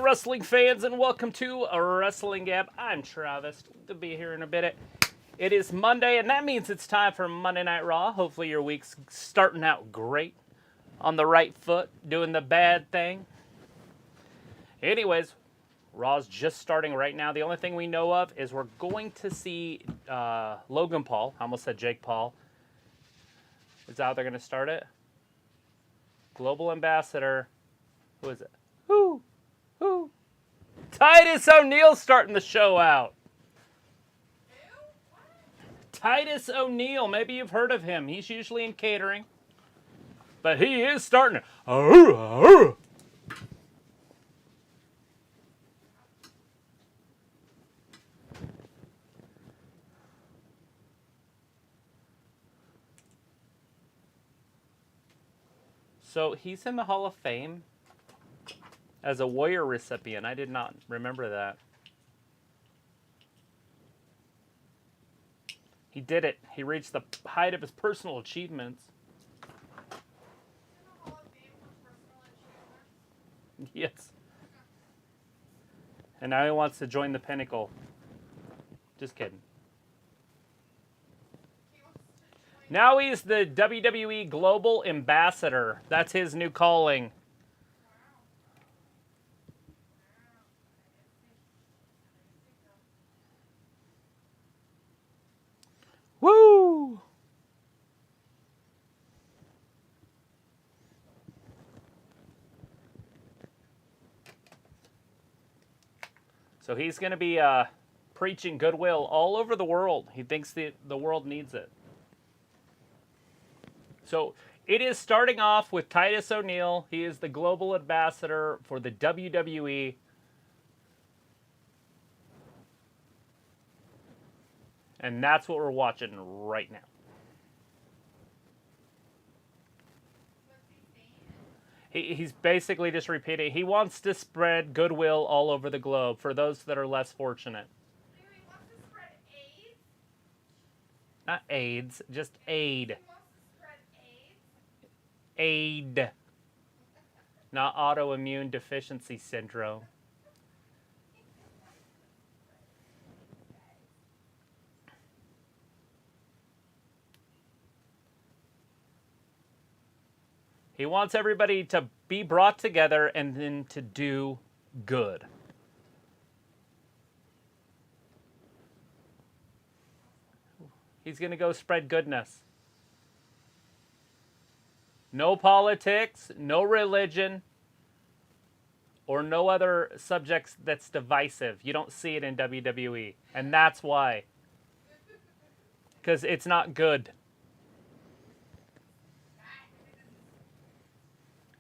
wrestling fans, and welcome to Wrestling Gab. I'm Travis. We'll be here in a bit. It is Monday, and that means it's time for Monday Night Raw. Hopefully your week's starting out great, on the right foot, doing the bad thing. Anyways, Raw's just starting right now. The only thing we know of is we're going to see Logan Paul. I almost said Jake Paul. Is that how they're going to start it? Global Ambassador. Who is it? Who? Titus O'Neil starting the show out. Titus O'Neil. Maybe you've heard of him. He's usually in catering. But he is starting to... So he's in the Hall of Fame as a Warrior recipient. I did not remember that. He did it. He reached the height of his personal achievements. Yes. And now he wants to join the Pinnacle. Just kidding. Now he's the WWE Global Ambassador. That's his new calling. Woo! So he's going to be preaching goodwill all over the world. He thinks the world needs it. So it is starting off with Titus O'Neil. He is the global ambassador for the WWE. And that's what we're watching right now. He's basically just repeating. He wants to spread goodwill all over the globe for those that are less fortunate. He wants to spread AIDS? Not AIDS, just aid. He wants to spread AIDS? Aid. Not autoimmune deficiency syndrome. He wants everybody to be brought together and then to do good. He's going to go spread goodness. No politics, no religion, or no other subjects that's divisive. You don't see it in WWE. And that's why. Because it's not good.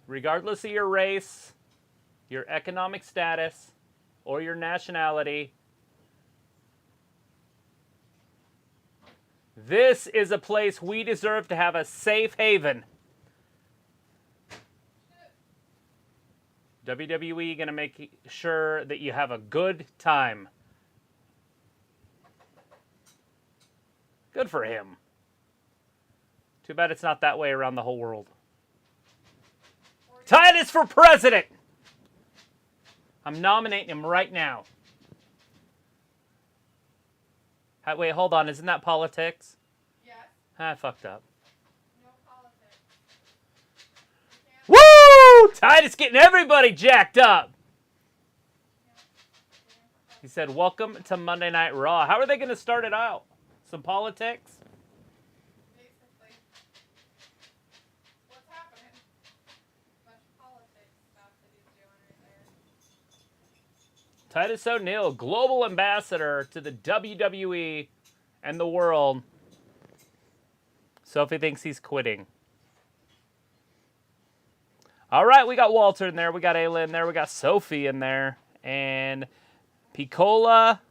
Regardless of your race, your economic status, or your nationality, this is a place we deserve to have a safe haven. WWE going to make sure that you have a good time. Good for him. Too bad it's not that way around the whole world. Titus for president! I'm nominating him right now. Wait, hold on. Isn't that politics? Yes. I fucked up. No politics. Woo! Titus getting everybody jacked up. He said, welcome to Monday Night Raw. How are they going to start it out? Some politics? Basically. What's happening? Much politics stuff that he's doing right there. Titus O'Neil, global ambassador to the WWE and the world. Sophie thinks he's quitting. All right, we got Walter in there. We got Ayla in there. We got Sophie in there. And Piccola,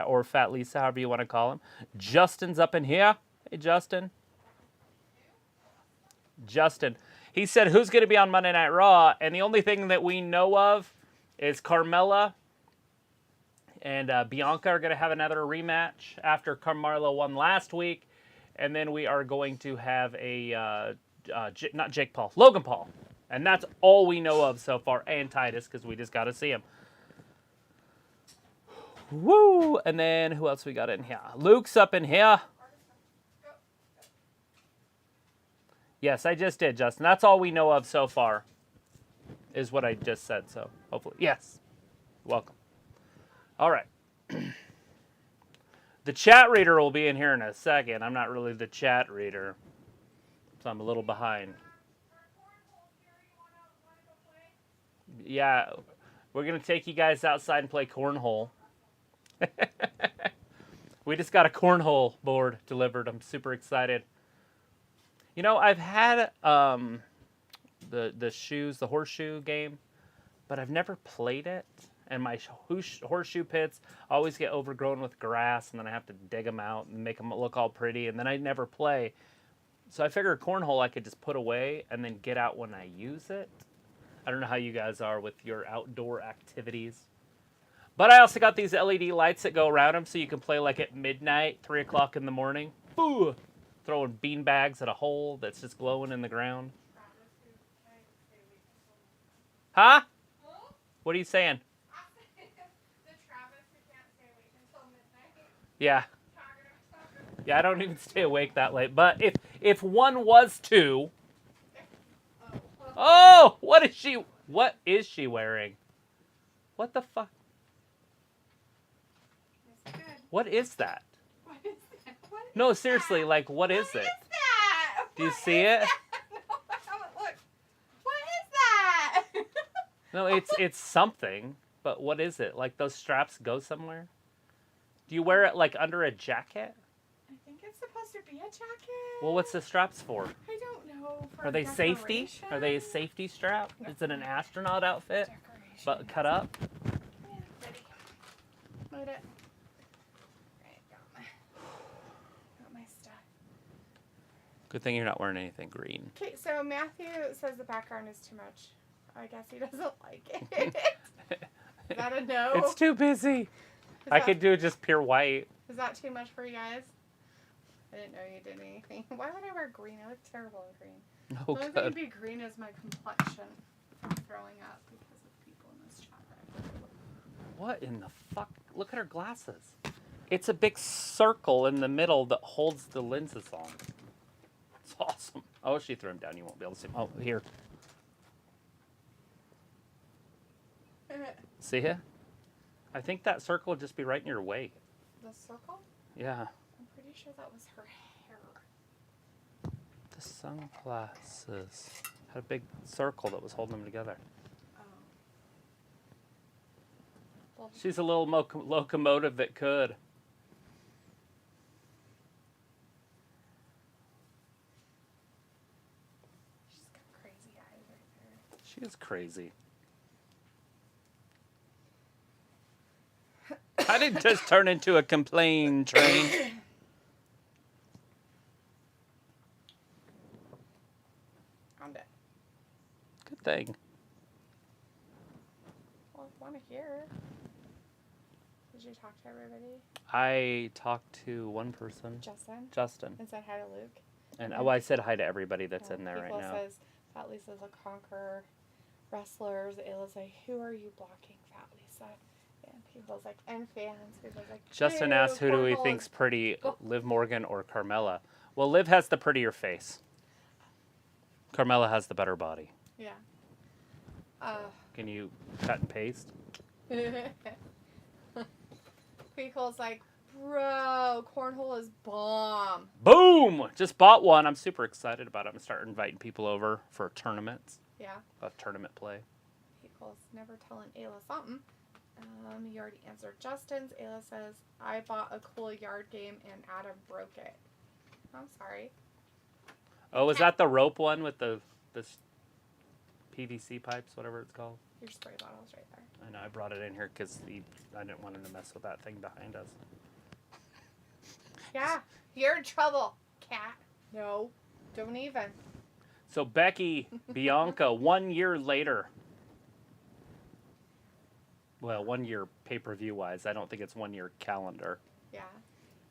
or Fat Lisa, however you want to call him. Justin's up in here. Hey, Justin. Justin. He said, who's going to be on Monday Night Raw? And the only thing that we know of is Carmella and Bianca are going to have another rematch after Carmella won last week. And then we are going to have a, not Jake Paul, Logan Paul And that's all we know of so far. And Titus, because we just got to see him. Woo! And then who else we got in here? Luke's up in here. Yes, I just did, Justin. That's all we know of so far, is what I just said. So hopefully, yes. Welcome. All right. The chat reader will be in here in a second. I'm not really the chat reader, so I'm a little behind. Yeah, we're going to take you guys outside and play cornhole. We just got a cornhole board delivered. I'm super excited. You know, I've had the horseshoe game, but I've never played it. And my horseshoe pits always get overgrown with grass, and then I have to dig them out and make them look all pretty, and then I never play. So I figured cornhole I could just put away and then get out when I use it. I don't know how you guys are with your outdoor activities. But I also got these LED lights that go around them so you can play like at midnight, 3 o'clock in the morning. Boo! Throwing bean bags at a hole that's just glowing in the ground. Huh? What are you saying? Yeah. Yeah, I don't even stay awake that late. But if one was to... Oh! What is she wearing? What the fuck? What is that? What is that? No, seriously, like, what is it? What is that? Do you see it? No, I haven't looked. What is that? No, it's something, but what is it? Like, those straps go somewhere? Do you wear it, like, under a jacket? I think it's supposed to be a jacket. Well, what's the straps for? I don't know. Are they safety? Are they a safety strap? Is it an astronaut outfit? But cut up? Yeah, ready. Load it. Right, got my stuff. Good thing you're not wearing anything green. Okay, so Matthew says the background is too much. I guess he doesn't like it. Is that a no? It's too busy. I could do just pure white. Is that too much for you guys? I didn't know you did anything. Why would I wear green? I look terrible in green. Oh, The only thing good. would be green is my complexion from throwing up because of people in this chat. What in the fuck? Look at her glasses. It's a big circle in the middle that holds the lenses on. It's awesome. Oh, she threw them down. You won't be able to see them. Oh, here. See it? I think that circle would just be right in your way. The circle? Yeah. I'm pretty sure that was her hair. The sunglasses had a big circle that was holding them together. Oh. Well, She's a little locomotive that could. she's got crazy eyes right there. She is crazy. I didn't just turn into a complaint train. I'm dead. Good thing. Well, I want to hear. Did you talk to everybody? I talked to one person, Justin? Justin, And said hi to Luke? and I said hi to everybody that's Well, in there right People now. says Fat Lisa's a conqueror. Wrestlers, Ayla's like, who are you blocking, Fat Lisa? And people's like, and fans. People's like, Justin "Ew, asked who do he Cornhole think's is-" pretty, Oh. Liv Morgan or Carmella. Well, Liv has the prettier face. Carmella has the better body. Yeah. Can you cut and paste? People's like, bro, cornhole is bomb. Boom! Just bought one. I'm super excited about it. I'm gonna start inviting people over for tournaments, Yeah. of tournament play. People's never telling Ayla something. You already answered Justin's. Ayla says, I bought a cool yard game and Adam broke it. I'm sorry. Oh, was that the rope one with the PVC pipes, whatever it's called? Your spray bottle's right there. I know, I brought it in here because I didn't want him to mess with that thing behind us. Yeah, you're in trouble, cat. No, don't even. So Becky, Bianca, 1 year later. Well, 1 year pay-per-view wise. I don't think it's 1 year calendar. Yeah.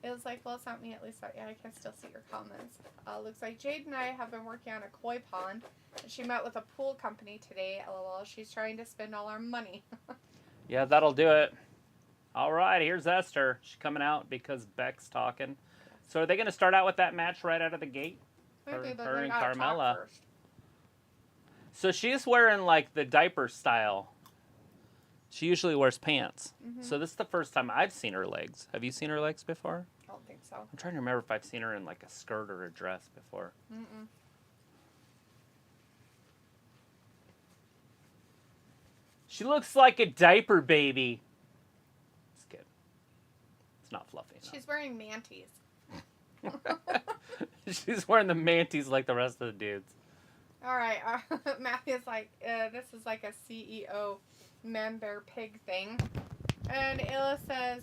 It was like, well, it's not me at least. Yeah, I can still see your comments. Looks like Jade and I have been working on a koi pond. She met with a pool company today. LOL. She's trying to spend all our money. Yeah, that'll do it. All right, here's Esther. She's coming out because Beck's talking. So are they going to start out with that match right out of the gate? Maybe, but Her they and gotta talk Carmella. first. So she's wearing like the diaper style. She usually wears pants. Mm-hmm. So this is the first time I've seen her legs. Have you seen her legs before? I don't think so. I'm trying to remember if I've seen her in like a skirt or a dress before. Mm-mm. She looks like a diaper baby. It's good. It's not fluffy enough. She's wearing manties. She's wearing the manties like the rest of the dudes. All right. Matthew's like, this is like a CEO man, bear, pig thing. And Ayla says,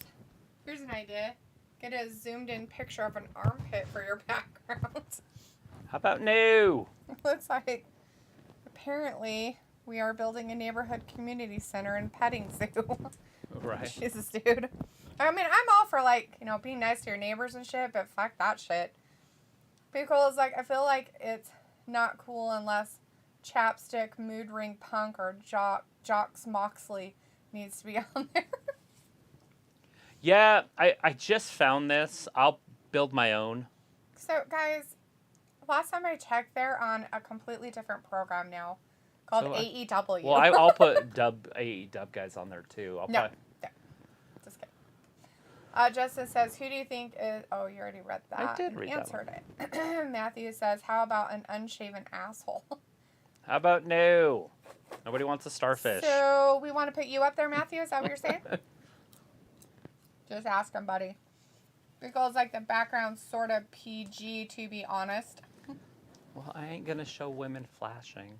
here's an idea. Get a zoomed in picture of an armpit for your background. How about no? Looks like apparently we are building a neighborhood community center and petting zoo. Right. Jesus, dude. I mean, I'm all for, like, you know, being nice to your neighbors and shit, but fuck that shit. Because, like, I feel like it's not cool unless Chapstick, Mood Ring Punk, or Jocks Moxley needs to be on there. Yeah, I just found this. I'll build my own. So, guys, last time I checked, they're on a completely different program now called AEW. Well, I'll put AEW guys on there, too. No. Just kidding. Justin says, who do you think is... Oh, you already read that. I did read that answered it. Matthew says, how about an unshaven asshole? How about no? Nobody wants a starfish. So, we want to put you up there, Matthew? Is that what you're saying? Just ask him, buddy. Because, like, the background's sort of PG, to be honest. Well, I ain't going to show women flashing.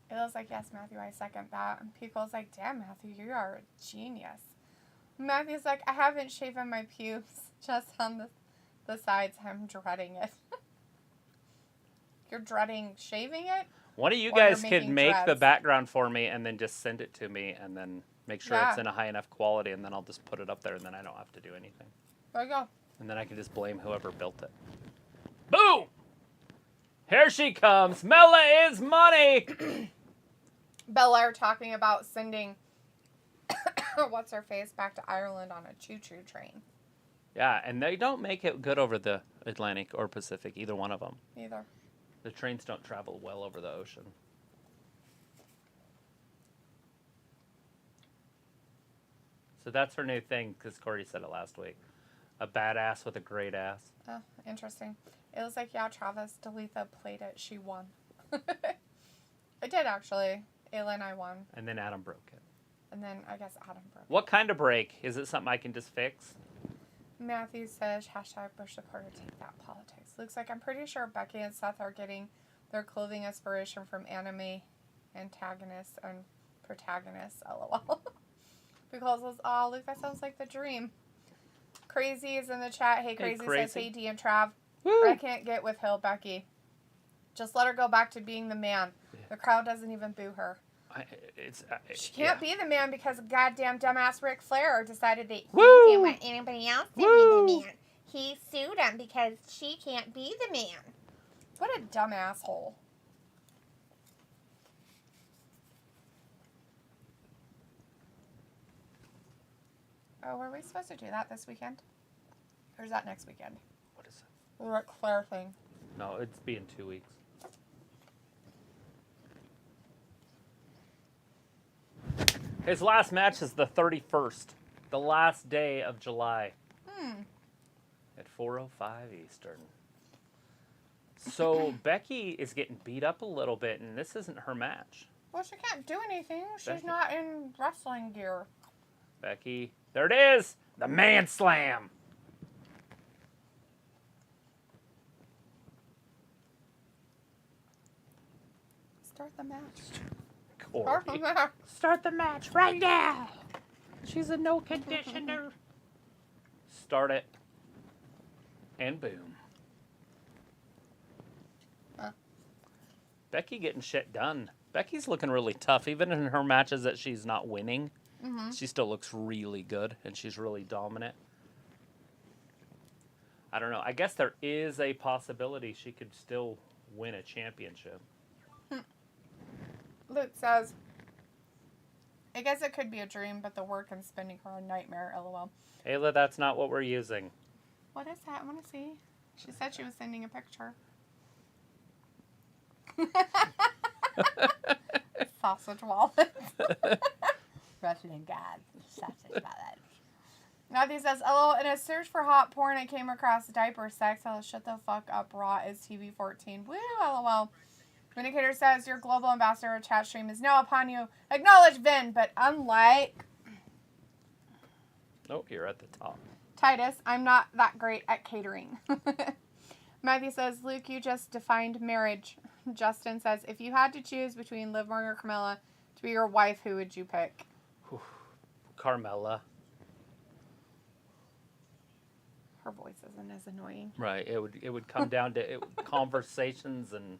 It was like, yes, Matthew, I second that. And Pico's like, damn, Matthew, you are a genius. Matthew's like, I haven't shaven my pubes, just on the sides. I'm dreading it. You're dreading shaving it? One of you Or guys you're could making make the dreads? background for me and then just send it to me and then make sure Yeah. it's in a high enough quality and then I'll just put it up there and then I don't have to do anything. There you go. And then I can just blame whoever built it. Boom! Here she comes. Mela is money! Belair talking about sending what's her face back to Ireland on a choo-choo train. Yeah, and they don't make it good over the Atlantic or Pacific, either one of them. Either. The trains don't travel well over the ocean. So that's her new thing, because Corey said it last week. A badass with a great ass. Oh, interesting. It was like, yeah, Travis, Dalitha played it. She won. I did, actually. Ayla and I won. And then Adam broke it. And then I guess Adam broke. What kind of break? Is it something I can just fix? Matthew says, hashtag Bush supporter, take that politics. Looks like I'm pretty sure Becky and Seth are getting their clothing inspiration from anime antagonists and protagonists, lol. Because it's all, look, that sounds like the dream. Crazy is in the chat. Hey, Crazy, says, hey, D and Trav. Woo! I can't get with Hill, Becky. Just let her go back to being the man. The crowd doesn't even boo her. She can't be the man because goddamn dumbass Ric Flair decided that he didn't want anybody else to be the man. He sued him because she can't be the man. What a dumb asshole. Oh, were we supposed to do that this weekend? Or is that next weekend? What is it? The Ric Flair thing. No, it's being 2 weeks. His last match is the 31st. The last day of July. At 4:05 Eastern. So Becky is getting beat up a little bit, and this isn't her match. Well, she can't do anything. She's Becky. not in wrestling gear. Becky, there it is! The man slam! Start the match. Corey. Start the match. Start the match right now! She's a no conditioner. Start it. And boom. Huh. Becky getting shit done. Becky's looking really tough. Even in her matches that she's not winning, she still looks really good, and she's really dominant. I don't know. I guess there is a possibility she could still win a championship. Luke says, I guess it could be a dream, but the work and spending are a nightmare, lol. Ayla, that's not what we're using. What is that? I want to see. She said she was sending a picture. Sausage wallet. Wrestling God. Sausage wallet. Matthew says, LOL, in a search for hot porn, I came across diaper sex. Oh, shut the fuck up, Raw is TV 14. Woo, LOL. Vindicator says, your global ambassador chat stream is now upon you. Acknowledge Vin, but unlike Oh, you're at the top. Titus, I'm not that great at catering. Matthew says, Luke, you just defined marriage. Justin says, if you had to choose between Liv Morgan or Carmella to be your wife, who would you pick? Carmella. Her voice isn't as annoying. Right. It would come down to conversations and...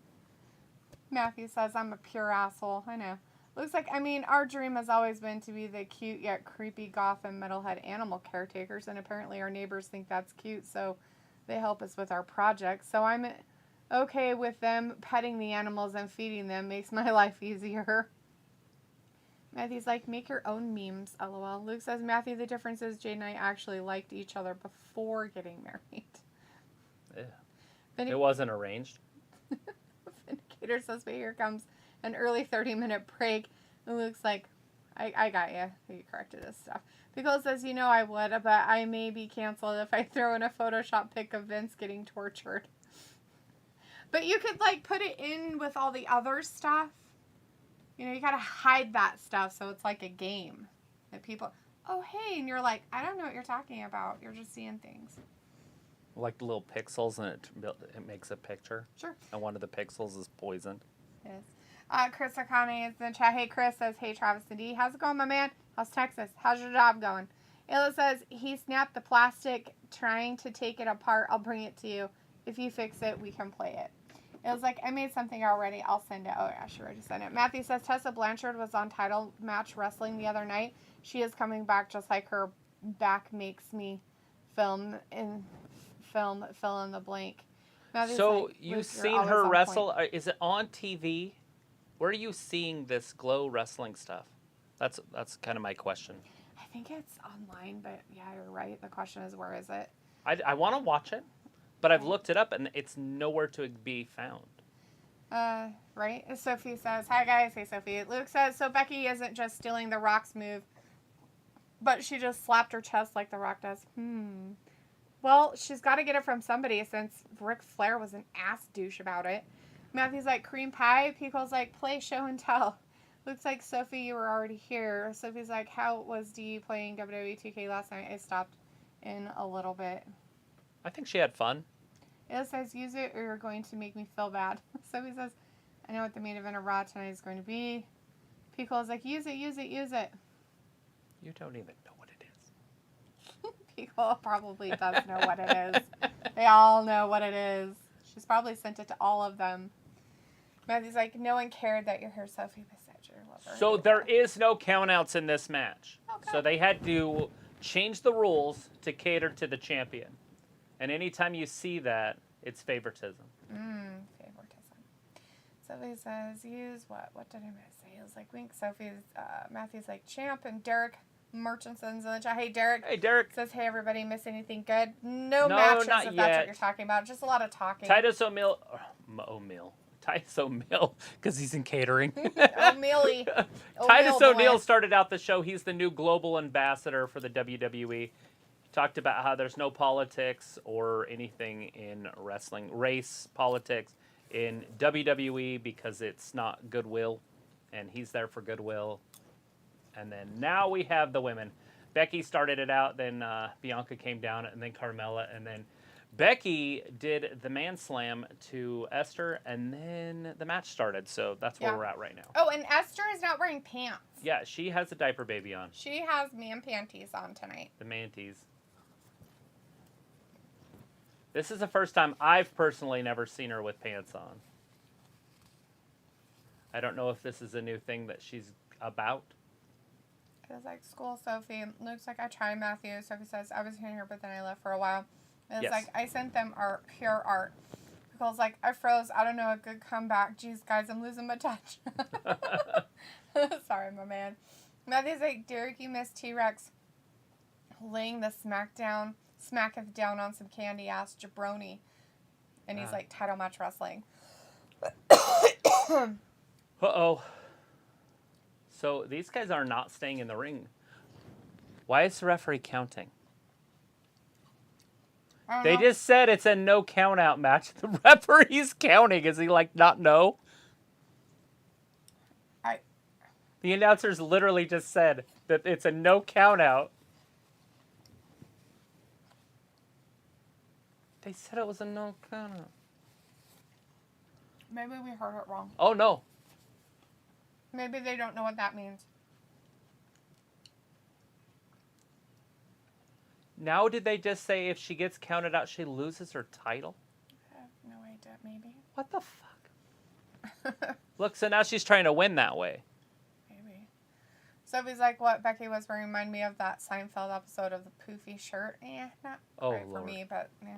Matthew says, I'm a pure asshole. I know. Looks like, our dream has always been to be the cute yet creepy goth and metalhead animal caretakers, and apparently our neighbors think that's cute, so they help us with our projects. So I'm okay with them petting the animals and feeding them. Makes my life easier. Matthew's like, make your own memes, LOL. Luke says, Matthew, the difference is Jade and I actually liked each other before getting married. Yeah. It wasn't arranged. Vindicator says, but here comes an early 30-minute break. And Luke's like, I got you. You corrected this stuff. Pickle says, I would, but I may be canceled if I throw in a Photoshop pic of Vince getting tortured. But you could, put it in with all the other stuff. You gotta hide that stuff so it's like a game. That people, oh, hey, and you're like, I don't know what you're talking about. You're just seeing things. Like the little pixels, and it makes a picture. Sure. And one of the pixels is poisoned. Yes. Chris Akane is in the chat. Hey, Chris says, hey, Travis and D. How's it going, my man? How's Texas? How's your job going? Ayla says, he snapped the plastic trying to take it apart. I'll bring it to you. If you fix it, we can play it. It was like, I made something already. I'll send it. Oh, yeah, sure. I just sent it. Matthew says, Tessa Blanchard was on title match wrestling the other night. She is coming back just like her back makes me fill in the blank. Matthew's so like, you've seen her wrestle? Is it on TV? Where are you seeing this Glow wrestling stuff? That's kind of my question. I think it's online, but yeah, you're right. The question is, where is it? I want to watch it, but I've looked it up and it's nowhere to be found. Right? Sophie says, hi guys. Hey, Sophie. Luke says, so Becky isn't just stealing The Rock's move, but she just slapped her chest like The Rock does. Well, she's got to get it from somebody since Ric Flair was an ass douche about it. Matthew's like, cream pie. Pico's like, play show and tell. Looks like, Sophie, you were already here. Sophie's like, how was D playing WWE 2K last night? I stopped in a little bit. I think she had fun. It says, use it or you're going to make me feel bad. Sophie says, I know what the main event of Raw tonight is going to be. Pico's like, use it, use it, use it. You don't even know what it is. Pico probably does know what it is. They all know what it is. She's probably sent it to all of them. Matthew's like, no one cared that you're here, Sophie, besides your lover. So there is no countouts in this match. Okay. So they had to change the rules to cater to the champion. And anytime you see that, it's favoritism. Favoritism. Sophie says, use what? What did I miss? It was like, wink. Matthew's like, champ, and Derek Murchison's in the chat. Hey, Derek. Hey, Derek. Says, hey, everybody, miss anything good? No matches, not if yet. that's what you're talking about. Just a lot of talking. Titus O'Neil. Titus O'Neil, because he's in catering. O'Mealy. Titus O'Neil started out the show. He's the new global ambassador for the WWE. Talked about how there's no politics or anything in wrestling, race, politics in WWE because it's not Goodwill, and he's there for Goodwill. And then now we have the women. Becky started it out, then Bianca came down, and then Carmella, and then Becky did the man slam to Esther, and then the match started. So that's where we're at right now. Oh, and Esther is not wearing pants. Yeah, she has a diaper baby on. She has man panties on tonight. The manties. This is the first time I've personally never seen her with pants on. I don't know if this is a new thing that she's about. It was like, school, Sophie. Looks like I tried Matthew. Sophie says, I was here, but then I left for a while. It's Yes. like, I sent them art, pure art. Nicole's like, I froze. I don't know, a good comeback. Jeez, guys, I'm losing my touch. Sorry, my man. Matthew's like, Derek, you missed T-Rex laying the smacketh down on some candy-ass jabroni. And he's like, title match wrestling. Uh-oh. So these guys are not staying in the ring. Why is the referee counting? They just said it's a no count out match. The referee's counting. Is he like not know? The announcers literally just said that it's a no count out. They said it was a no count out. Maybe we heard it wrong. Oh no. Maybe they don't know what that means. Now did they just say if she gets counted out, she loses her title? I have no idea, maybe. What the fuck? Look, so now she's trying to win that way. Maybe. Sophie's like, what Becky was wearing remind me of that Seinfeld episode of the poofy shirt. Not right for me, but yeah.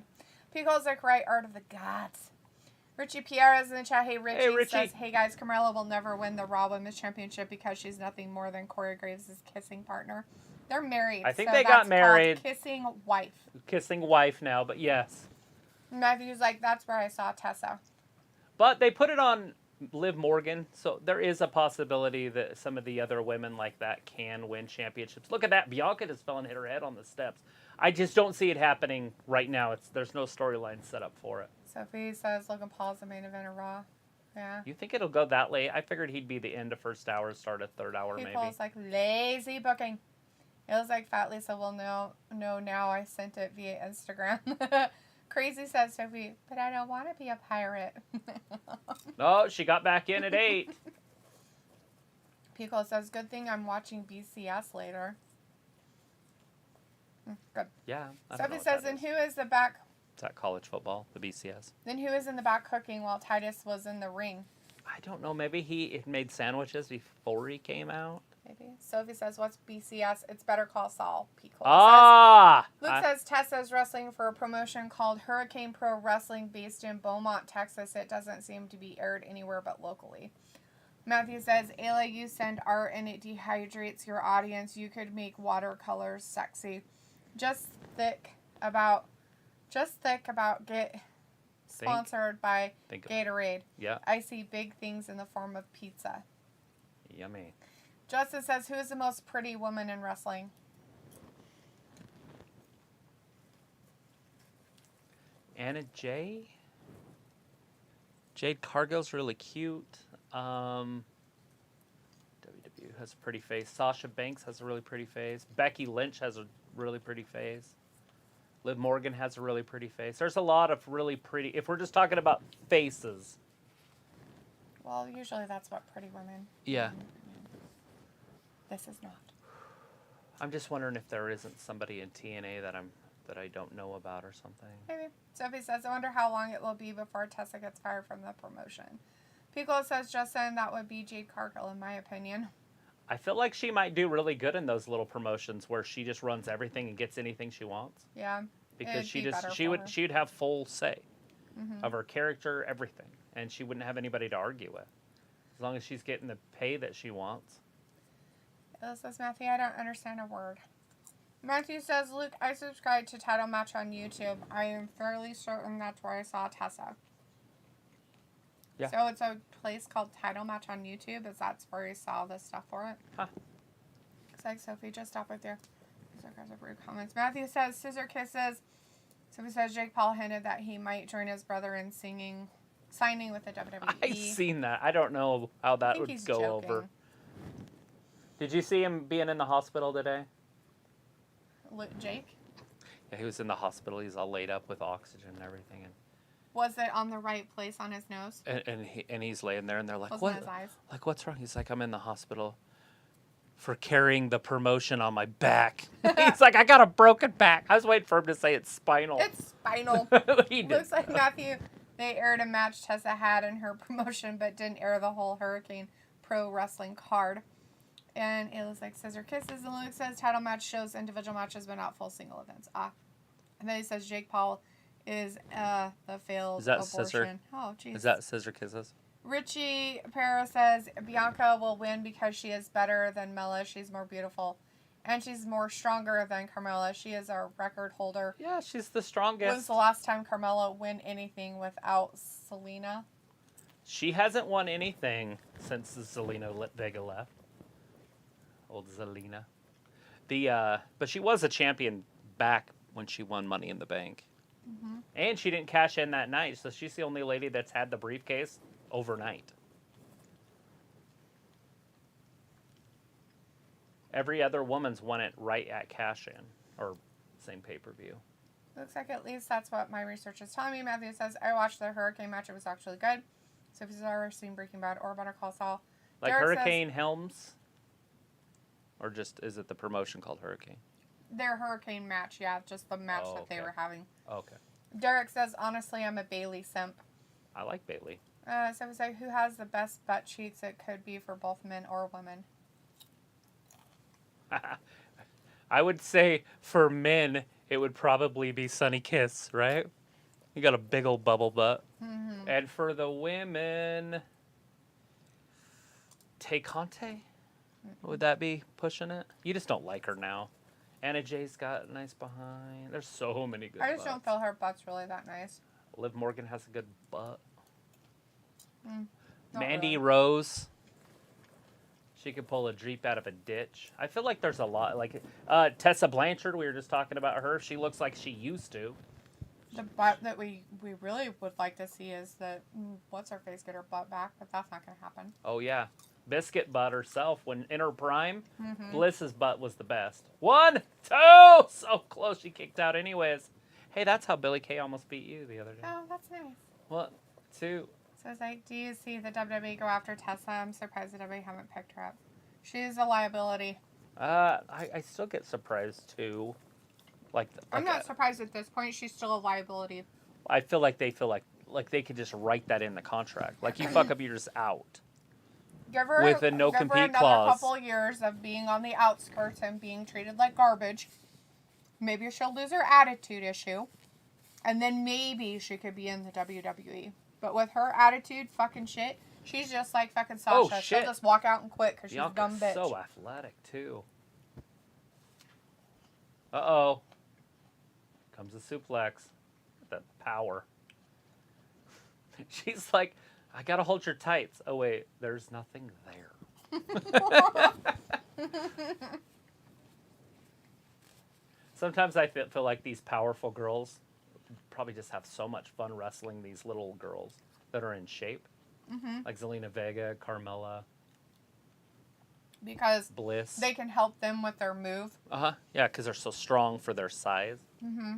Pico's like, right, art of the gods. Richie Pierre is in the chat. Hey, Richie says, hey guys, Carmella will never win the Raw Women's Championship because she's nothing more than Corey Graves' kissing partner. They're married. I think they got married. Kissing wife. Kissing wife now, but yes. Matthew's like, that's where I saw Tessa. But they put it on Liv Morgan, so there is a possibility that some of the other women like that can win championships. Look at that. Bianca just fell and hit her head on the steps. I just don't see it happening right now. There's no storyline set up for it. Sophie says Logan Paul's the main event of Raw. Yeah. You think it'll go that late? I figured he'd be the end of first hour, start at third hour, maybe. People's like, lazy booking. It was like Fat Lisa will know now I sent it via Instagram. Crazy says Sophie, but I don't want to be a pirate. Oh, she got back in at 8. Pico says, good thing I'm watching BCS later. Good. Yeah. Sophie says, then who is the back? Is that college football, the BCS? Then who is in the back cooking while Titus was in the ring? I don't know. Maybe he made sandwiches before he came out. Maybe. Sophie says, what's BCS? It's Better Call Saul. Pico Ah! says, Luke says Tessa's wrestling for a promotion called Hurricane Pro Wrestling based in Beaumont, Texas. It doesn't seem to be aired anywhere but locally. Matthew says, Ayla, you send art and it dehydrates your audience. You could make watercolors sexy. Just thick about get sponsored by Gatorade. Yeah. I see big things in the form of pizza. Yummy. Justin says, who is the most pretty woman in wrestling? Anna Jay? Jade Cargill's really cute. WWE has a pretty face. Sasha Banks has a really pretty face. Becky Lynch has a really pretty face. Liv Morgan has a really pretty face. There's a lot of really pretty, if we're just talking about faces. Well, usually that's what pretty women. Yeah. This is not. I'm just wondering if there isn't somebody in TNA that I don't know about or something. Maybe. Sophie says, I wonder how long it will be before Tessa gets fired from the promotion. Pico says, Justin, that would be Jade Cargill, in my opinion. I feel like she might do really good in those little promotions where she just runs everything and gets anything she wants. Yeah. Because she'd have full say of her character, everything, and she wouldn't have anybody to argue with, as long as she's getting the pay that she wants. It says, Matthew, I don't understand a word. Matthew says, Luke, I subscribed to Title Match on YouTube. I am fairly certain that's where I saw Tessa. Yeah. So it's a place called Title Match on YouTube. That's where you saw the stuff for it. Huh. Looks like Sophie just stopped right there. These are rude comments. Matthew says, scissor kisses. Sophie says, Jake Paul hinted that he might join his brother in signing with the WWE. I've seen that. I don't know how that would go over. Did you see him being in the hospital today? Jake? Yeah, he was in the hospital. He's all laid up with oxygen and everything. And was it on the right place on his nose? And he's laying there, and they're like, Wasn't "What? His eyes? Like, what's wrong?" He's like, "I'm in the hospital for carrying the promotion on my back." He's like, "I got a broken back." I was waiting for him to say it's spinal. It's spinal. He did. Looks like Matthew. They aired a match Tessa had in her promotion, but didn't air the whole Hurricane Pro Wrestling card. And it looks like scissor kisses. And Luke says title match shows individual matches, but not full single events. And then he says Jake Paul is the failed Is that abortion. scissor? Oh, jeez. Is that scissor kisses? Richie Pero says Bianca will win because she is better than Mela. She's more beautiful. And she's more stronger than Carmella. She is our record holder. Yeah, she's the strongest. When's the last time Carmella win anything without Selena? She hasn't won anything since Zelina Vega left. Old Zelina. But she was a champion back when she won Money in the Bank. Mm-hmm. And she didn't cash in that night, so she's the only lady that's had the briefcase overnight. Every other woman's won it right at cash-in, or same pay-per-view. Looks like at least that's what my research is telling me. Matthew says, I watched the Hurricane match. It was actually good. So if you've ever seen Breaking Bad or Better Call Saul. Like Derek Hurricane Helms? Or just, is it the promotion called Hurricane? Their Hurricane match, yeah. Just the match that they okay. were having. Okay. Derek says, honestly, I'm a Bailey simp. I like Bailey. So we say, who has the best butt cheeks? It could be for both men or women. I would say for men, it would probably be Sunny Kiss, right? You got a big old bubble butt. Mm-hmm. And for the women, Tay Conte? Would that be pushing it? You just don't like her now. Anna Jay's got a nice behind. There's so many good I just don't butts. feel her butt's really that nice. Liv Morgan has a good butt. Not Mandy really. Rose. She could pull a Jeep out of a ditch. I feel like there's a lot. Like Tessa Blanchard, we were just talking about her. She looks like she used to. The butt that we really would like to see is that, what's her face, get her butt back, but that's not going to happen. Oh, yeah. Biscuit butt herself, when in her prime, Mm-hmm. Bliss's butt was the best. 1, 2! So close, she kicked out anyways. Hey, that's how Billie Kay almost beat you the other day. Oh, that's nice. 1, 2. So it's like, do you see the WWE go after Tessa? I'm surprised the WWE haven't picked her up. She's a liability. I still get surprised, too. I'm not surprised at this point. She's still a liability. I feel like they they could just write that in the contract. Like, you fuck up, you're just out. Give her, With a no-compete give her another clause. couple years of being on the outskirts and being treated like garbage. Maybe she'll lose her attitude issue. And then maybe she could be in the WWE. But with her attitude, fucking shit, she's just like fucking Sasha. Oh, She'll shit. just walk out and quit because she's a Bianca's dumb bitch. so athletic, too. Uh-oh. Comes the suplex. That power. She's like, I gotta hold your tights. Oh, wait, there's nothing there. Sometimes I feel like these powerful girls probably just have so much fun wrestling these little girls that are in shape. Mm-hmm. Like Zelina Vega, Carmella, Because Bliss. they can help them with their move. Uh-huh. Yeah, because they're so strong for their size. Mm-hmm.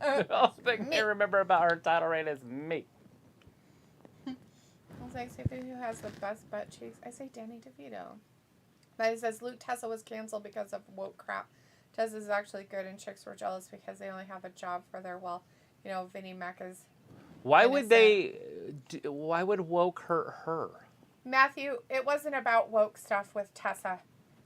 The only thing they remember about her title reign is me. I was like, say who has the best butt cheeks? I say Danny DeVito. But it says Luke Tessa was canceled because of woke crap. Tessa's actually good and chicks were jealous because they only have a job for their, well, you know, Vinnie Mac is Why would innocent. why would woke hurt her? Matthew, it wasn't about woke stuff with Tessa.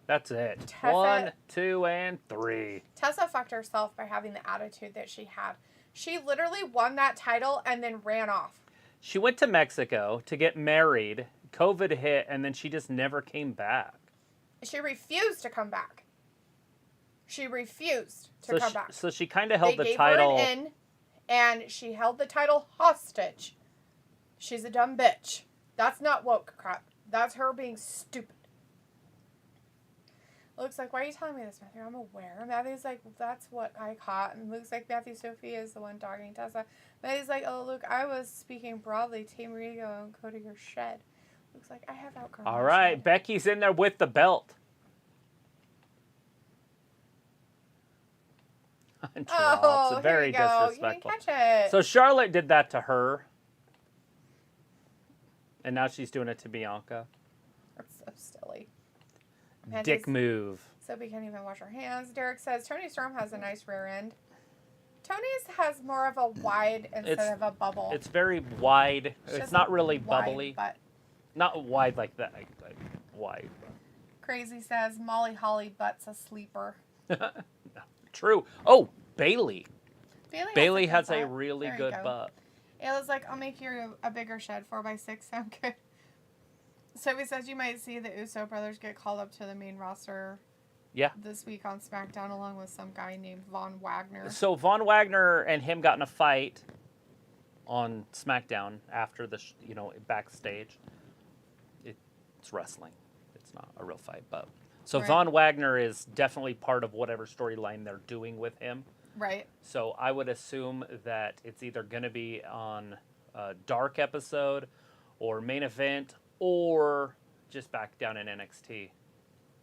That's it. Tessa- 1, 2, and 3. Tessa fucked herself by having the attitude that she had. She literally won that title and then ran off. She went to Mexico to get married. COVID hit, and then she just never came back. She refused to come back. She refused to come back. So she kind of held They the gave title. her an in, and she held the title hostage. She's a dumb bitch. That's not woke crap. That's her being stupid. Luke's like, why are you telling me this, Matthew? I'm aware. Matthew's like, that's what I caught. And Luke's like, Matthew Sophia is the one dogging Tessa. Matthew's like, oh, Luke, I was speaking broadly. Team Rigo and go to your shed. Luke's like, I have outgrown All my right, shed. Becky's in there with the belt. Drops. Oh, Very here you go. disrespectful. You didn't catch it. So Charlotte did that to her. And now she's doing it to Bianca. That's so silly. Dick move. So we can't even wash our hands. Derek says, Tony Storm has a nice rear end. Tony's has more of a wide instead of a bubble. It's very wide. She It's has not a really wide bubbly. butt. Not wide like that. Like wide. Crazy says Molly Holly butt's a sleeper. True. Oh, Bailey. Bailey has a a good butt. really There you good go. butt. It was like, I'll make you a bigger shed, 4x6. Sound good. Sophie says you might see the Uso brothers get called up to the main roster. Yeah. This week on SmackDown, along with some guy named Von Wagner. So Von Wagner and him got in a fight on SmackDown after the, backstage. It's wrestling. It's not a real fight, but so Right. Von Wagner is definitely part of whatever storyline they're doing with him. Right. So I would assume that it's either going to be on a dark episode or main event or just back down in NXT.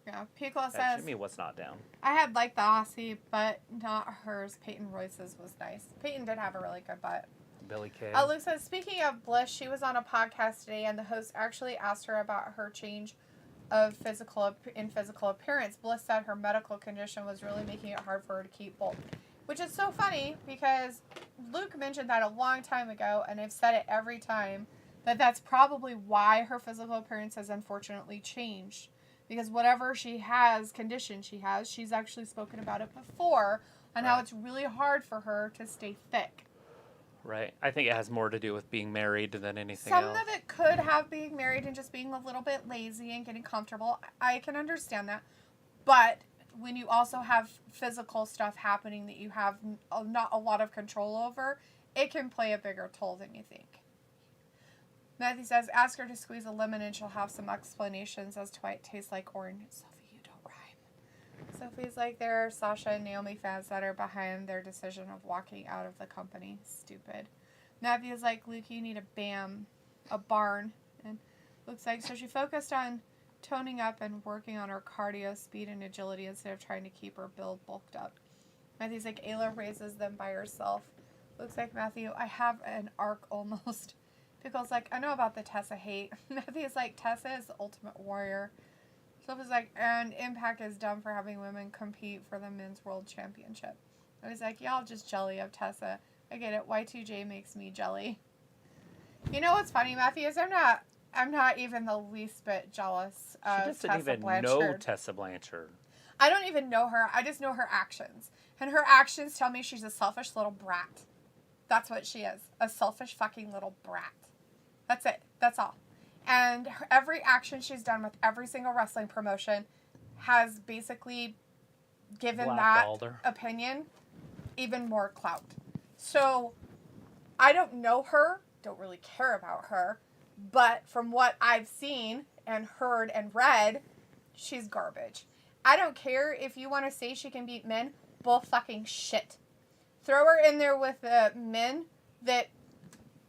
Yeah. Piccolo That says, Jimmy was not down. I had liked the Aussie, but not hers. Peyton Royce's was nice. Peyton did have a really good butt. Billy Kay. Luke says, speaking of Bliss, she was on a podcast today, and the host actually asked her about her change of physical appearance. Bliss said her medical condition was really making it hard for her to keep bulk. Which is so funny, because Luke mentioned that a long time ago, and I've said it every time, that that's probably why her physical appearance has unfortunately changed. Because whatever condition she has, she's actually spoken about it before, on how it's really hard for her to stay thick. Right. I think it has more to do with being married than anything Some else. of it could have being married and just being a little bit lazy and getting comfortable. I can understand that. But when you also have physical stuff happening that you have not a lot of control over, it can play a bigger toll than you think. Matthew says, ask her to squeeze a lemon and she'll have some explanations as to why it tastes like orange. Sophie, you don't rhyme. Sophie's like, there are Sasha and Naomi fans that are behind their decision of walking out of the company. Stupid. Matthew's like, Luke, you need a barn. And looks like, so she focused on toning up and working on her cardio, speed, and agility instead of trying to keep her build bulked up. Matthew's like, Ayla raises them by herself. Looks like, Matthew, I have an arc almost. Pickle's like, I know about the Tessa hate. Matthew's like, Tessa is the ultimate warrior. Sophie's like, and Impact is dumb for having women compete for the Men's World Championship. And he's like, y'all just jelly of Tessa. I get it. Y2J makes me jelly. You know what's funny, Matthew, is I'm not even the least bit jealous of Tessa Blanchard. She doesn't even know Tessa Blanchard. I don't even know her. I just know her actions. And her actions tell me she's a selfish little brat. That's what she is. A selfish fucking little brat. That's it. That's all. And every action she's done with every single wrestling promotion has basically given that opinion even more clout. So I don't know her, don't really care about her, but from what I've seen and heard and read, she's garbage. I don't care if you want to say she can beat men, bull fucking shit. Throw her in there with the men that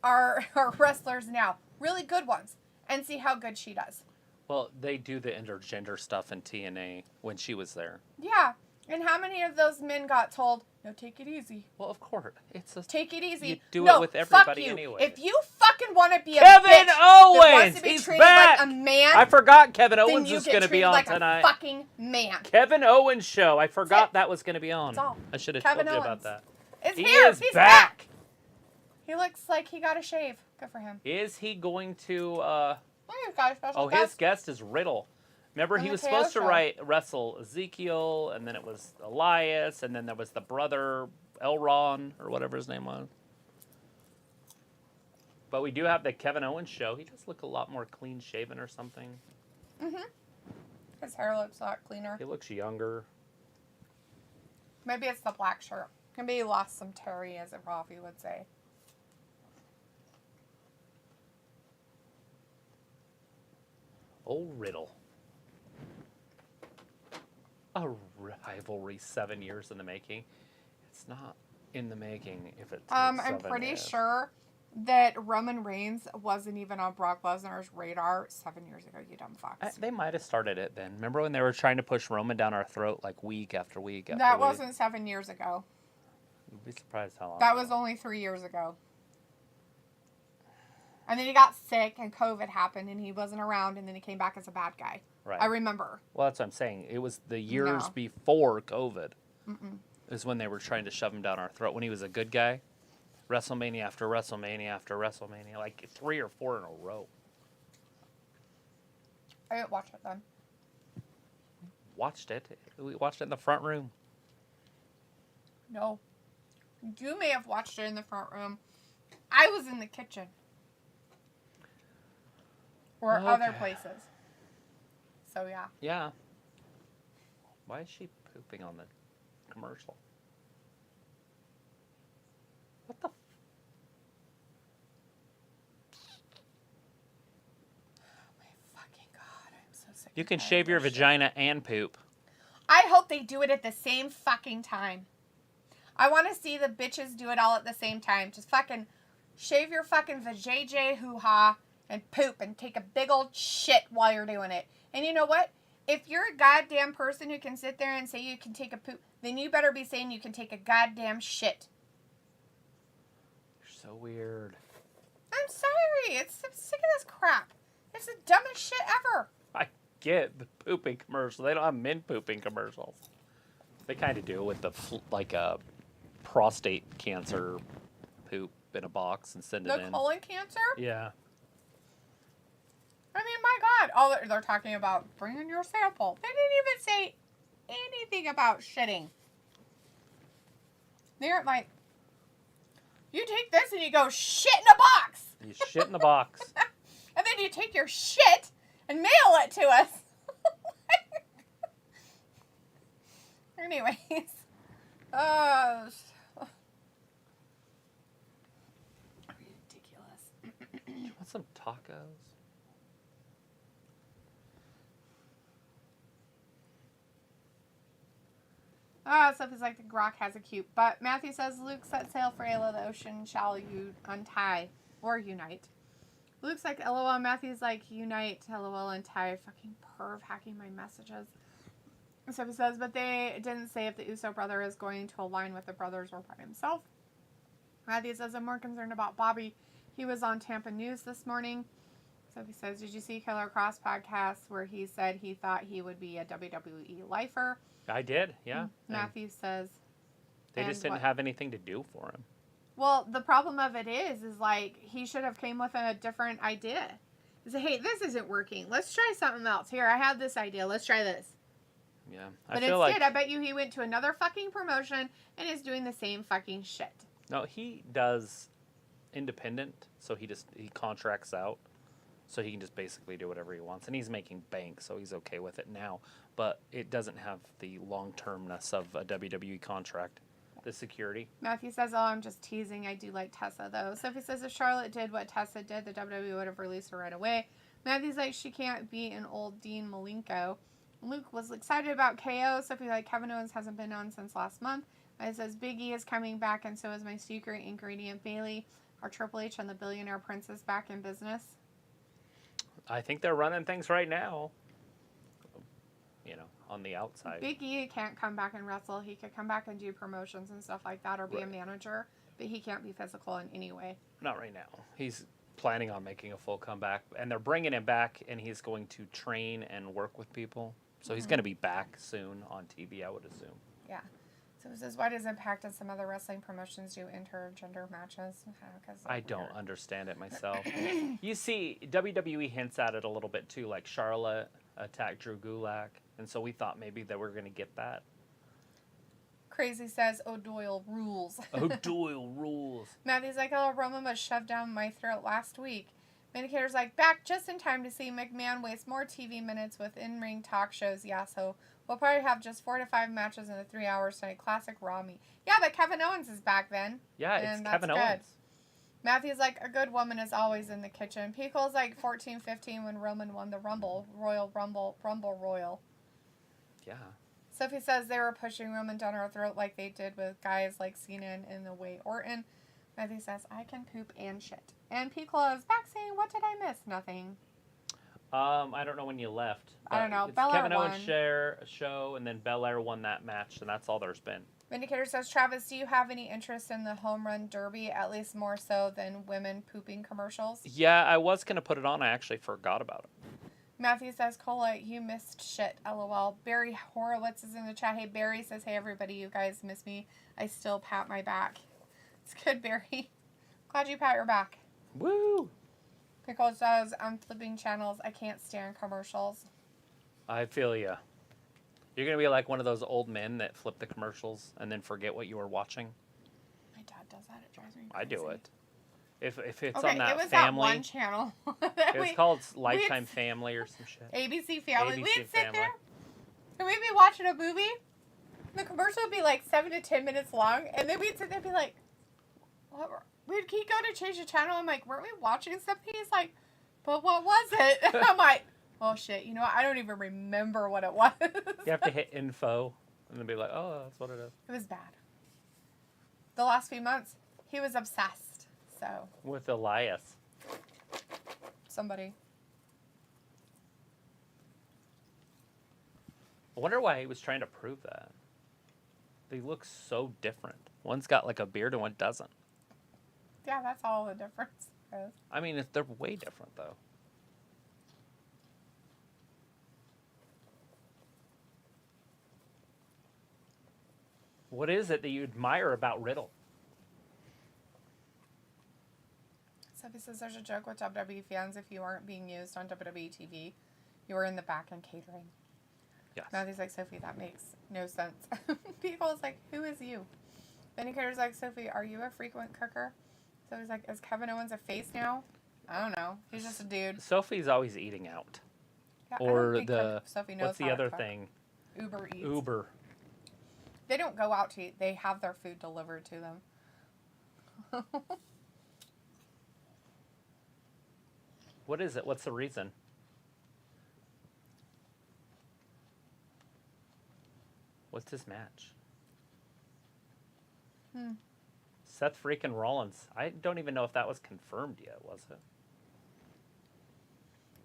are wrestlers now, really good ones, and see how good she does. Well, they do the intergender stuff in TNA when she was there. Yeah, and how many of those men got told, no, take it easy? Well, of course. Take it easy. You do it with everybody anyway. If you fucking want to be a Kevin bitch Owens! that wants to be He's treated back! like a man, I forgot Kevin then Owens you was get going to be treated on like tonight. a fucking man. Kevin Owens show. I forgot that was going to be on. That's all. I should have Kevin told you Owens. about that. It's He here. is He's back. He looks like he got a shave. Good for him. Is he going to... Look, he's got a special his guest. guest is Riddle. Remember, On he the was KO supposed to show. wrestle Ezekiel, and then it was Elias, and then there was the brother, Elron, or whatever his name was. But we do have the Kevin Owens show. He does look a lot more clean-shaven or something. Mm-hmm. His hair looks a lot cleaner. He looks younger. Maybe it's the black shirt. Maybe he lost some Terry, as Rafi would say. Old Riddle. A rivalry 7 years in the making. It's not in the making if it takes I'm 7 pretty years. sure that Roman Reigns wasn't even on Brock Lesnar's radar 7 years ago, you dumb fucks. They might have started it then. Remember when they were trying to push Roman down our throat like week after week after That week? wasn't 7 years ago. You'd be surprised how long. That was only 3 years ago. And then he got sick and COVID happened and he wasn't around and then he came back as a bad guy. Right. I remember. Well, that's what I'm saying. It was the years No. before COVID. Mm-mm. Is when they were trying to shove him down our throat. When he was a good guy. WrestleMania after WrestleMania after WrestleMania. Like 3 or 4 in a row. I didn't watch it then. Watched it. We watched it in the front room. No. You may have watched it in the front room. I was in the kitchen. Or other places. So, yeah. Yeah. Why is she pooping on the commercial? What the? Oh, my fucking God. I'm so sick. You can shave your vagina and poop. I hope they do it at the same fucking time. I want to see the bitches do it all at the same time. Just fucking shave your fucking vajayjay hoo-ha and poop and take a big old shit while you're doing it. And you know what? If you're a goddamn person who can sit there and say you can take a poop, then you better be saying you can take a goddamn shit. You're so weird. I'm sorry. I'm sick of this crap. It's the dumbest shit ever. I get the pooping commercial. They don't have men pooping commercials. They kind of do with the prostate cancer poop in a box and send it in. The colon cancer? Yeah. I mean, my God. Oh, they're talking about bringing your sample. They didn't even say anything about shitting. They're like, you take this and you go shit in a box. You shit in the box. And then you take your shit and mail it to us. Anyways. Ridiculous. You want some tacos? Stuff is like the Grok has a cute butt. Matthew says Luke set sail for Ayla, the ocean shall you untie or unite. Luke's like LOL. Matthew's like unite, LOL, untie. Fucking perv hacking my messages. So he says, but they didn't say if the Uso brother is going to align with the brothers or by himself. Matthew says, I'm more concerned about Bobby. He was on Tampa News this morning. So he says, did you see Killer Cross podcast where he said he thought he would be a WWE lifer? I did, yeah. Matthew says. They just didn't have anything to do for him. Well, the problem of it is like, he should have came with a different idea. He said, hey, this isn't working. Let's try something else. Here, I have this idea. Let's try this. Yeah. But instead, I bet you he went to another fucking promotion and is doing the same fucking shit. No, he does independent, so he contracts out. So he can just basically do whatever he wants. And he's making bank, so he's okay with it now. But it doesn't have the long-termness of a WWE contract, the security. Matthew says, oh, I'm just teasing. I do like Tessa, though. Sophie says, if Charlotte did what Tessa did, the WWE would have released her right away. Matthew's like, she can't be an old Dean Malenko. Luke was excited about KO. Sophie like, Kevin Owens hasn't been on since last month. It says, Big E is coming back, and so is my secret ingredient, Bailey. Are Triple H and the Billionaire Princess back in business? I think they're running things right now, on the outside. Big E can't come back and wrestle. He could come back and do promotions and stuff like that or be a manager, but he can't be physical in any way. Not right now. He's planning on making a full comeback, and they're bringing him back, and he's going to train and work with people. So he's going to be back soon on TV, I would assume. Yeah. So it says, why does Impact and some other wrestling promotions do intergender matches? I don't understand it myself. You see, WWE hints at it a little bit too, like Charlotte attacked Drew Gulak, and so we thought maybe that we're going to get that. Crazy says, O'Doyle rules. O'Doyle rules. Matthew's like, oh, Roman was shoved down my throat last week. Vindicator's like, back just in time to see McMahon waste more TV minutes with in-ring talk shows. Yeah, so we'll probably have just 4 to 5 matches in the 3 hours tonight. Classic Raw meet. Yeah, but Kevin Owens is back then. Yeah, it's Kevin Owens. Matthew's like, a good woman is always in the kitchen. Pico's like 14-15 when Roman won the Rumble. Rumble Royal. Yeah. Sophie says they were pushing Roman down our throat like they did with guys like Cena and in the way Orton. Matthew says, I can poop and shit. And Piccolo is back saying, what did I miss? Nothing. I don't know when you left. I don't know. It's Belair Kevin won. Owens show, and then Belair won that match, and that's all there's been. Vindicator says, Travis, do you have any interest in the home run derby, at least more so than women pooping commercials? Yeah, I was going to put it on. I actually forgot about it. Matthew says, Cola, you missed shit, LOL. Barry Horowitz is in the chat. Hey, Barry says, hey, everybody, you guys miss me. I still pat my back. It's good, Barry. Glad you pat your back. Woo! Nicole says, I'm flipping channels. I can't stand commercials. I feel ya. You're going to be like one of those old men that flip the commercials and then forget what you were watching. My dad does that. It drives me crazy. I do it. If it's okay, on that it was family. That one channel. It's called Lifetime Family or some shit. ABC Family. ABC We'd sit Family. there and we'd be watching a movie. The commercial would be like 7 to 10 minutes long. And then we'd sit there and be like, what? We'd keep going to change the channel. I'm like, weren't we watching something? He's like, but what was it? I'm like, oh shit, you know what? I don't even remember what it was. You have to hit info and then be like, oh, that's what it is. It was bad. The last few months, he was obsessed. So. With Elias. Somebody. I wonder why he was trying to prove that. They look so different. One's got like a beard and one doesn't. Yeah, that's all the difference is. I mean, they're way different, though. What is it that you admire about Riddle? Sophie says there's a joke with WWE fans. If you aren't being used on WWE TV, you are in the back and catering. Yes. Matthew's like, Sophie, that makes no sense. People's like, who is you? Vindicator's like, Sophie, are you a frequent cooker? So he's like, is Kevin Owens a face now? I don't know. He's just a dude. Sophie's always eating out. Yeah, Or I don't think Sophie knows what's the how to other cook. thing? Uber Eats. Uber. They don't go out to eat. They have their food delivered to them. What is it? What's the reason? What's his match? Seth freaking Rollins. I don't even know if that was confirmed yet, was it?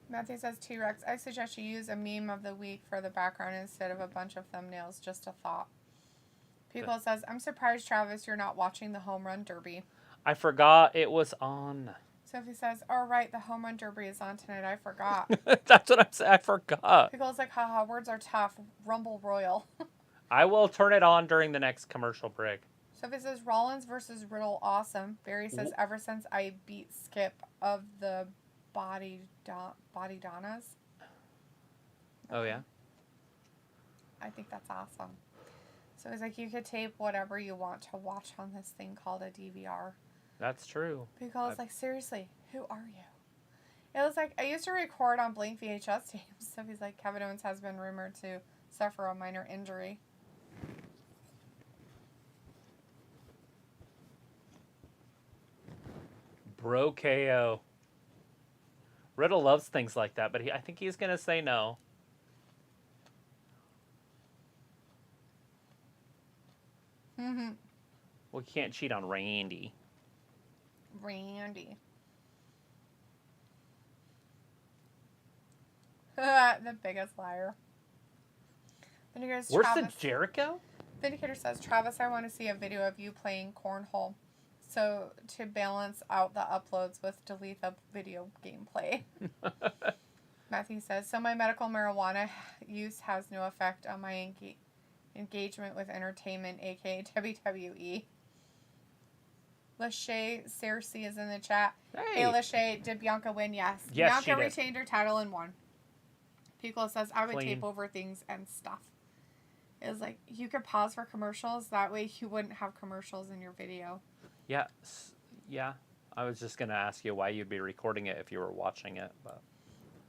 Matthew says, T-Rex, I suggest you use a meme of the week for the background instead of a bunch of thumbnails. Just a thought. People says, I'm surprised, Travis, you're not watching the Home Run Derby. I forgot it was on. Sophie says, oh, right, the Home Run Derby is on tonight. I forgot. That's what I'm saying. I forgot. Pickle's like, haha, words are tough. Rumble Royal. I will turn it on during the next commercial break. Sophie says, Rollins versus Riddle, awesome. Barry says, ever since I beat Skip of the Body Donnas. Oh, yeah? I think that's awesome. So he's like, you could tape whatever you want to watch on this thing called a DVR. That's true. Pickle's like, seriously, who are you? It was like, I used to record on blank VHS tapes. So he's like, Kevin Owens has been rumored to suffer a minor injury. Bro KO. Riddle loves things like that, but I think he's going to say no. Mm-hmm. Well, you can't cheat on Randy. Randy. The biggest liar. Worse than Jericho? Vindicator says, Travis, I want to see a video of you playing cornhole. So, to balance out the uploads with delete the video gameplay. Matthew says, so my medical marijuana use has no effect on my engagement with entertainment, aka WWE. Lachey Cersei is in the chat. Hey, Lachey, did Bianca win? Yes. Yes, Bianca retained her title and won. Piccolo says, I would Clean. tape over things and stuff. It was like, you could pause for commercials. That way you wouldn't have commercials in your video. Yeah. Yeah. I was just going to ask you why you'd be recording it if you were watching it. But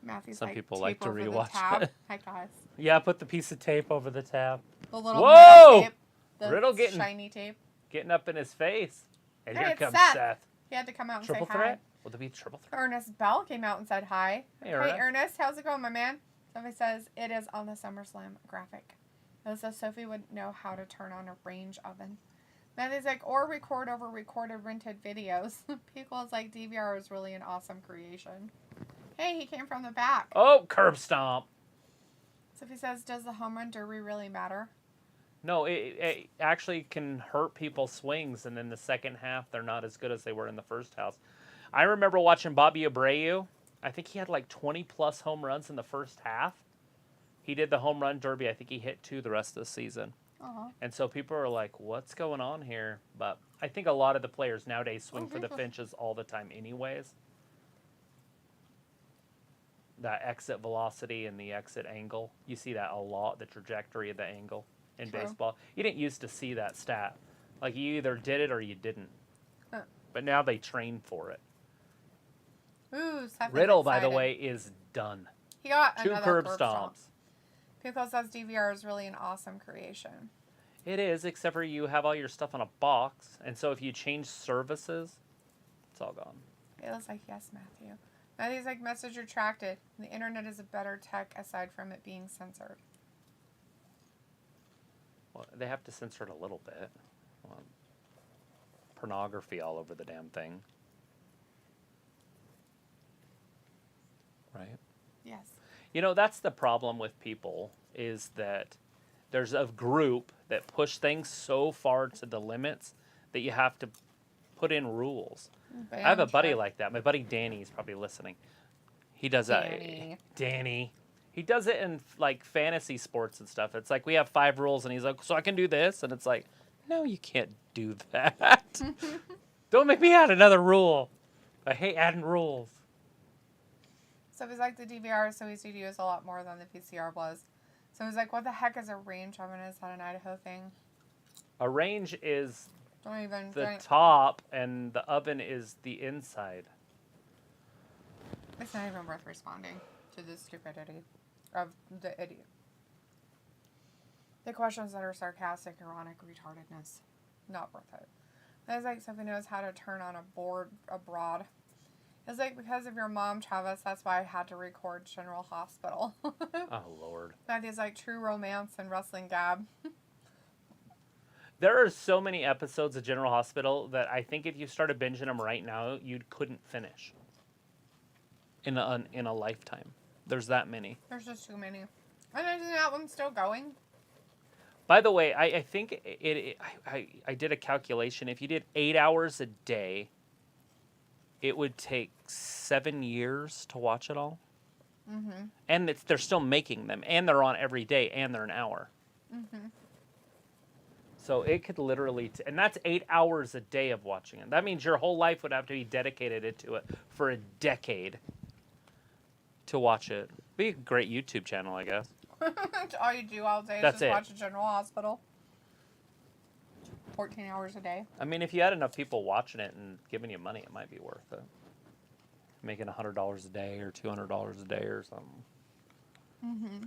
Matthew's some like, people like to tape over the rewatch tab. it. Hi, guys. Yeah, put the piece of tape over the tab. The little Whoa! tape. The Riddle getting shiny tape. Getting up in his face. And Hey, here it's comes Seth. Seth. He had to come out and Triple say threat? Would it be triple threat? hi. Ernest Bell came out and said hi. Hey, Ernest. Ernest. How's it going, my man? Sophie says, it is on the SummerSlam graphic. And so Sophie would know how to turn on a range oven. Matthew's like, or record over recorded rented videos. People's like, DVR is really an awesome creation. Hey, he came from the back. Oh, curb stomp. Sophie says, does the home run derby really matter? No, it actually can hurt people's swings, and then the second half, they're not as good as they were in the first half. I remember watching Bobby Abreu. I think he had like 20-plus home runs in the first half. He did the home run derby. I think he hit 2 the rest of the season. Uh-huh. And so people are like, what's going on here? But I think a lot of the players nowadays swing for the fences all the time anyways. that exit velocity and the exit angle. You see that a lot, the trajectory of the angle in True. baseball. You didn't used to see that stat. Like, you either did it or you didn't. Huh. But now they train for it. Ooh, Seth is Riddle, by the excited. way, is done. He got 2 another curb stomp. stomps. Pickle says DVR is really an awesome creation. It is, except for you have all your stuff on a box. And so if you change services, it's all gone. It looks like yes, Matthew. Matthew's like, message retracted. The internet is a better tech aside from it being censored. Well, they have to censor it a little bit. Well, pornography all over the damn thing. Right? Yes. You know, that's the problem with people, is that there's a group that push things so far to the limits that you have to put in rules. I have a buddy like that. My buddy Danny is probably listening. He does that. Danny. He does it in, like, fantasy sports and stuff. It's like, we have 5 rules, and he's like, so I can do this? And it's like, no, you can't do that. Don't make me add another rule. I hate adding rules. So he's like, the DVR is so easy to use, a lot more than the VCR was. So he's like, what the heck is a range oven? Is that an Idaho thing? A range is Don't even. the top, and the oven is the inside. It's not even worth responding to the stupidity of the idiot. The questions that are sarcastic, ironic, retardedness. Not worth it. It's like, Sophie knows how to turn on a board abroad. It's like, because of your mom, Travis, that's why I had to record General Hospital. Oh, Lord. Matthew's like, true romance and wrestling gab. There are so many episodes of General Hospital that I think if you started binging them right now, you couldn't finish in a lifetime. There's that many. There's just too many. And I think that one's still going. By the way, I think I did a calculation. If you did 8 hours a day, it would take 7 years to watch it all. Mm-hmm. And they're still making them, and they're on every day, and they're an hour. Mm-hmm. So it could literally, and that's 8 hours a day of watching it. That means your whole life would have to be dedicated to it for a decade to watch it. Be a great YouTube channel, I guess. All you do all day is That's just it. watch a General Hospital. 14 hours a day. I mean, if you had enough people watching it and giving you money, it might be worth it. Making $100 a day or $200 a day or something. Mm-hmm.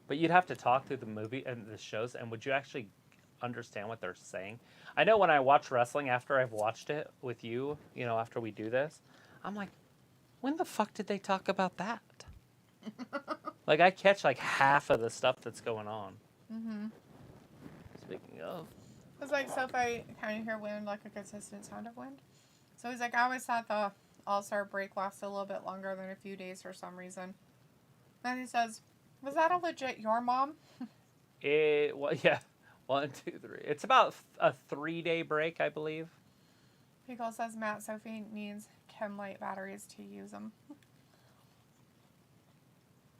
But you'd have to talk through the movie and the shows, and would you actually understand what they're saying? I know when I watch wrestling after I've watched it with you, after we do this, I'm like, when the fuck did they talk about that? Like, I catch like half of the stuff that's going on. Mm-hmm. Speaking of. It's like, so if I kind of hear wind, like a consistent sound of wind. So he's like, I always thought the All-Star break lasted a little bit longer than a few days for some reason. And he says, was that a legit your mom? Well, yeah. 1, 2, 3. It's about a 3-day break, I believe. Pickle says Matt Sophie needs chem light batteries to use them.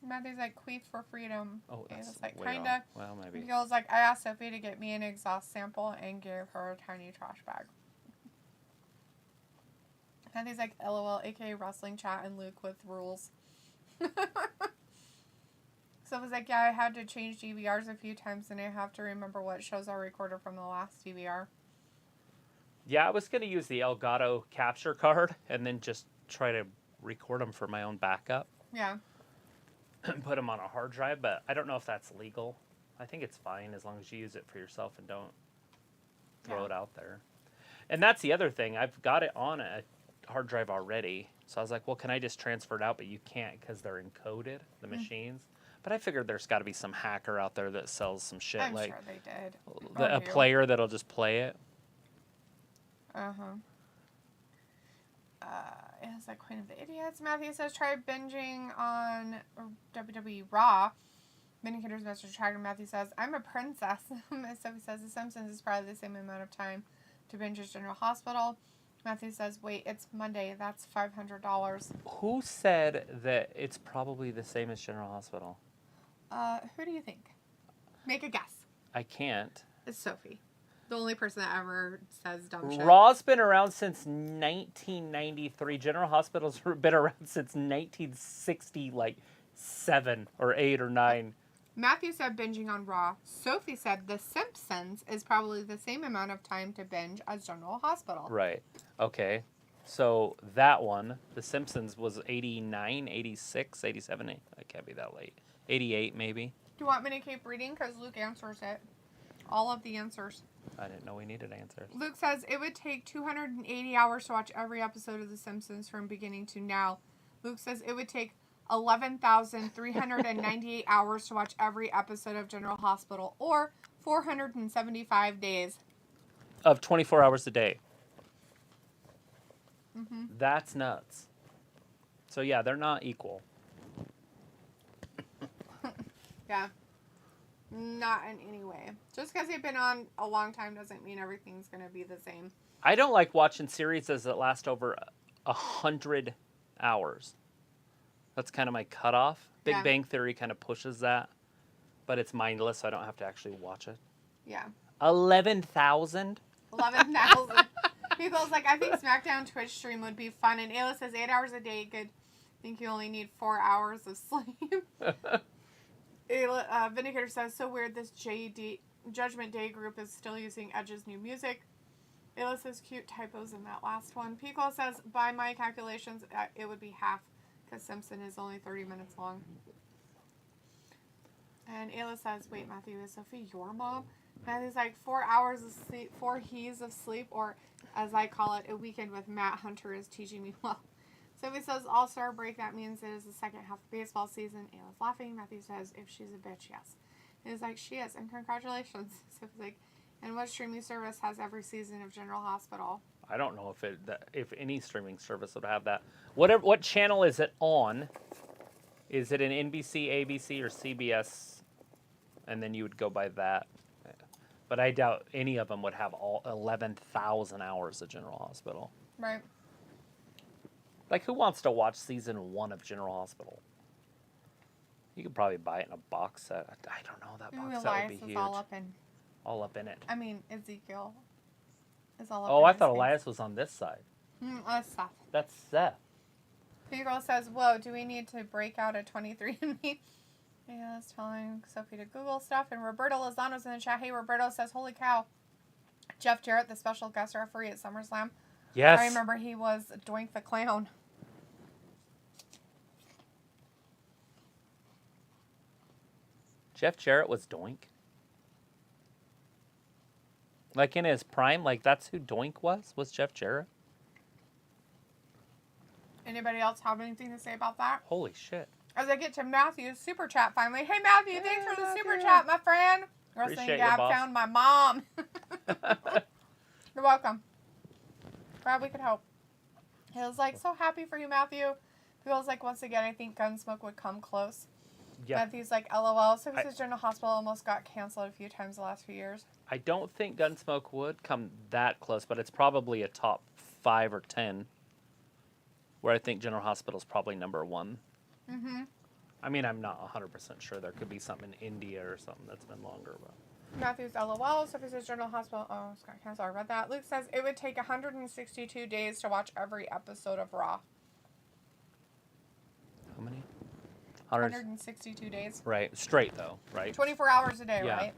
Matthew's like, queef for freedom. Oh, that's It's like, way kind off. of. Well, maybe. Pickle's like, I asked Sophie to get me an exhaust sample and gave her a tiny trash bag. Matthew's like, LOL, aka wrestling chat and Luke with rules. So it was like, yeah, I had to change DVRs a few times and I have to remember what shows I recorded from the last DVR. Yeah, I was going to use the Elgato capture card and then just try to record them for my own backup. Yeah. And put them on a hard drive, but I don't know if that's legal. I think it's fine as long as you use it for yourself and don't throw it out there. And that's the other thing. I've got it on a hard drive already. So I was like, well, can I just transfer it out? But you can't because they're encoded, the machines. But I figured there's got to be some hacker out there that sells some shit I'm like sure they did. a player that'll just play it. Uh-huh. It's like Queen of the Idiots. Matthew says, try binging on WWE Raw. Vindicator's Mr. Tracker. Matthew says, I'm a princess. Sophie says, The Simpsons is probably the same amount of time to binge as General Hospital. Matthew says, wait, it's Monday. That's $500. Who said that it's probably the same as General Hospital? Who do you think? Make a guess. I can't. It's Sophie. The only person that ever says dumb shit. Raw's been around since 1993. General Hospital's been around since 1960, like 7 or 8 or 9. Matthew said binging on Raw. Sophie said The Simpsons is probably the same amount of time to binge as General Hospital. Right. Okay. So that one, The Simpsons, was 89, 86, 87. It can't be that late. 88 maybe. Do you want me to keep reading? Because Luke answers it. All of the answers. I didn't know we needed answers. Luke says it would take 280 hours to watch every episode of The Simpsons from beginning to now. Luke says it would take 11,398 hours to watch every episode of General Hospital, or 475 days. Of 24 hours a day. Mm-hmm. That's nuts. So yeah, they're not equal. Yeah. Not in any way. Just because they've been on a long time doesn't mean everything's going to be the same. I don't like watching series that last over 100 hours. That's kind of my cutoff. Big Yeah. Bang Theory kind of pushes that, but it's mindless, so I don't have to actually watch it. Yeah. 11,000? 11,000. People's like, I think SmackDown Twitch stream would be fun. And Ayla says 8 hours a day. Good. I think you only need 4 hours of sleep. Ayla, Vindicator says, so weird this Judgment Day group is still using Edge's new music. Ayla says, cute typos in that last one. Pico says, by my calculations, it would be half, because Simpson is only 30 minutes long. And Ayla says, wait, Matthew, is Sophie your mom? Matthew's like, 4 hours of sleep, 4 he's of sleep, or as I call it, a weekend with Matt Hunter is teaching me well. Sophie says, All-Star break, that means it is the second half of baseball season. Ayla's laughing. Matthew says, if she's a bitch, yes. And he's like, she is, and congratulations. Sophie's like, and what streaming service has every season of General Hospital? I don't know if any streaming service would have that. What channel is it on? Is it an NBC, ABC, or CBS? And then you would go by that. But I doubt any of them would have all 11,000 hours of General Hospital. Right. Like, who wants to watch season 1 of General Hospital? You could probably buy it in a box set. I don't know. That box set would be huge. All up in it. I mean, Ezekiel is all up Oh, in I his thought face. Elias was on this side. That's Seth. That's Seth. P-Girl says, whoa, do we need to break out a 23andMe? Yeah, that's telling Sophie to Google stuff. And Roberto Lozano's in the chat. Hey, Roberto says, holy cow. Jeff Jarrett, the special guest referee at SummerSlam. Yes. I remember he was Doink the Clown. Jeff Jarrett was Doink? Like in his prime? Like that's who Doink was Jeff Jarrett? Anybody else have anything to say about that? Holy shit. As I get to Matthew's super chat finally. Hey, Matthew, thanks for the super chat, my friend. Wrestling Appreciate Gab you, boss. found my mom. You're welcome. Glad we could help. He was like, so happy for you, Matthew. He was like, once again, I think Gunsmoke would come close. Yeah. Matthew's like, LOL. So he says General Hospital almost got canceled a few times the last few years. I don't think Gunsmoke would come that close, but it's probably a top 5 or 10. Where I think General Hospital's probably number 1. Mm-hmm. I mean, I'm not 100% sure. There could be something in India or something that's been longer. But Matthew's LOL. Sophie says General Hospital. Oh, it's got canceled. I read that. Luke says it would take 162 days to watch every episode of Raw. how many? 162 days. Right. Straight, though, right? 24 hours a day, Yeah. right?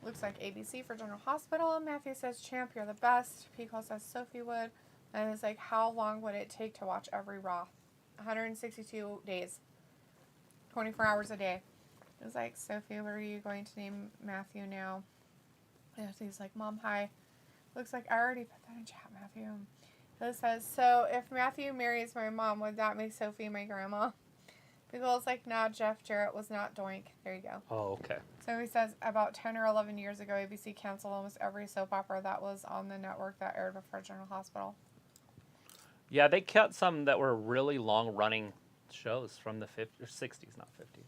Looks like ABC for General Hospital. Matthew says, Champ, you're the best. Pico says Sophie would. And it's like, how long would it take to watch every Raw? 162 days. 24 hours a day. It was like, Sophie, what are you going to name Matthew now? And he's like, Mom, hi. Looks like I already put that in chat, Matthew. It says, so if Matthew marries my mom, would that make Sophie my grandma? People is like, nah, Jeff Jarrett was not Doink. There you go. Oh, okay. So he says, about 10 or 11 years ago, ABC canceled almost every soap opera that was on the network that aired before General Hospital. Yeah, they cut some that were really long-running shows from the 50s, or 60s, not 50s.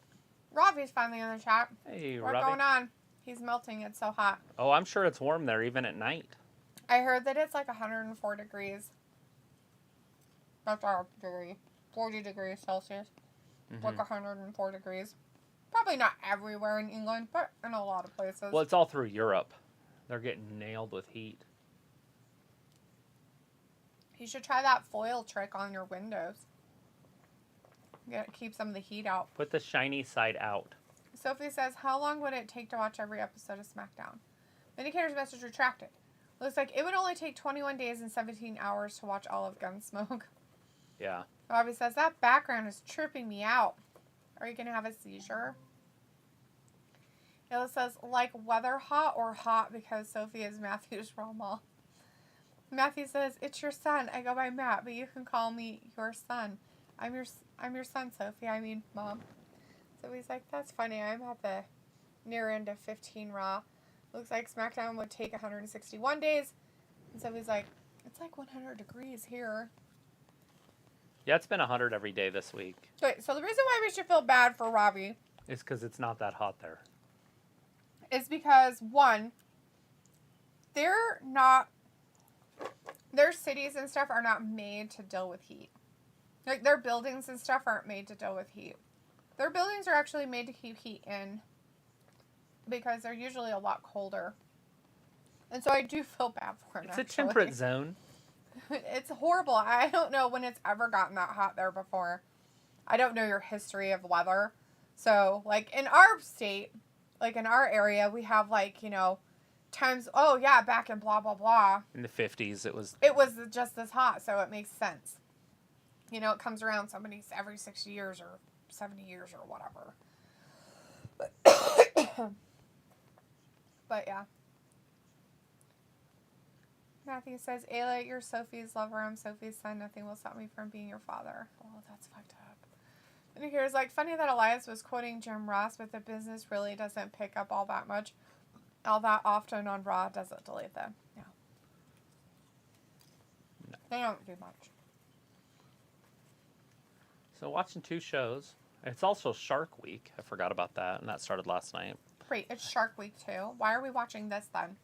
Robbie's finally in the chat. Hey, What's Robbie. going on? He's melting. It's so hot. Oh, I'm sure it's warm there even at night. I heard that it's like 104 degrees. That's our degree. 40 degrees Celsius. Mm-hmm. Like 104 degrees. Probably not everywhere in England, but in a lot of places. Well, it's all through Europe. They're getting nailed with heat. You should try that foil trick on your windows. Keep some of the heat out. Put the shiny side out. Sophie says, how long would it take to watch every episode of SmackDown? Vindicator's message retracted. Looks like it would only take 21 days and 17 hours to watch all of Gunsmoke. Yeah. Bobby says, that background is tripping me out. Are you going to have a seizure? Ayla says, like weather hot or hot because Sophie is Matthew's role model. Matthew says, it's your son. I go by Matt, but you can call me your son. I'm your son, Sophie. I mean, Mom. So he's like, that's funny. I'm at the near end of 15 Raw. Looks like SmackDown would take 161 days. And so he's like, it's like 100 degrees here. Yeah, it's been 100 every day this week. Okay, so the reason why we should feel bad for Robbie is because it's not that hot there. Is because, one, their cities and stuff are not made to deal with heat. Like, their buildings and stuff aren't made to deal with heat. Their buildings are actually made to keep heat in because they're usually a lot colder. And so I do feel bad for them. It's a temperate zone. It's horrible. I don't know when it's ever gotten that hot there before. I don't know your history of weather. So, like, in our state, like, in our area, we have, like, you know, times, oh, yeah, back in blah, blah, blah. In the 50s, it was... It was just this hot, so it makes sense. You know, it comes around every 60 years or 70 years or whatever. But yeah. Matthew says, Ayla, you're Sophie's lover. I'm Sophie's son. Nothing will stop me from being your father. Oh, that's fucked up. And here's like, funny that Elias was quoting Jim Ross, but the business really doesn't pick up all that often on Raw. Does it delete them? No. They don't do much. So watching 2 shows. It's also Shark Week. I forgot about that, and that started last night. Wait, it's Shark Week too? Why are we watching this then?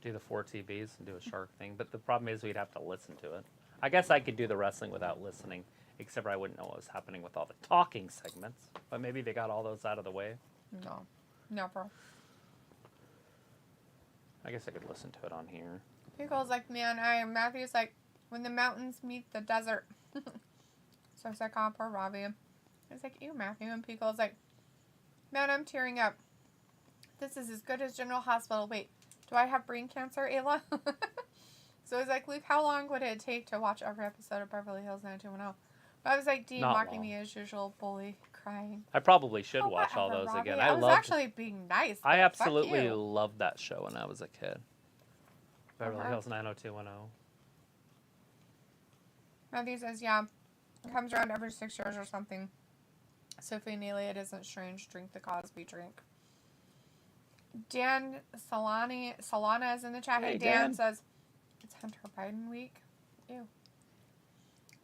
Do the 4 TVs and do a shark thing. But the problem is we'd have to listen to it. I guess I could do the wrestling without listening, except I wouldn't know what was happening with all the talking segments. But maybe they got all those out of the way. No. Never. I guess I could listen to it on here. Pickle's like, man, Matthew's like, when the mountains meet the desert. So it's like, oh, poor Robbie. It's like, ew, Matthew. And Pickle's like, man, I'm tearing up. This is as good as General Hospital. Wait, do I have brain cancer, Ayla? So he's like, Luke, how long would it take to watch every episode of Beverly Hills 90210? But I was like, Dean Not mocking long. me as usual, bully, crying. I probably should Oh, watch all whatever, those Robbie. again. I was loved, actually being nice. I but fuck absolutely you. loved that show when I was a kid. Beverly Uh-huh. Hills 90210. Matthew says, yeah, it comes around every 6 years or something. Sophie and Neely, it isn't strange. Drink the Cosby drink. Dan Solana is in the chat. Hey, Dan Dan. says, it's Hunter Biden week. Ew.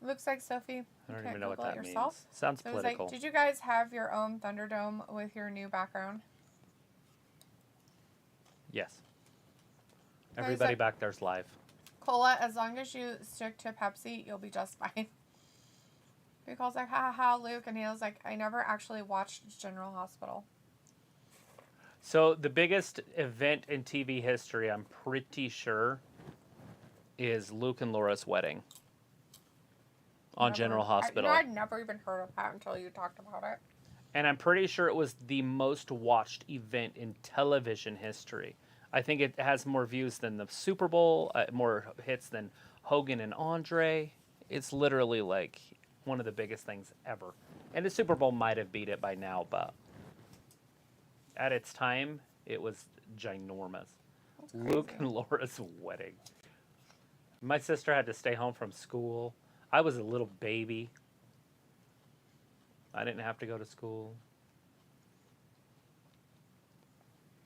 Looks like Sophie. I don't can't even know what Google it that yourself. means. Sounds So it was political. like, did you guys have your own Thunderdome with your new background? Yes. Guys, Everybody back there's live. Cola, as long as you stick to Pepsi, you'll be just fine. Because like, ha ha ha, Luke. And he was like, I never actually watched General Hospital. So the biggest event in TV history, I'm pretty sure, is Luke and Laura's wedding on General Hospital. I'd never even heard of that until you talked about it. And I'm pretty sure it was the most watched event in television history. I think it has more views than the Super Bowl, more hits than Hogan and Andre. It's literally like one of the biggest things ever. And the Super Bowl might have beat it by now, but at its time, it was ginormous. Luke and Laura's wedding. My sister had to stay home from school. I was a little baby. I didn't have to go to school.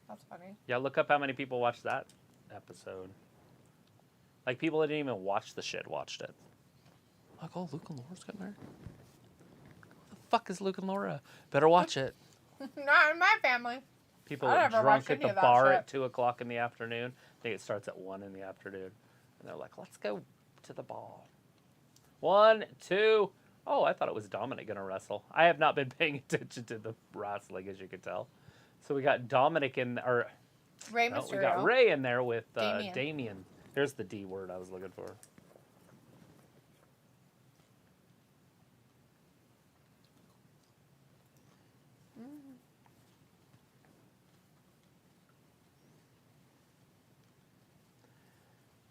That's funny. Yeah, look up how many people watched that episode. Like, people that didn't even watch the shit watched it. Like, oh, Luke and Laura's getting married? Who the fuck is Luke and Laura? Better watch it. Not in my family. People I never drunk watched at any the of that bar shit. at 2 o'clock in the afternoon. I think it starts at 1 in the afternoon. And they're like, let's go to the bar. 1, 2. Oh, I thought it was Dominic going to wrestle. I have not been paying attention to the wrestling, as you can tell. So we got Dominic in, or Rey No, Mysterio. we got Ray in there with Damien. Damien. There's the D word I was looking for.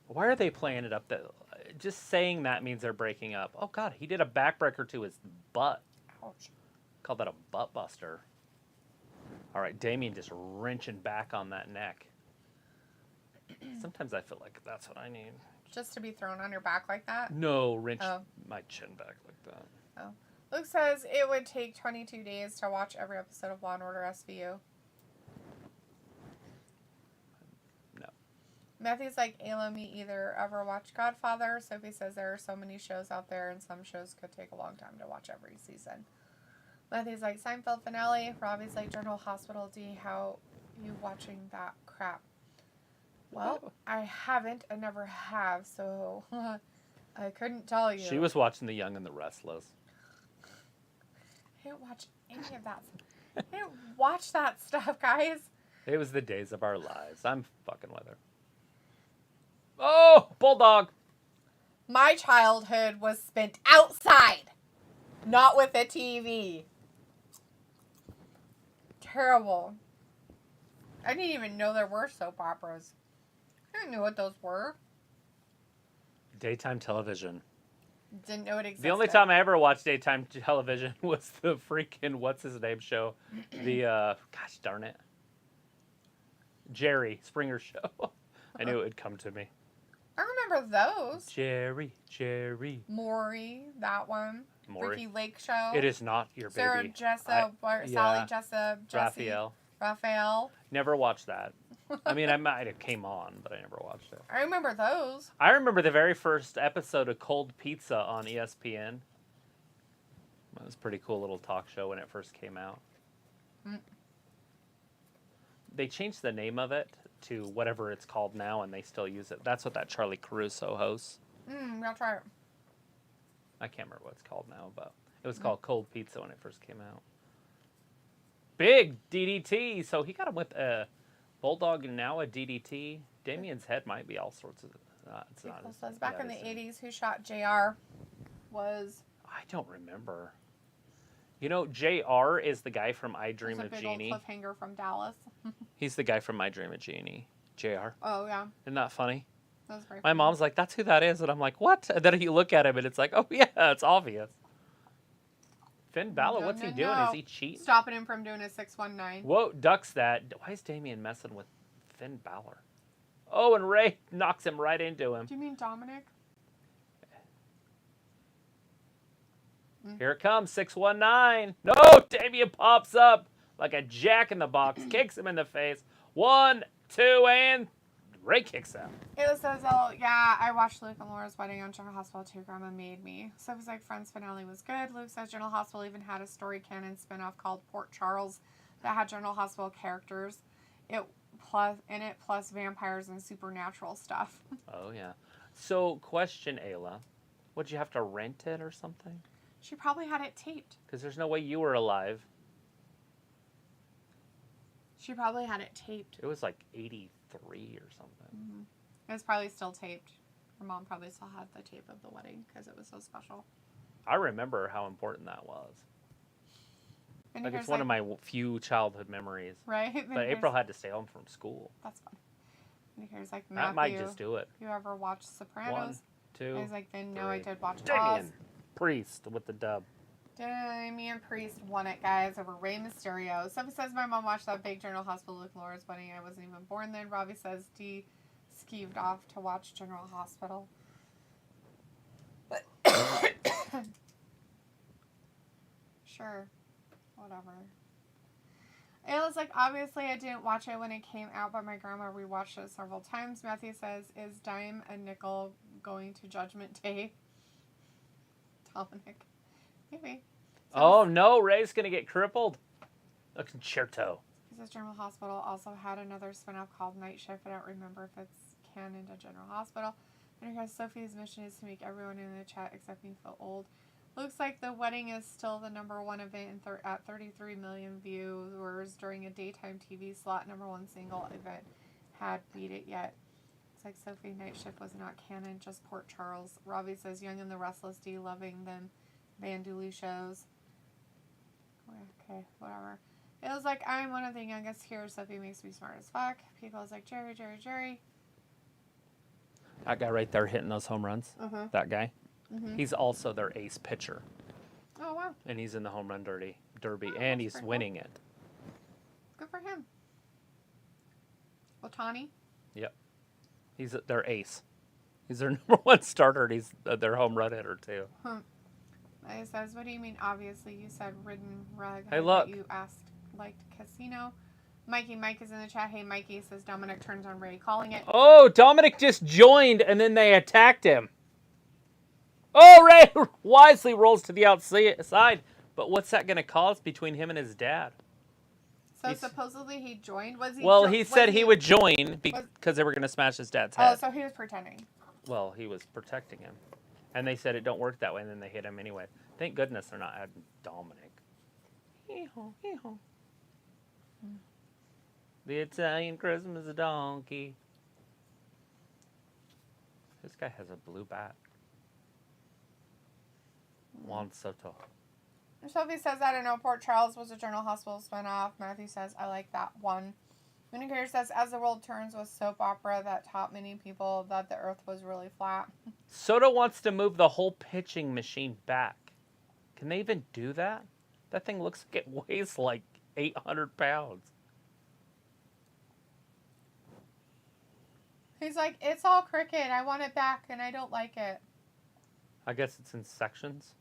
Why are they playing it up? That just saying that means they're breaking up. Oh God, he did a backbreaker to his butt. Ouch. Called that a butt buster. All right, Damien just wrenching back on that neck. Sometimes I feel like that's what I need. Just to be thrown on your back like that? No, wrench Oh. my chin back like that. Oh. Luke says it would take 22 days to watch every episode of Law & Order SVU. No. Matthew's like, Ayla, me either. Ever watch Godfather? Sophie says there are so many shows out there and some shows could take a long time to watch every season. Matthew's like, Seinfeld finale. Robbie's like, General Hospital. D, how you watching that crap? Well, I haven't. I never have, so I couldn't tell you. She was watching The Young and the Restless. I didn't watch any of that. I didn't watch that stuff, guys. It was the days of our lives. I'm fucking with her. Oh, Bulldog. My childhood was spent outside, not with a TV. Terrible. I didn't even know there were soap operas. I didn't know what those were. Daytime television. Didn't know it existed. The only time I ever watched daytime television was the freaking what's-his-name show. The, gosh darn it. Jerry Springer show. I knew it would come to me. I remember those. Jerry. Maury, that one. Maury. Ricky Lake Show. It is not your baby. Sarah Jessup, Sally Jessup, Jesse. Raphael. Never watched that. I mean, I might have came on, but I never watched it. I remember those. I remember the very first episode of Cold Pizza on ESPN. It was a pretty cool little talk show when it first came out. They changed the name of it to whatever it's called now, and they still use it. That's what that Charlie Caruso hosts. I'll try it. I can't remember what it's called now, but it was called Cold Pizza when it first came out. Big DDT. So he got him with a Bulldog and now a DDT. Damien's head might be all sorts of... it's not People says back in the 80s, who shot JR was... I don't remember. You know, JR is the guy from I Dream of big Jeannie. old cliffhanger from Dallas. He's the guy from I Dream of Jeannie. JR. Oh, yeah. Isn't that funny? That was very My funny. mom's like, that's who that is. And I'm like, what? And then you look at him and it's like, oh, yeah, it's obvious. Finn Balor, what's he doing? Is he cheating? Stopping him from doing a 619. Whoa, ducks that. Why is Damien messing with Finn Balor? Oh, and Ray knocks him right into him. Do you mean Dominic? Here it comes, 619. No, Damien pops up like a jack in the box, kicks him in the face. 1, 2, and Ray kicks out. It says, oh, yeah, I watched Luke and Laura's wedding on General Hospital too. Grandma made me. So it was like Friends finale was good. Luke says General Hospital even had a story canon spinoff called Port Charles that had General Hospital characters. Plus vampires and supernatural stuff. Oh, yeah. So, question, Ayla. Would you have to rent it or something? She probably had it taped. Because there's no way you were alive. She probably had it taped. It was like 83 or something. It was probably still taped. Her mom probably still had the tape of the wedding because it was so special. I remember how important that was. And Like, here's it's one of my few childhood memories. Right? But April had to stay home from school. That's fun. And here's like Matthew. I might just do it. You ever watched Sopranos? 1, 2, I was like, then no, 3. I did watch Oz. Damien Priest with the dub. Damien Priest won it, guys, over Rey Mysterio. Somebody says my mom watched that big General Hospital Luke and Laura's wedding. I wasn't even born then. Robbie says D skeeved off to watch General Hospital. But sure, whatever. And it's like, obviously I didn't watch it when it came out, but my grandma rewatched it several times. Matthew says, is dime a nickel going to Judgment Day? Dominic. Maybe. Oh, no. Ray's going to get crippled. A concerto. He says General Hospital also had another spinoff called Night Shift. I don't remember if it's canon to General Hospital. And because Sophie's mission is to make everyone in the chat except me feel old. Looks like the wedding is still the #1 event at 33 million viewers during a daytime TV slot, #1 single event had beat it yet. It's like Sophie Night Shift was not canon, just Port Charles. Robbie says Young and the Restless D, loving them Bandulu shows. Okay, whatever. It was like, I'm one of the youngest here. Sophie makes me smart as fuck. People was like, Jerry. That guy right there hitting those home runs. Uh-huh. That guy. Mm-hmm. He's also their ace pitcher. Oh, wow. And he's in the home run derby, Oh, and he's pretty winning it. Good for him. Otani? Yep. He's their ace. He's their number one starter, and he's their home run hitter, too. It says, what do you mean? Obviously, you said ridden rug. Hey, look. You asked, liked casino. Mike is in the chat. Hey, Mikey says Dominic turns on Ray, calling it. Oh, Dominic just joined, and then they attacked him. Oh, Ray wisely rolls to the outside. But what's that going to cause between him and his dad? So supposedly he joined? Was he? Well, he said he would join because they were going to smash his dad's head. Oh, so he was pretending. Well, he was protecting him. And they said it don't work that way, and then they hit him anyway. Thank goodness they're not adding Dominic. Hee-haw. The Italian Christmas donkey. This guy has a blue bat. Juan Soto. Sophie says, I don't know, Port Charles was a General Hospital spinoff. Matthew says, I like that one. Winnicare says, as the world turns was soap opera that taught many people that the earth was really flat. Soto wants to move the whole pitching machine back. Can they even do that? That thing looks like it weighs like 800 pounds. He's like, it's all cricket. I want it back, and I don't like it. I guess it's in sections.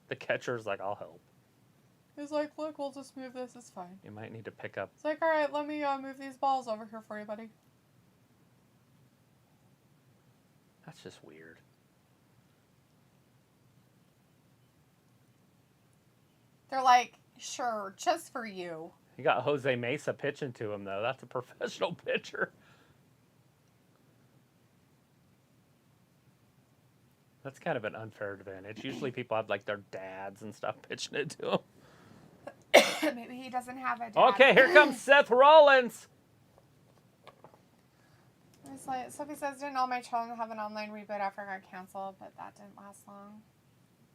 The catcher's like, I'll help. He's like, look, we'll just move this. It's fine. You might need to pick up. It's like, all right, let me move these balls over here for you, buddy. That's just weird. They're like, sure, just for you. You got Jose Mesa pitching to him, though. That's a professional pitcher. That's kind of an unfair advantage. Usually people have, like, their dads and stuff pitching it to them. Maybe he doesn't have a dad. Okay, here comes Seth Rollins. It's like, Sophie says, didn't all my children have an online reboot after it got canceled? But that didn't last long.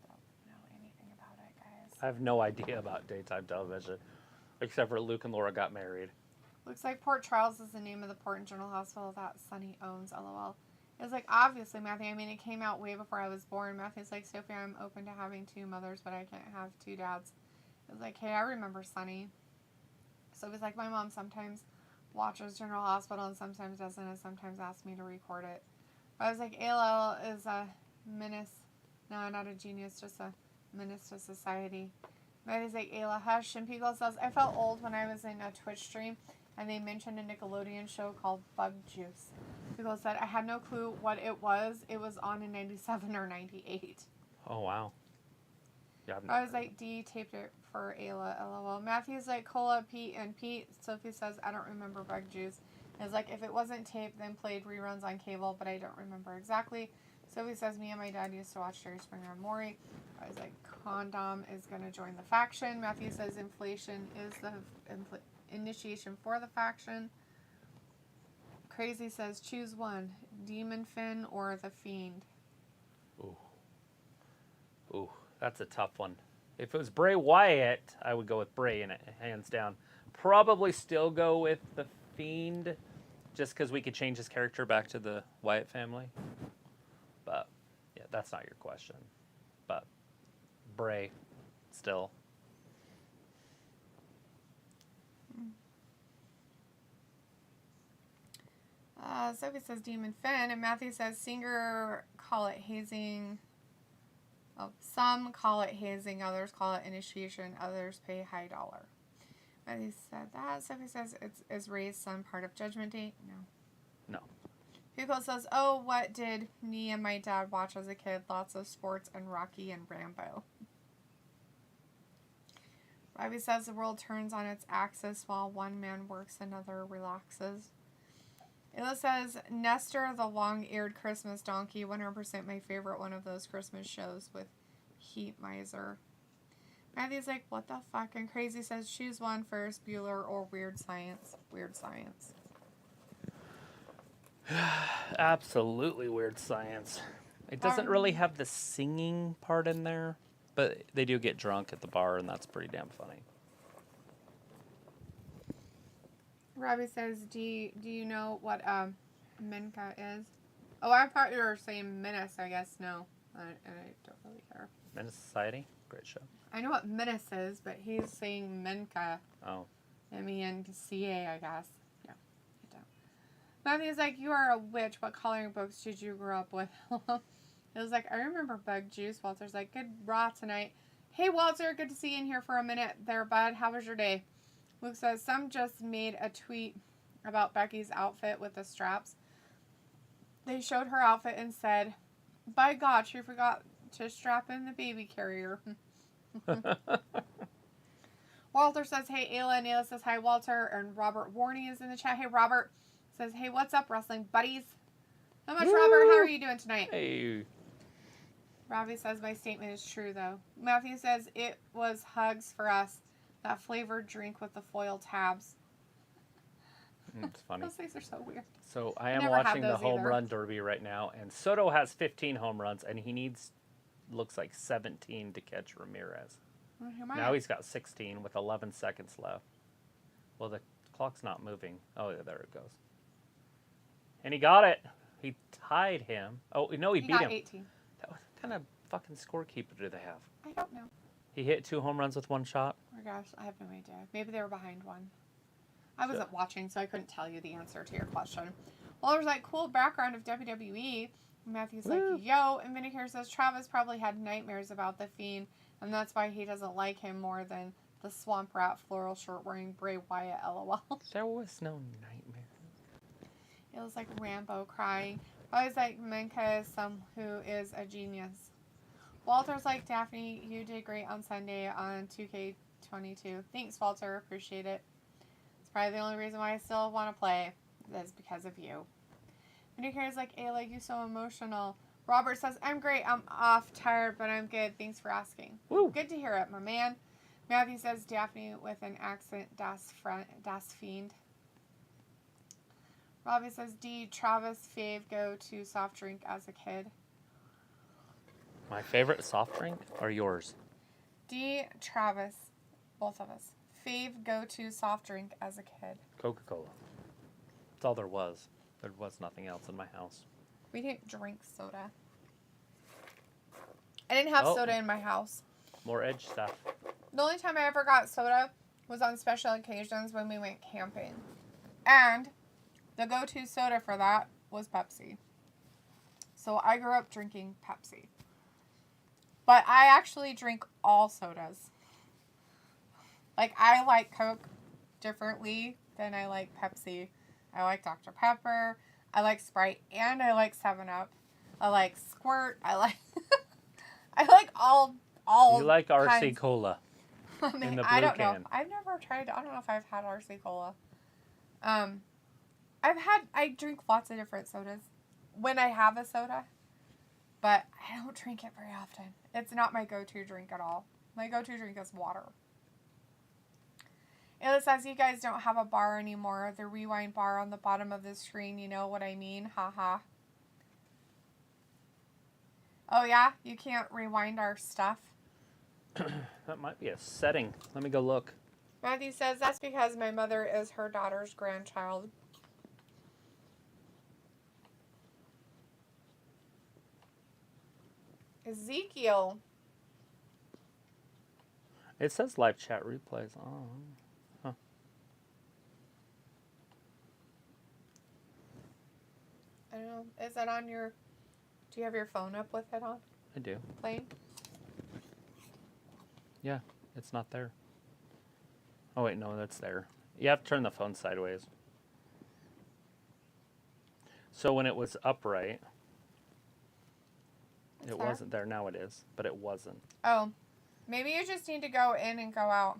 Don't know anything about it, guys. I have no idea about daytime television, except for Luke and Laura got married. Looks like Port Charles is the name of the Port and General Hospital that Sonny owns, LOL. It's like, obviously, Matthew, I mean, it came out way before I was born. Matthew's like, Sophie, I'm open to having two mothers, but I can't have two dads. It was like, hey, I remember Sonny. So it was like, my mom sometimes watches General Hospital and sometimes doesn't, and sometimes asks me to record it. But I was like, ALL is a menace. No, not a genius, just a menace to society. But it's like, Ayla Hush. And Pico says, I felt old when I was in a Twitch stream and they mentioned a Nickelodeon show called Bug Juice. Pico said, I had no clue what it was. It was on in 97 or 98. Oh, wow. Yeah, I was like, D taped it for Ayla, LOL. Matthew's like, Cola, Pete, and Pete. Sophie says, I don't remember Bug Juice. It's like, if it wasn't taped, then played reruns on cable, but I don't remember exactly. Sophie says, me and my dad used to watch Jerry Springer and Maury. I was like, Condom is going to join the faction. Matthew says, inflation is the initiation for the faction. Crazy says, choose one, Demon Finn or the Fiend. Ooh, that's a tough one. If it was Bray Wyatt, I would go with Bray, and hands down. Probably still go with the Fiend, just because we could change his character back to the Wyatt family. But, yeah, that's not your question. But, Bray, still. Sophie says Demon Finn, and Matthew says Singer call it hazing. Oh, some call it hazing, others call it initiation, others pay high dollar. Matthew said that. Sophie says is Ray's son part of Judgment Day? No. Pico says, oh, what did me and my dad watch as a kid? Lots of sports and Rocky and Rambo. Robbie says the world turns on its axis while one man works, another relaxes. Ella says, Nestor, the long-eared Christmas donkey, 100% my favorite one of those Christmas shows with Heat Miser. Matthew's like, what the fuck? And Crazy says, choose one first, Bueller or Weird Science. Weird Science. Absolutely weird science. It doesn't really have the singing part in there, but they do get drunk at the bar, and that's pretty damn funny. Robbie says, do you know what Minka is? Oh, I thought you were saying Menace, I guess. No, I don't really care. Menace Society? Great show. I know what Menace is, but he's saying Minka. Oh. M-E-N-C-A, I guess. Yeah, I don't. Matthew's like, you are a witch. What coloring books did you grow up with? It was like, I remember Bug Juice. Walter's like, good Raw tonight. Hey, Walter, good to see you in here for a minute there, bud. How was your day? Luke says, some just made a tweet about Becky's outfit with the straps. They showed her outfit and said, by God, she forgot to strap in the baby carrier. Walter says, hey, Ayla. And Ayla says, hi, Walter. And Robert Warney is in the chat. Hey, Robert says, hey, what's up, wrestling buddies? How much, Robert? How are you doing tonight? Hey. Robbie says, my statement is true, though. Matthew says, it was hugs for us. That flavored drink with the foil tabs. It's funny. Those things are so weird. So I am Never had watching the those home either. run derby right now, and Soto has 15 home runs, and he needs, looks like 17 to catch Ramirez. Well, Now he's got 16 with 11 seconds left. Well, the clock's not moving. Oh, yeah, there it goes. And he got it. He tied him. Oh, no, he beat got him. 18. What kind of fucking scorekeeper do they have? I don't know. He hit 2 home runs with 1 shot. Oh, gosh, I have no idea. Maybe they were behind one. I wasn't watching, so I couldn't tell you the answer to your question. Well, there's like cool background of WWE. Matthew's like, yo. And Vinegar says Travis probably had nightmares about the Fiend, and that's why he doesn't like him more than the swamp rat floral shirt wearing Bray Wyatt, lol. There was no nightmare. It was like Rambo crying. I was like, Minka is some who is a genius. Walter's like, Daphne, you did great on Sunday on 2K22. Thanks, Walter. Appreciate it. It's probably the only reason why I still want to play is because of you. Vindicator's like, Ayla, you so emotional. Robert says, I'm great. I'm off, tired, but I'm good. Thanks for asking. Woo. Good to hear it, my man. Matthew says, Daphne with an accent, das Fiend. Robbie says, D, Travis fave go to soft drink as a kid. My favorite soft drink or yours? D, Travis, both of us. Fave go to soft drink as a kid. Coca-Cola. That's all there was. There was nothing else in my house. We didn't drink soda. I didn't have soda in my house. More Edge stuff. The only time I ever got soda was on special occasions when we went camping. And the go-to soda for that was Pepsi. So I grew up drinking Pepsi. But I actually drink all sodas. Like, I like Coke differently than I like Pepsi. I like Dr. Pepper. I like Sprite. And I like 7-Up. I like Squirt. I like all You like RC kinds. Cola. I mean, in the I blue don't know. can. I've never tried. I don't know if I've had RC Cola. I drink lots of different sodas when I have a soda, but I don't drink it very often. It's not my go-to drink at all. My go-to drink is water. It says you guys don't have a bar anymore. The rewind bar on the bottom of the screen. You know what I mean? Haha. Oh yeah? You can't rewind our stuff? That might be a setting. Let me go look. Matthew says that's because my mother is her daughter's grandchild. Ezekiel. It says live chat replays. Oh. Huh. I don't know. Is that on your... Do you have your phone up with it on? I do. Playing? Yeah, it's not there. Oh, wait, no, that's there. You have to turn the phone sideways. So when it was upright, it wasn't there. Now it is, but it wasn't. Oh. Maybe you just need to go in and go out.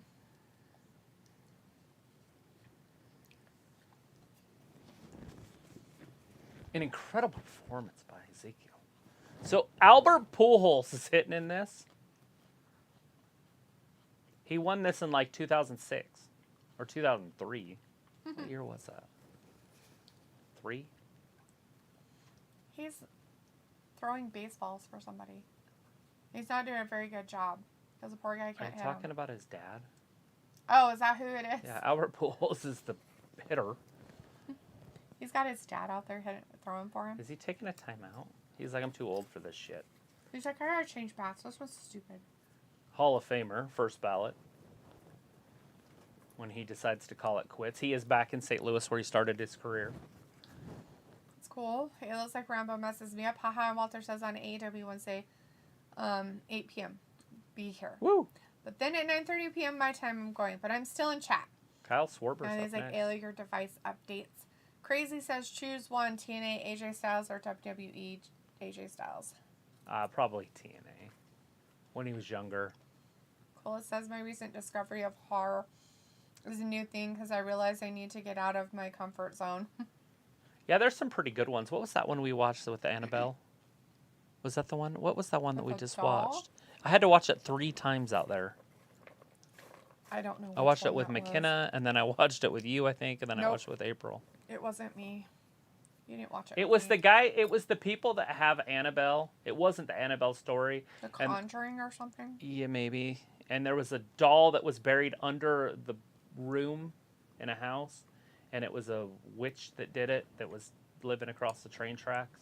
An incredible performance by Ezekiel. So Albert Pujols is hitting in this. He won this in like 2006 or 2003. What year was that? 3? He's throwing baseballs for somebody. He's not doing a very good job. Because the poor guy can't Are hit you talking him. about his dad? Oh, is that who it is? Yeah, Albert Pujols is the hitter. He's got his dad out there throwing for him. Is he taking a timeout? He's like, I'm too old for this shit. He's like, I gotta change bats. This one's stupid. Hall of Famer, first ballot. When he decides to call it quits. He is back in St. Louis where he started his career. It's cool. It looks like Rambo messes me up. Haha, and Walter says on AEW Wednesday, 8 p.m. Be here. Woo! But then at 9:30 p.m. my time I'm going. But I'm still in chat. Kyle Swarber's And up he's like, next. Ayla, your device updates. Crazy says choose one, TNA AJ Styles or WWE AJ Styles. Probably TNA. When he was younger. Cool. It says my recent discovery of horror is a new thing because I realized I need to get out of my comfort zone. Yeah, there's some pretty good ones. What was that one we watched with Annabelle? Was that the one? What was that one that we With the just doll? watched? I had to watch it 3 times out there. I don't know. I which watched it one with that was. McKenna, and then I watched it with you, I think, and then I Nope. watched it with April. It wasn't me. You didn't watch it. It with was me. the guy, it was the people that have Annabelle. It wasn't the Annabelle story. The and- Conjuring or something. Yeah, maybe. And there was a doll that was buried under the room in a house, and it was a witch that did it, that was living across the train tracks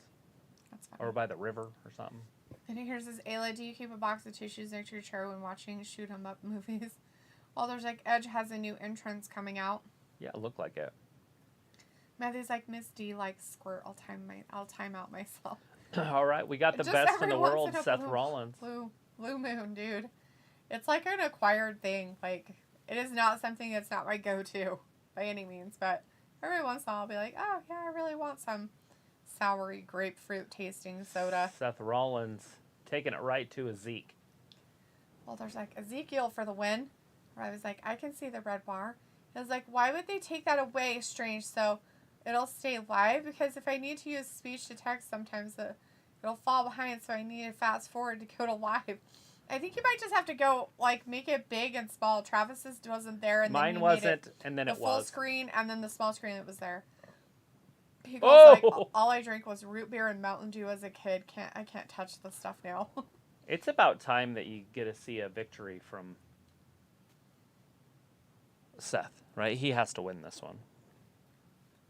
That's fine. or by the river or something. And here's this Ayla, do you keep a box of tissues next to your chair when watching shoot 'em up movies? Well, there's like Edge has a new entrance coming out. Yeah, it looked like it. Matthew's like Miss D like squirt. I'll time out myself. All right, we got the Just best in every the once world, in a Seth blue- Rollins. Blue moon, dude. It's like an acquired thing. Like it is not something that's not my go-to by any means. But every once in a while, I'll be like, oh yeah, I really want some soury grapefruit tasting soda. Seth Rollins taking it right to a Zeke. Well, there's like Ezekiel for the win. Where I was like, I can see the red bar. I was like, why would they take that away? Strange. So it'll stay live because if I need to use speech to text, sometimes it'll fall behind. So I need to fast forward to go to live. I think you might just have to go like make it big and small. Travis's wasn't there, and then Mine you wasn't, made it and then the it full was. screen, and then the small screen that was there. He goes Oh! like, all I drank was root beer and Mountain Dew as a kid. I can't touch the stuff now. It's about time that you get to see a victory from Seth, right? He has to win this one.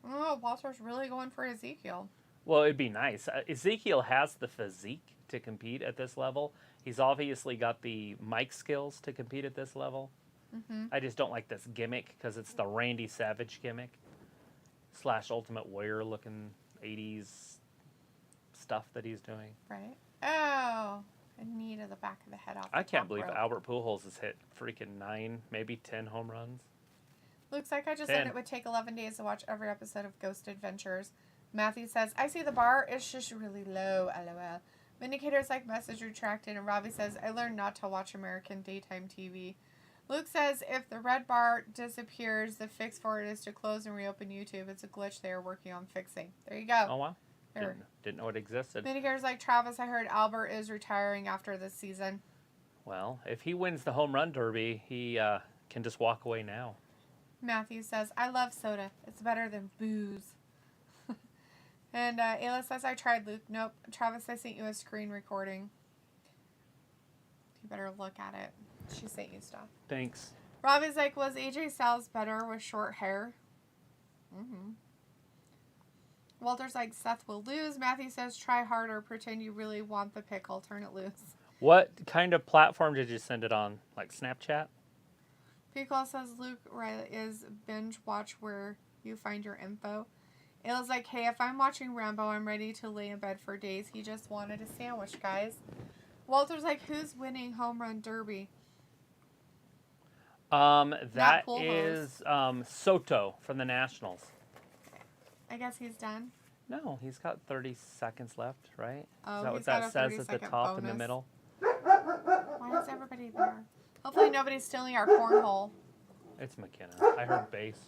Oh, Walter's really going for Ezekiel. Well, it'd be nice. Ezekiel has the physique to compete at this level. He's obviously got the mic skills to compete at this level. Mm-hmm. I just don't like this gimmick because it's the Randy Savage gimmick / Ultimate Warrior looking 80s stuff that he's doing. Right. Oh, a knee to the back of the head off. I the can't top believe rope. Albert Pujols has hit freaking 9, maybe 10 home runs. Looks like I just said 10. it would take 11 days to watch every episode of Ghost Adventures. Matthew says, I see the bar is just really low, lol. Vindicator's like message retracted, and Robbie says, I learned not to watch American daytime TV. Luke says, if the red bar disappears, the fix for it is to close and reopen YouTube. It's a glitch they are working on fixing. There you go. Oh, wow. There. Didn't know it existed. Vindicator's like, Travis, I heard Albert is retiring after this season. Well, if he wins the home run derby, he can just walk away now. Matthew says, I love soda. It's better than booze. And Ayla says, I tried, Luke. Nope. Travis, I sent you a screen recording. You better look at it. She sent you stuff. Thanks. Robbie's like, was AJ Styles better with short hair? Mm-hmm. Walter's like, Seth will lose. Matthew says, try harder. Pretend you really want the pick. I'll turn it loose. What kind of platform did you send it on? Like Snapchat? Pickle says, Luke is binge watch where you find your info. Ayla's like, hey, if I'm watching Rambo, I'm ready to lay in bed for days. He just wanted a sandwich, guys. Walter's like, who's winning home run derby? That Pujols. is Soto from the Nationals. I guess he's done. No, he's got 30 seconds left, right? Oh, is that he's what got that a says at the 30-second top in the bonus. middle? Why is everybody there? Hopefully nobody's stealing our cornhole. It's McKenna. I heard bass.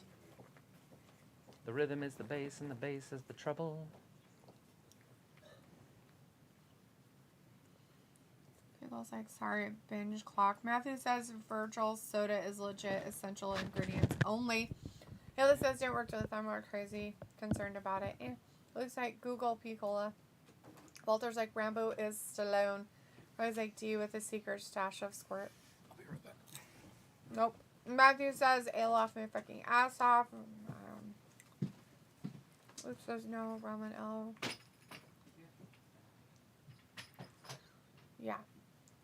The rhythm is the bass, and the bass is the treble. Pickle's like, sorry, binge clock. Matthew says Virgil's soda is legit essential ingredients only. Ayla says didn't work to the thumb or crazy. Concerned about it. Looks like Google Piccola. Walter's like, Rambo is Stallone. I was like, do you with a secret stash of squirt? I'll be right back. Nope. Matthew says, "Ale off my fucking ass off." Luke says, no. Roman L. Yeah.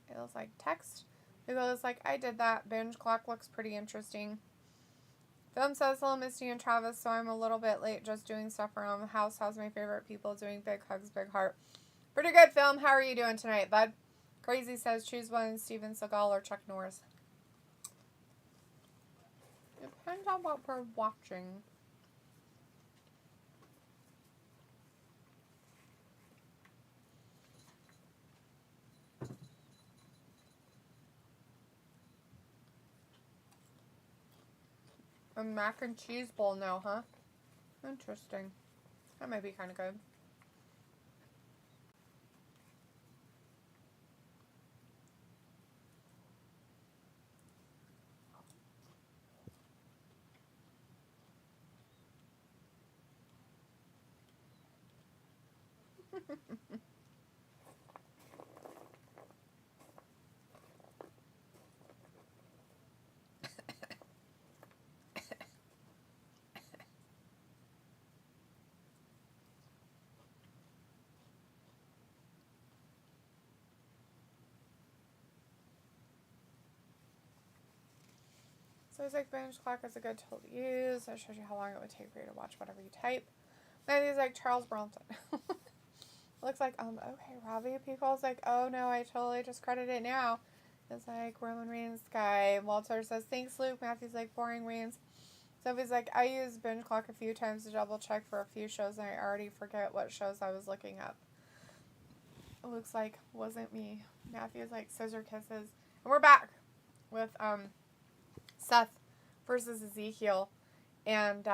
It was like, text. It goes like, I did that. Binge clock looks pretty interesting. Film says, hello, Misty and Travis. So I'm a little bit late just doing stuff around the house. How's my favorite people doing? Big hugs, big heart. Pretty good, Film. How are you doing tonight, bud? Crazy says, choose one, Steven Seagal or Chuck Norris. Depends on what we're watching. A mac and cheese bowl now, huh? Interesting. That might be kind of good. So it's like, binge clock is a good tool to use. It shows you how long it would take for you to watch whatever you type. Then he's like, Charles Bronson. Looks like, okay, Robbie Picole's like, oh no, I totally just credit it now. It's like, Roman Reigns guy. Walter says, thanks, Luke. Matthew's like, boring Reigns. Sophie's like, I used binge clock a few times to double check for a few shows and I already forget what shows I was looking up. It looks like, wasn't me. Matthew's like, scissor kisses. And we're back with, Seth versus Ezekiel, and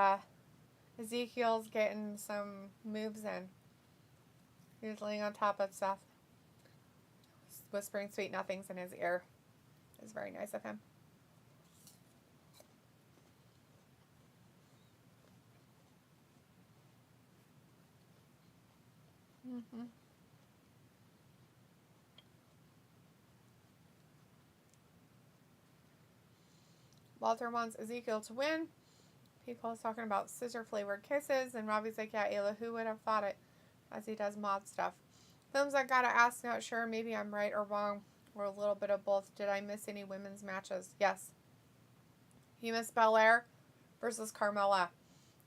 Ezekiel's getting some moves in. He's laying on top of Seth, whispering sweet nothings in his ear. It's very nice of him. Walter wants Ezekiel to win. People is talking about scissor-flavored kisses. And Robbie's like, yeah, Ayla, who would have thought it? As he does mod stuff. Films I gotta ask, not sure. Maybe I'm right or wrong. Or a little bit of both. Did I miss any women's matches? Yes. You missed Belair versus Carmella.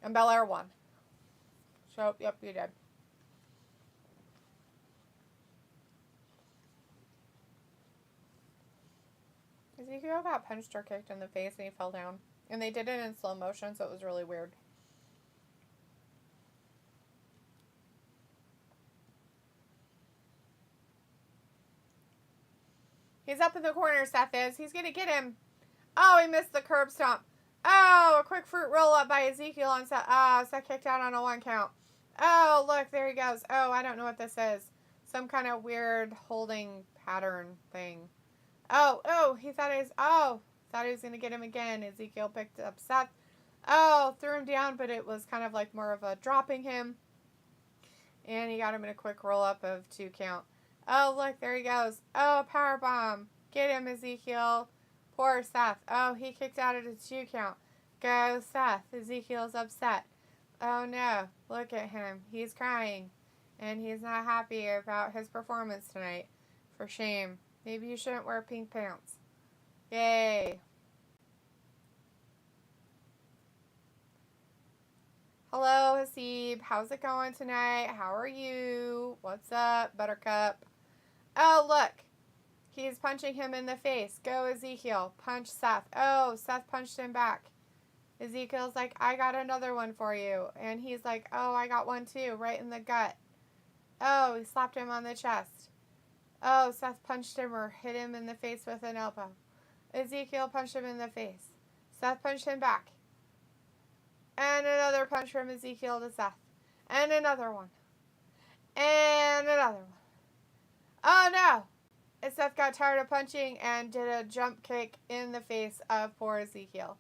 And Belair won. So, yep, you did. Ezekiel got punched or kicked in the face and he fell down. And they did it in slow motion, so it was really weird. He's up in the corner, Seth is. He's going to get him. Oh, he missed the curb stomp. Oh, a quick fruit roll up by Ezekiel on Seth. Oh, Seth kicked out on a 1 count. Oh, look, there he goes. Oh, I don't know what this is. Some kind of weird holding pattern thing. Oh, he thought thought he was going to get him again. Ezekiel picked up Seth. Oh, threw him down, but it was kind of like more of a dropping him. And he got him in a quick roll-up of 2 count. Oh, look, there he goes. Oh, powerbomb. Get him, Ezekiel. Poor Seth. Oh, he kicked out at a 2 count. Go, Seth. Ezekiel's upset. Oh, no. Look at him. He's crying. And he's not happy about his performance tonight. For shame. Maybe you shouldn't wear pink pants. Yay. Hello, Hasib. How's it going tonight? How are you? What's up, Buttercup? Oh, look. He's punching him in the face. Go, Ezekiel. Punch Seth. Oh, Seth punched him back. Ezekiel's like, I got another one for you. And he's like, oh, I got one too, right in the gut. Oh, he slapped him on the chest. Oh, Seth punched him or hit him in the face with an elbow. Ezekiel punched him in the face. Seth punched him back. And another punch from Ezekiel to Seth. And another one. And another one. Oh, no. And Seth got tired of punching and did a jump kick in the face of poor Ezekiel.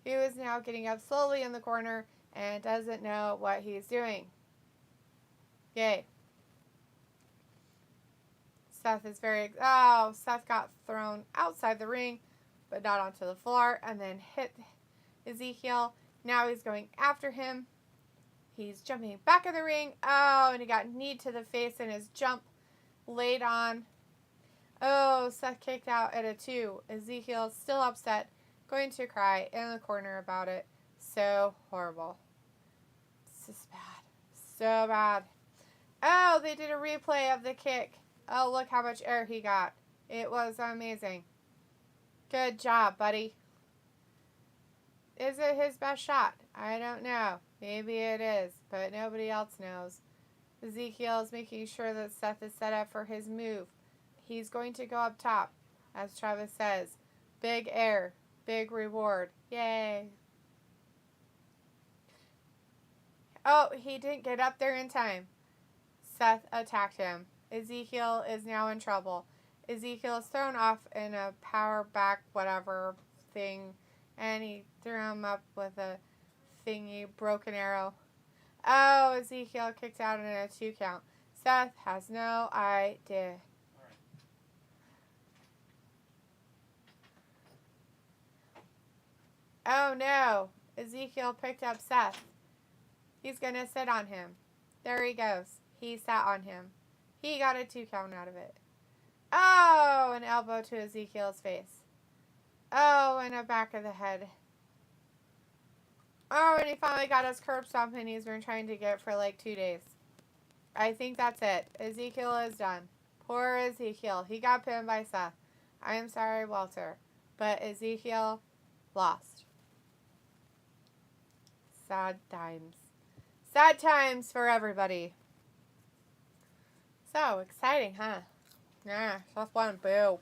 He was now getting up slowly in the corner and doesn't know what he's doing. Yay. Seth is oh, Seth got thrown outside the ring, but not onto the floor, and then hit Ezekiel. Now he's going after him. He's jumping back in the ring. Oh, and he got kneed to the face in his jump. Laid on. Oh, Seth kicked out at a 2. Ezekiel's still upset, going to cry in the corner about it. So horrible. This is bad. So bad. Oh, they did a replay of the kick. Oh, look how much air he got. It was amazing. Good job, buddy. Is it his best shot? I don't know. Maybe it is, but nobody else knows. Ezekiel is making sure that Seth is set up for his move. He's going to go up top, as Travis says. Big air, big reward. Yay. Oh, he didn't get up there in time. Seth attacked him. Ezekiel is now in trouble. Ezekiel is thrown off in a power back whatever thing, and he threw him up with a thingy broken arrow. Oh, Ezekiel kicked out in a 2 count. Seth has no idea. Oh no, Ezekiel picked up Seth. He's going to sit on him. There he goes. He sat on him. He got a 2 count out of it. Oh, an elbow to Ezekiel's face. Oh, and a back of the head. Oh, and he finally got his curb stomping he's been trying to get for like 2 days. I think that's it. Ezekiel is done. Poor Ezekiel. He got pinned by Seth. I am sorry, Walter. But Ezekiel lost. Sad times. Sad times for everybody. So exciting, huh? Yeah, Seth won. Boo.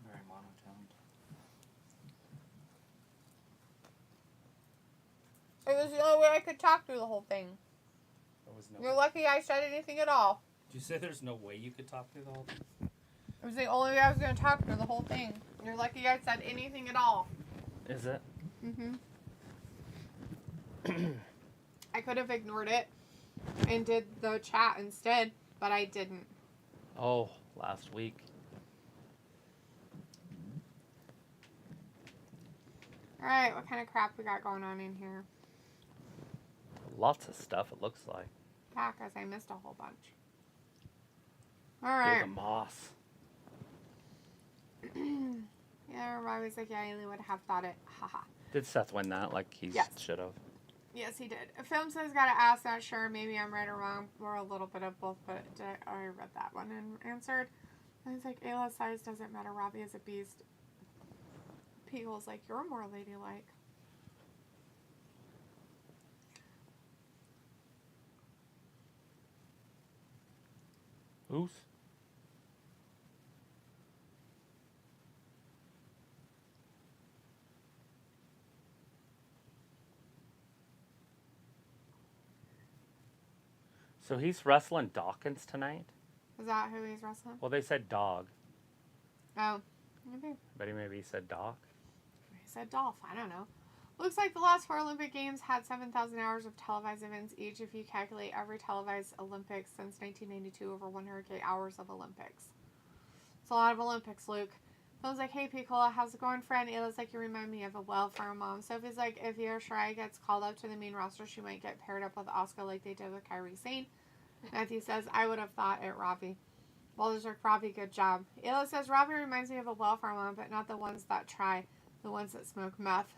Very monotone. It was the only way I could talk through the whole thing. There was no You're way. lucky I said anything at all. Did you say there's no way you could talk through the whole thing? It was the only way I was going to talk through the whole thing. You're lucky I said anything at all. Is it? Mm-hmm. I could have ignored it and did the chat instead, but I didn't. Oh, last week. Alright, what kind of crap we got going on in here? Lots of stuff, it looks like. Yeah, because I missed a whole bunch. Big Alright. moss. Yeah, Robbie's like, yeah, I would have thought it. Haha. Did Seth win that like he Yes. should have? Yes, he did. Film says got to ask, not sure. Maybe I'm right or wrong, or a little bit of both, but I read that one and answered. And he's like, Ayla's size doesn't matter. Robbie is a beast. Peagle's like, you're more ladylike. Who's? So he's wrestling Dawkins tonight? Is that who he's wrestling? Well, they said dog. Oh, maybe. But maybe he said Doc. He said Dolph. I don't know. Looks like the last 4 Olympic Games had 7,000 hours of televised events each if you calculate every televised Olympics since 1992 over 100K hours of Olympics. It's a lot of Olympics, Luke. Phil's like, hey, Piccola, how's it going, friend? Ayla's like, you remind me of a welfare mom. Sophie's like, if Io Shirai gets called up to the main roster, she might get paired up with Asuka like they did with Kairi Sane. Matthew says, I would have thought it, Ravi. Walter's like, Ravi, good job. Ayla says, Ravi reminds me of a welfare mom, but not the ones that try, the ones that smoke meth.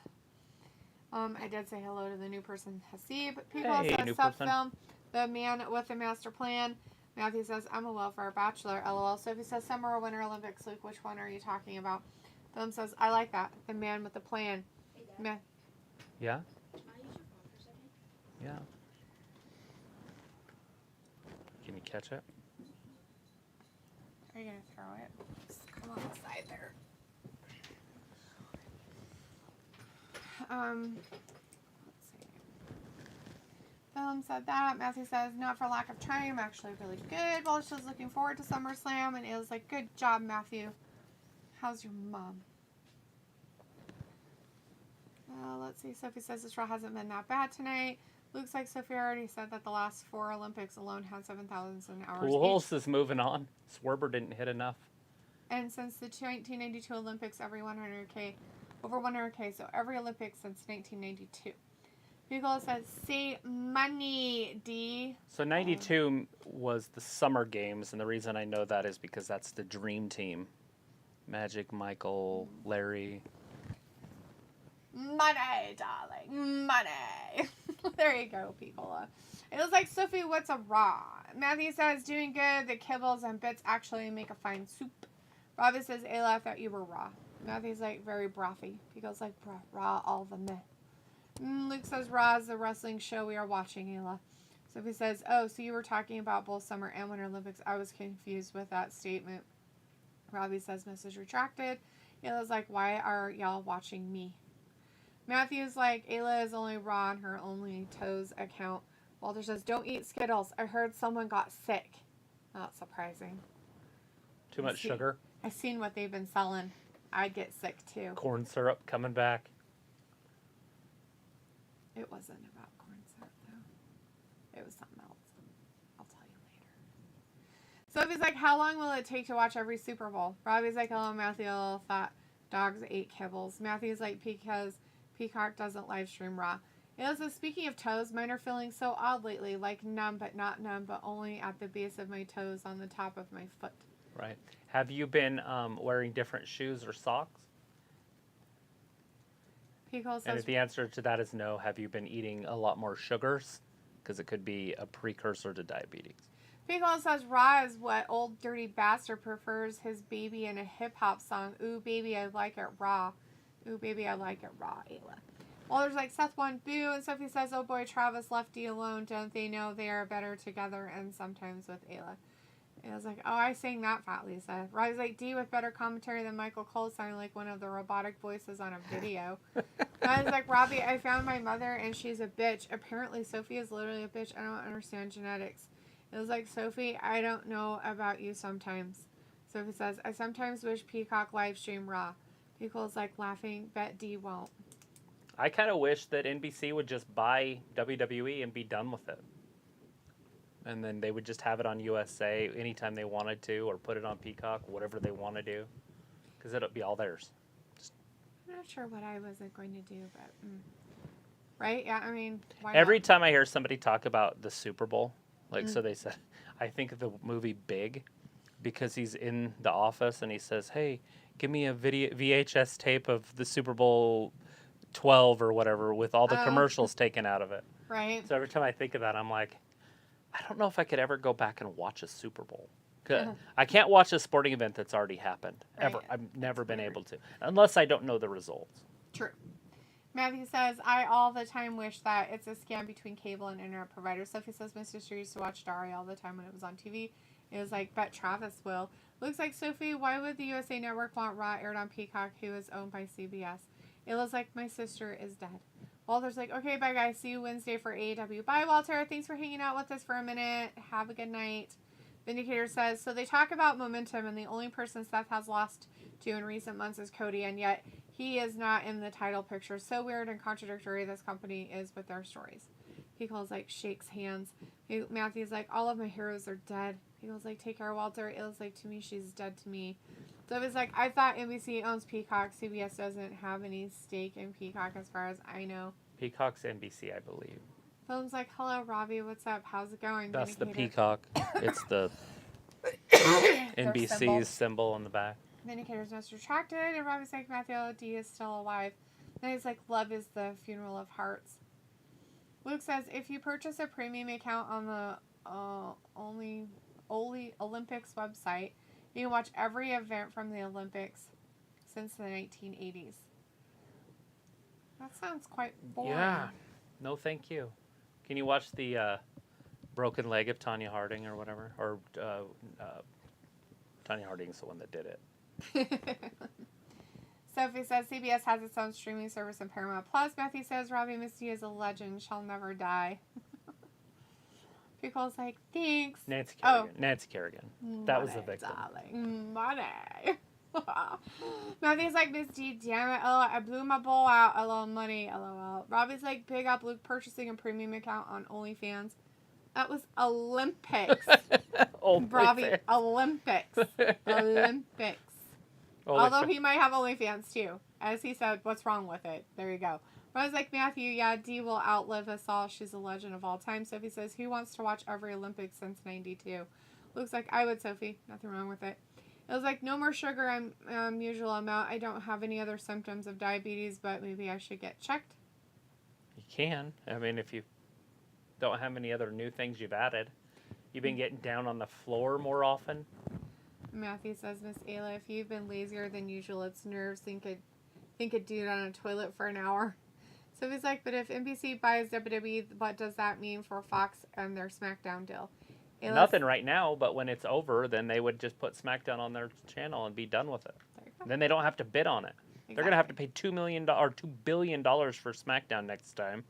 I did say hello to the new person, Hasib. People Hey, says, new sub person. film, the man with the master plan. Matthew says, I'm a welfare bachelor, LOL. Sophie says, Summer or Winter Olympics. Luke, which one are you talking about? Film says, I like that. The man with the plan. Hey, Dad. Ma- Yeah? Can I use your phone for a second? Yeah. Can you catch it? Are you going to throw it? Just come on the side there. Let's see. Film said that. Matthew says, not for lack of trying. I'm actually really good. Well, she's looking forward to SummerSlam. And it was like, good job, Matthew. How's your mom? Let's see. Sophie says this Raw hasn't been that bad tonight. Looks like Sophie already said that the last 4 Olympics alone had 7,000 hours Pools is moving on. Swerber didn't hit enough. And since the 1992 Olympics, over 100K, so every Olympics since 1992. Google says, say money, D. So 92 was the Summer Games, and the reason I know that is because that's the Dream Team. Magic, Michael, Larry. Money, darling, money. There you go, people. It looks like, Sophie, what's a Raw? Matthew says, doing good. The kibbles and bits actually make a fine soup. Robbie says, Ayla, I thought you were raw. Matthew's like, very brothy. He goes like, raw all the meh. Luke says, Raw is the wrestling show we are watching, Ayla. Sophie says, oh, so you were talking about both Summer and Winter Olympics. I was confused with that statement. Robbie says, message retracted. Ayla's like, why are y'all watching me? Matthew's like, Ayla is only raw on her Only Toes account. Walter says, don't eat Skittles. I heard someone got sick. Not surprising. Too much sugar. I've seen what they've been selling. I'd get sick too. Corn syrup coming back. It wasn't about corn syrup though. It was something else. I'll tell you later. Sophie's like, how long will it take to watch every Super Bowl? Robbie's like, hello, Matthew thought dogs ate kibbles. Matthew's like, because Peacock doesn't live stream Raw. It was speaking of toes, mine are feeling so odd lately, like numb but not numb, but only at the base of my toes on the top of my foot. Right. Have you been wearing different shoes or socks? Pico says, And if the answer to that is no, have you been eating a lot more sugars? Because it could be a precursor to diabetes. Pico says, Raw is what old dirty bastard prefers his baby in a hip-hop song. Ooh, baby, I like it raw. Ooh, baby, I like it raw, Ayla. Well, there's like Seth won boo, and Sophie says, oh boy, Travis left D alone. Don't they know they are better together and sometimes with Ayla? And I was like, oh, I sang that, Fat Lisa. Robbie's like, D with better commentary than Michael Cole, sounding like one of the robotic voices on a video. I was like, Robbie, I found my mother and she's a bitch. Apparently, Sophie is literally a bitch. I don't understand genetics. It was like, Sophie, I don't know about you sometimes. Sophie says, I sometimes wish Peacock live stream Raw. People's like laughing, bet D won't. I kind of wish that NBC would just buy WWE and be done with it. And then they would just have it on USA anytime they wanted to, or put it on Peacock, whatever they want to do. Because it'll be all theirs. I'm not sure what I wasn't going to do, but... Right? Yeah, I mean, why Every not? time I hear somebody talk about the Super Bowl, like, so they said, I think of the movie Big, because he's in the office and he says, hey, give me a VHS tape of the Super Bowl 12 or whatever with all the commercials taken out of it. Right. So every time I think of that, I'm like, I don't know if I could ever go back and watch a Super Bowl. I can't watch a sporting event that's already happened, ever. Right. I've never been able to, unless I don't know the results. True. Matthew says, I all the time wish that it's a scam between cable and internet providers. Sophie says, my sister used to watch Dari all the time when it was on TV. It was like, bet Travis will. Looks like, Sophie, why would the USA Network want Raw aired on Peacock, who is owned by CBS? It looks like my sister is dead. Walter's like, okay, bye, guys. See you Wednesday for AEW. Bye, Walter. Thanks for hanging out with us for a minute. Have a good night. Vindicator says, so they talk about momentum, and the only person Seth has lost to in recent months is Cody, and yet he is not in the title picture. So weird and contradictory this company is with their stories. He calls, like, shakes hands. Matthew's like, all of my heroes are dead. He goes, like, take care, Walter. It was like, to me, she's dead to me. So it was like, I thought NBC owns Peacock. CBS doesn't have any stake in Peacock as far as I know. Peacock's NBC, I believe. Film's like, hello, Robbie. What's up? How's it going? That's the Vindicator. Peacock. It's the NBC's symbol on the back. Vindicator's most retracted, and Robbie's like, Matthew D is still alive. Then he's like, love is the funeral of hearts. Luke says, if you purchase a premium account on the only Olympics website, you can watch every event from the Olympics since the 1980s. That sounds quite boring. Yeah. No, thank you. Can you watch the broken leg of Tanya Harding or whatever? Or Tanya Harding's the one that did it. Sophie says CBS has its own streaming service in Paramount Plus. Matthew says Robbie Misty is a legend. Shall never die. People's like, thanks. Nancy Kerrigan. Nancy Kerrigan. That was the victim. Darling. Money. Matthew's like, Miss D, damn it. LOL, I blew my bowl out. LOL, money. LOL. Robbie's like, big up Luke purchasing a premium account on OnlyFans. That was Olympics. Robbie, Olympics. Olympics. Although he might have OnlyFans too. As he said, what's wrong with it? There you go. Robbie's like, Matthew, yeah, D will outlive us all. She's a legend of all time. Sophie says, who wants to watch every Olympics since 92? Looks like I would, Sophie. Nothing wrong with it. It was like, no more sugar, I'm usual amount. I don't have any other symptoms of diabetes, but maybe I should get checked. You can. I mean, if you don't have any other new things you've added. You've been getting down on the floor more often. Matthew says, Miss Ayla, if you've been lazier than usual, it's nerves. Think a dude on a toilet for an hour. So he's like, but if NBC buys WWE, what does that mean for Fox and their SmackDown deal? Ayla's, nothing right now, but when it's over, then they would just put SmackDown on their channel and be done with it. Then they don't have to bid on it. Exactly. They're going to have to pay $2 billion for SmackDown next time.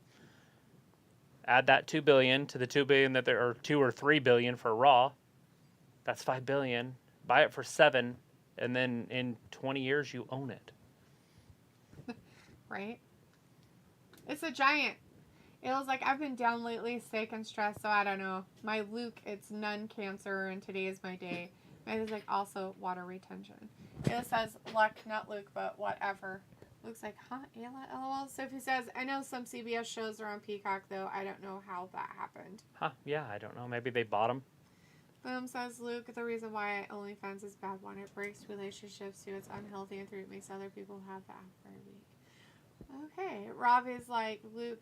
Add that $2 billion to the $2 billion that there are $2 or $3 billion for Raw. That's $5 billion. Buy it for $7 billion, and then in 20 years you own it. Right? It's a giant. It was like, I've been down lately, sick and stressed, so I don't know. My Luke, it's none cancer, and today is my day. Mine is like also water retention. It says luck, not Luke, but whatever. Looks like, huh, Ayla, LOL. Sophie says, I know some CBS shows are on Peacock, though. I don't know how that happened. Huh, yeah, I don't know. Maybe they bought them. Boom says, Luke, the reason why OnlyFans is bad one, it breaks relationships too. It's unhealthy, and three, it makes other people have that for a week. Okay, Robbie's like, Luke,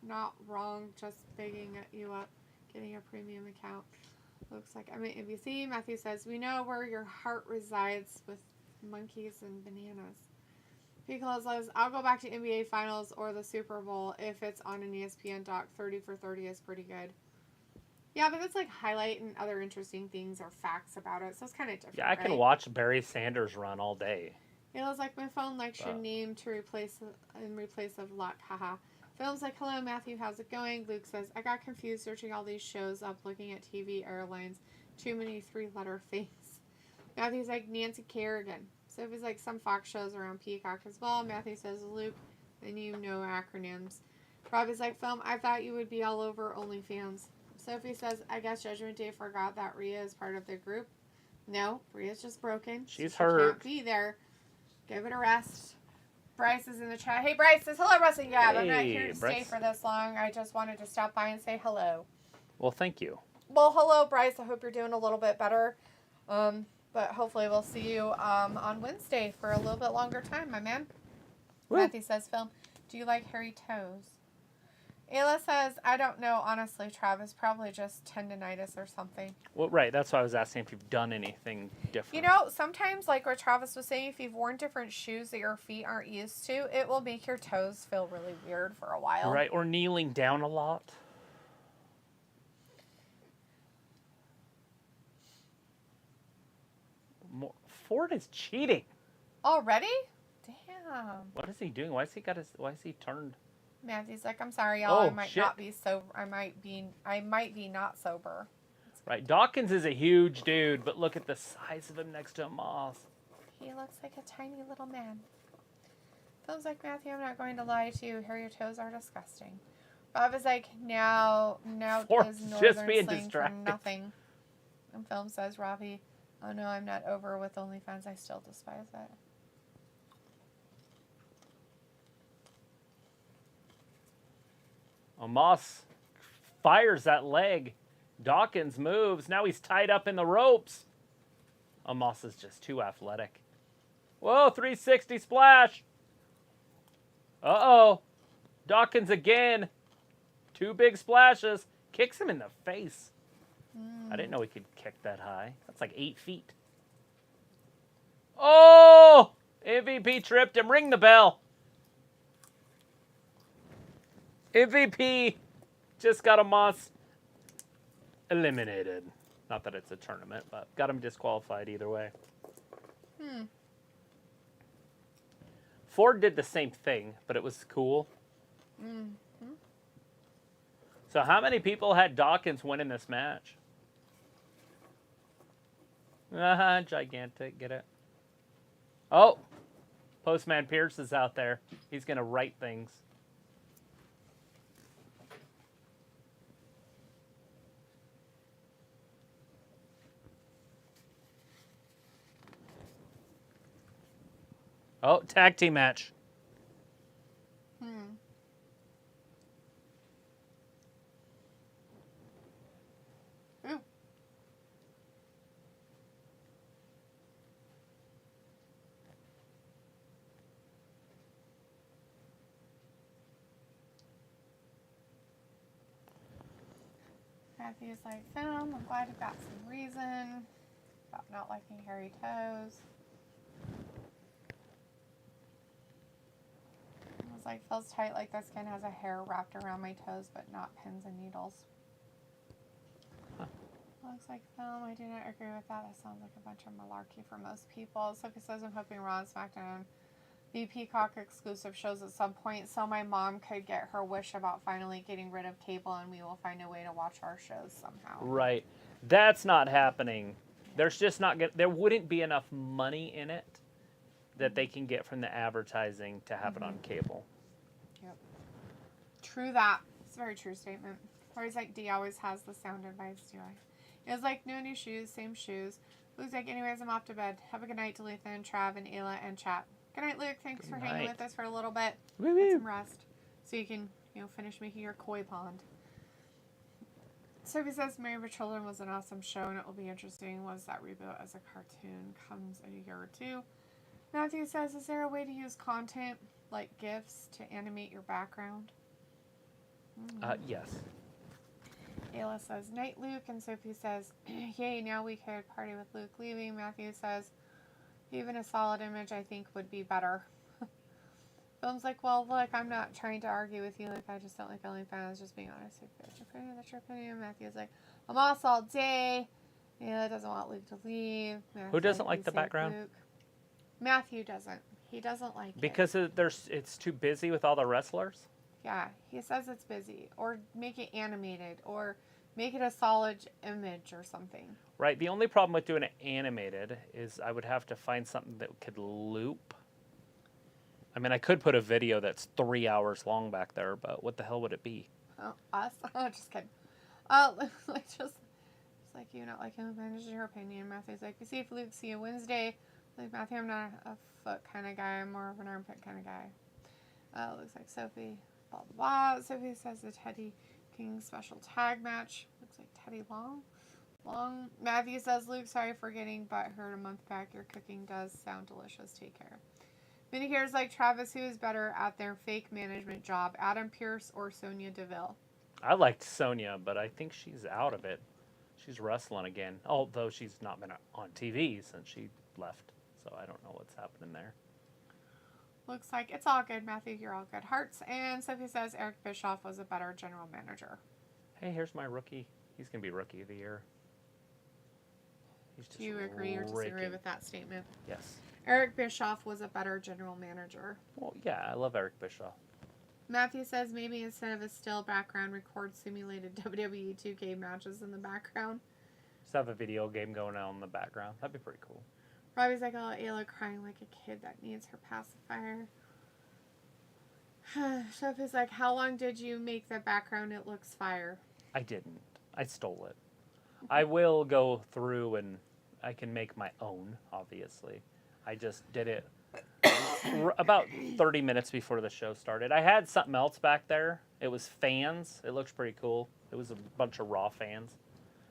not wrong, just bigging you up, getting a premium account. Looks like I'm at NBC. Matthew says, we know where your heart resides with monkeys and bananas. Because I'll go back to NBA Finals or the Super Bowl if it's on an ESPN doc. 30 for 30 is pretty good. Yeah, but it's like highlight and other interesting things or facts about it, so it's kind of different. Yeah, I can watch Barry Sanders run all day. It was like my phone lecture name to replace of luck. Haha. Phil's like, hello Matthew, how's it going? Luke says, I got confused searching all these shows up, looking at TV, airlines, too many 3-letter things. Matthew's like, Nancy Kerrigan. Sophie's like, some Fox shows are on Peacock as well. Matthew says, Luke, then you know acronyms. Robbie's like, Film, I thought you would be all over OnlyFans. Sophie says, I guess Judgment Day forgot that Rhea is part of the group. No, Rhea's just broken. She's She hurt. can't be there. Give it a rest. Bryce is in the chat. Hey, Bryce says, hello, Wrestling Gab. I'm not here to stay for this long. I just wanted to stop by and say hello. Well, thank you. Well, hello, Bryce. I hope you're doing a little bit better. But hopefully we'll see you on Wednesday for a little bit longer time, my man. Woo. Matthew says, Film, do you like hairy toes? Ayla says, I don't know, honestly, Travis. Probably just tendonitis or something. Well, right. That's why I was asking if you've done anything different. You know, sometimes, like what Travis was saying, if you've worn different shoes that your feet aren't used to, it will make your toes feel really weird for a while. Right, or kneeling down a lot. Ford is cheating. Already? Damn. What is he doing? Why is he turned? Matthew's like, I'm sorry, y'all. Oh, I might shit. not be sober. I might be not sober. Right, Dawkins is a huge dude, but look at the size of him next to Moss. He looks like a tiny little man. Phil's like, Matthew, I'm not going to lie to you. Here, your toes are disgusting. Bob is like, now Ford's is just northern being slang distracted. for nothing. And Film says, Robbie, oh no, I'm not over with OnlyFans. I still despise it. Moss fires that leg. Dawkins moves. Now he's tied up in the ropes. Moss is just too athletic. Whoa, 360 splash. Uh-oh. Dawkins again. 2 big splashes. Kicks him in the face. I didn't know he could kick that high. That's like 8 feet. Oh! MVP tripped him. Ring the bell. MVP just got a Moss eliminated. Not that it's a tournament, but got him disqualified either way. Ford did the same thing, but it was cool. Mm-hmm. So how many people had Dawkins win in this match? Gigantic, get it? Oh, Postman Pierce is out there. He's going to write things. Oh, tag team match. Ooh. Matthew's like, film, I'm glad you got some reason about not liking hairy toes. I was like, feels tight like the skin has a hair wrapped around my toes, but not pins and needles. Huh. Looks like film. I do not agree with that. That sounds like a bunch of malarkey for most people. Sophie says, I'm hoping Raw and SmackDown the Peacock exclusive shows at some point so my mom could get her wish about finally getting rid of cable and we will find a way to watch our shows somehow. Right. That's not happening. There's just not there wouldn't be enough money in it that they can get from the advertising to have it on cable. Yep. True that. It's a very true statement. Or he's like, D always has the sound advice, do I? It was like, no new shoes, same shoes. Looks like, anyways, I'm off to bed. Have a good night to Lethan, Trav, and Ayla, and chat. Good night, Luke. Thanks for hanging with us for a little bit. Get some rest so you can, finish making your koi pond. Sophie says Married with Children was an awesome show and it will be interesting once that reboot as a cartoon comes in a year or two. Matthew says, is there a way to use content like GIFs to animate your background? Yes. Ayla says, night, Luke. And Sophie says, yay, now we could party with Luke leaving. Matthew says, even a solid image, I think, would be better. Film's like, well, look, I'm not trying to argue with you. Like, I just don't like OnlyFans, just being honest. That's your opinion. Matthew's like, I'm off all day. Ayla doesn't want Luke to leave. Matthew's Who doesn't like the background? Luke. Matthew doesn't. He doesn't like it. Because it's too busy with all the wrestlers? Yeah, he says it's busy. Or make it animated. Or make it a solid image or something. Right. The only problem with doing it animated is I would have to find something that could loop. I mean, I could put a video that's 3 hours long back there, but what the hell would it be? Oh, us? Oh, just kidding. Just like you not liking him, it's your opinion. Matthew's like, you see if Luke see you Wednesday. Like, Matthew, I'm not a foot kind of guy. I'm more of an armpit kind of guy. Looks like Sophie. Blah, blah, blah. Sophie says the Teddy King special tag match. Looks like Teddy Long. Matthew says, Luke, sorry for getting butthurt a month back. Your cooking does sound delicious. Take care. Minnie cares like Travis, who is better at their fake management job, Adam Pearce or Sonya Deville? I liked Sonya, but I think she's out of it. She's wrestling again, although she's not been on TV since she left. So I don't know what's happening there. Looks like it's all good, Matthew. You're all good. Hearts. And Sophie says Eric Bischoff was a better general manager. Hey, here's my rookie. He's going to be Rookie of the Year. Do you agree or disagree with that statement? Yes. Eric Bischoff was a better general manager. Well, yeah, I love Eric Bischoff. Matthew says maybe instead of a still background, record simulated WWE 2K matches in the background. Just have a video game going on in the background. That'd be pretty cool. Robbie's like, oh, Ayla crying like a kid that needs her pacifier. Sophie's like, how long did you make the background? It looks fire. I didn't. I stole it. I will go through and I can make my own, obviously. I just did it about 30 minutes before the show started. I had something else back there. It was fans. It looks pretty cool. It was a bunch of Raw fans.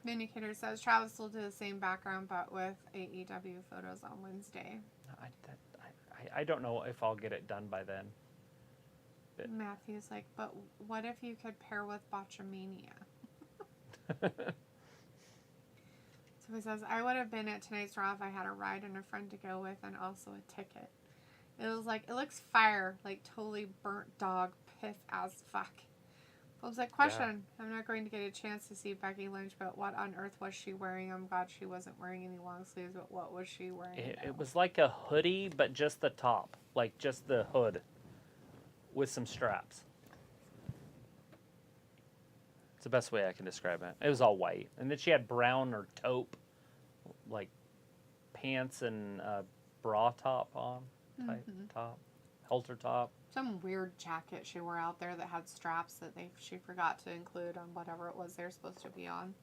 Minicator says Travis will do the same background but with AEW photos on Wednesday. I don't know if I'll get it done by then. But Matthew's like, but what if you could pair with Botchamania? So he says, I would have been at tonight's Raw if I had a ride and a friend to go with and also a ticket. It was like, it looks fire, like totally burnt dog piff as fuck. I was like, question, yeah. I'm not going to get a chance to see Becky Lynch, but what on earth was she wearing? I'm glad she wasn't wearing any long sleeves, but what was she wearing? It was like a hoodie, but just the top, like just the hood with some straps. It's the best way I can describe it. It was all white. And then she had brown or taupe, like, pants and bra top on, type top, halter top. Some weird jacket she wore out there that had straps that she forgot to include on whatever it was they're supposed to be on.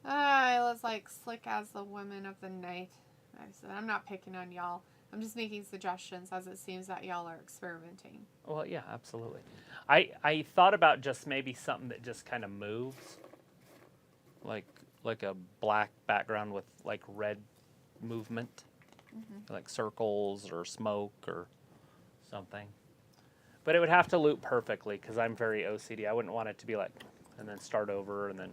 It was like slick as the women of the night. I said, I'm not picking on y'all. I'm just making suggestions as it seems that y'all are experimenting. Well, yeah, absolutely. I thought about just maybe something that just kind of moves, like a black background with like red movement, like circles or smoke or something. But it would have to loop perfectly because I'm very OCD. I wouldn't want it to be like, and then start over and then.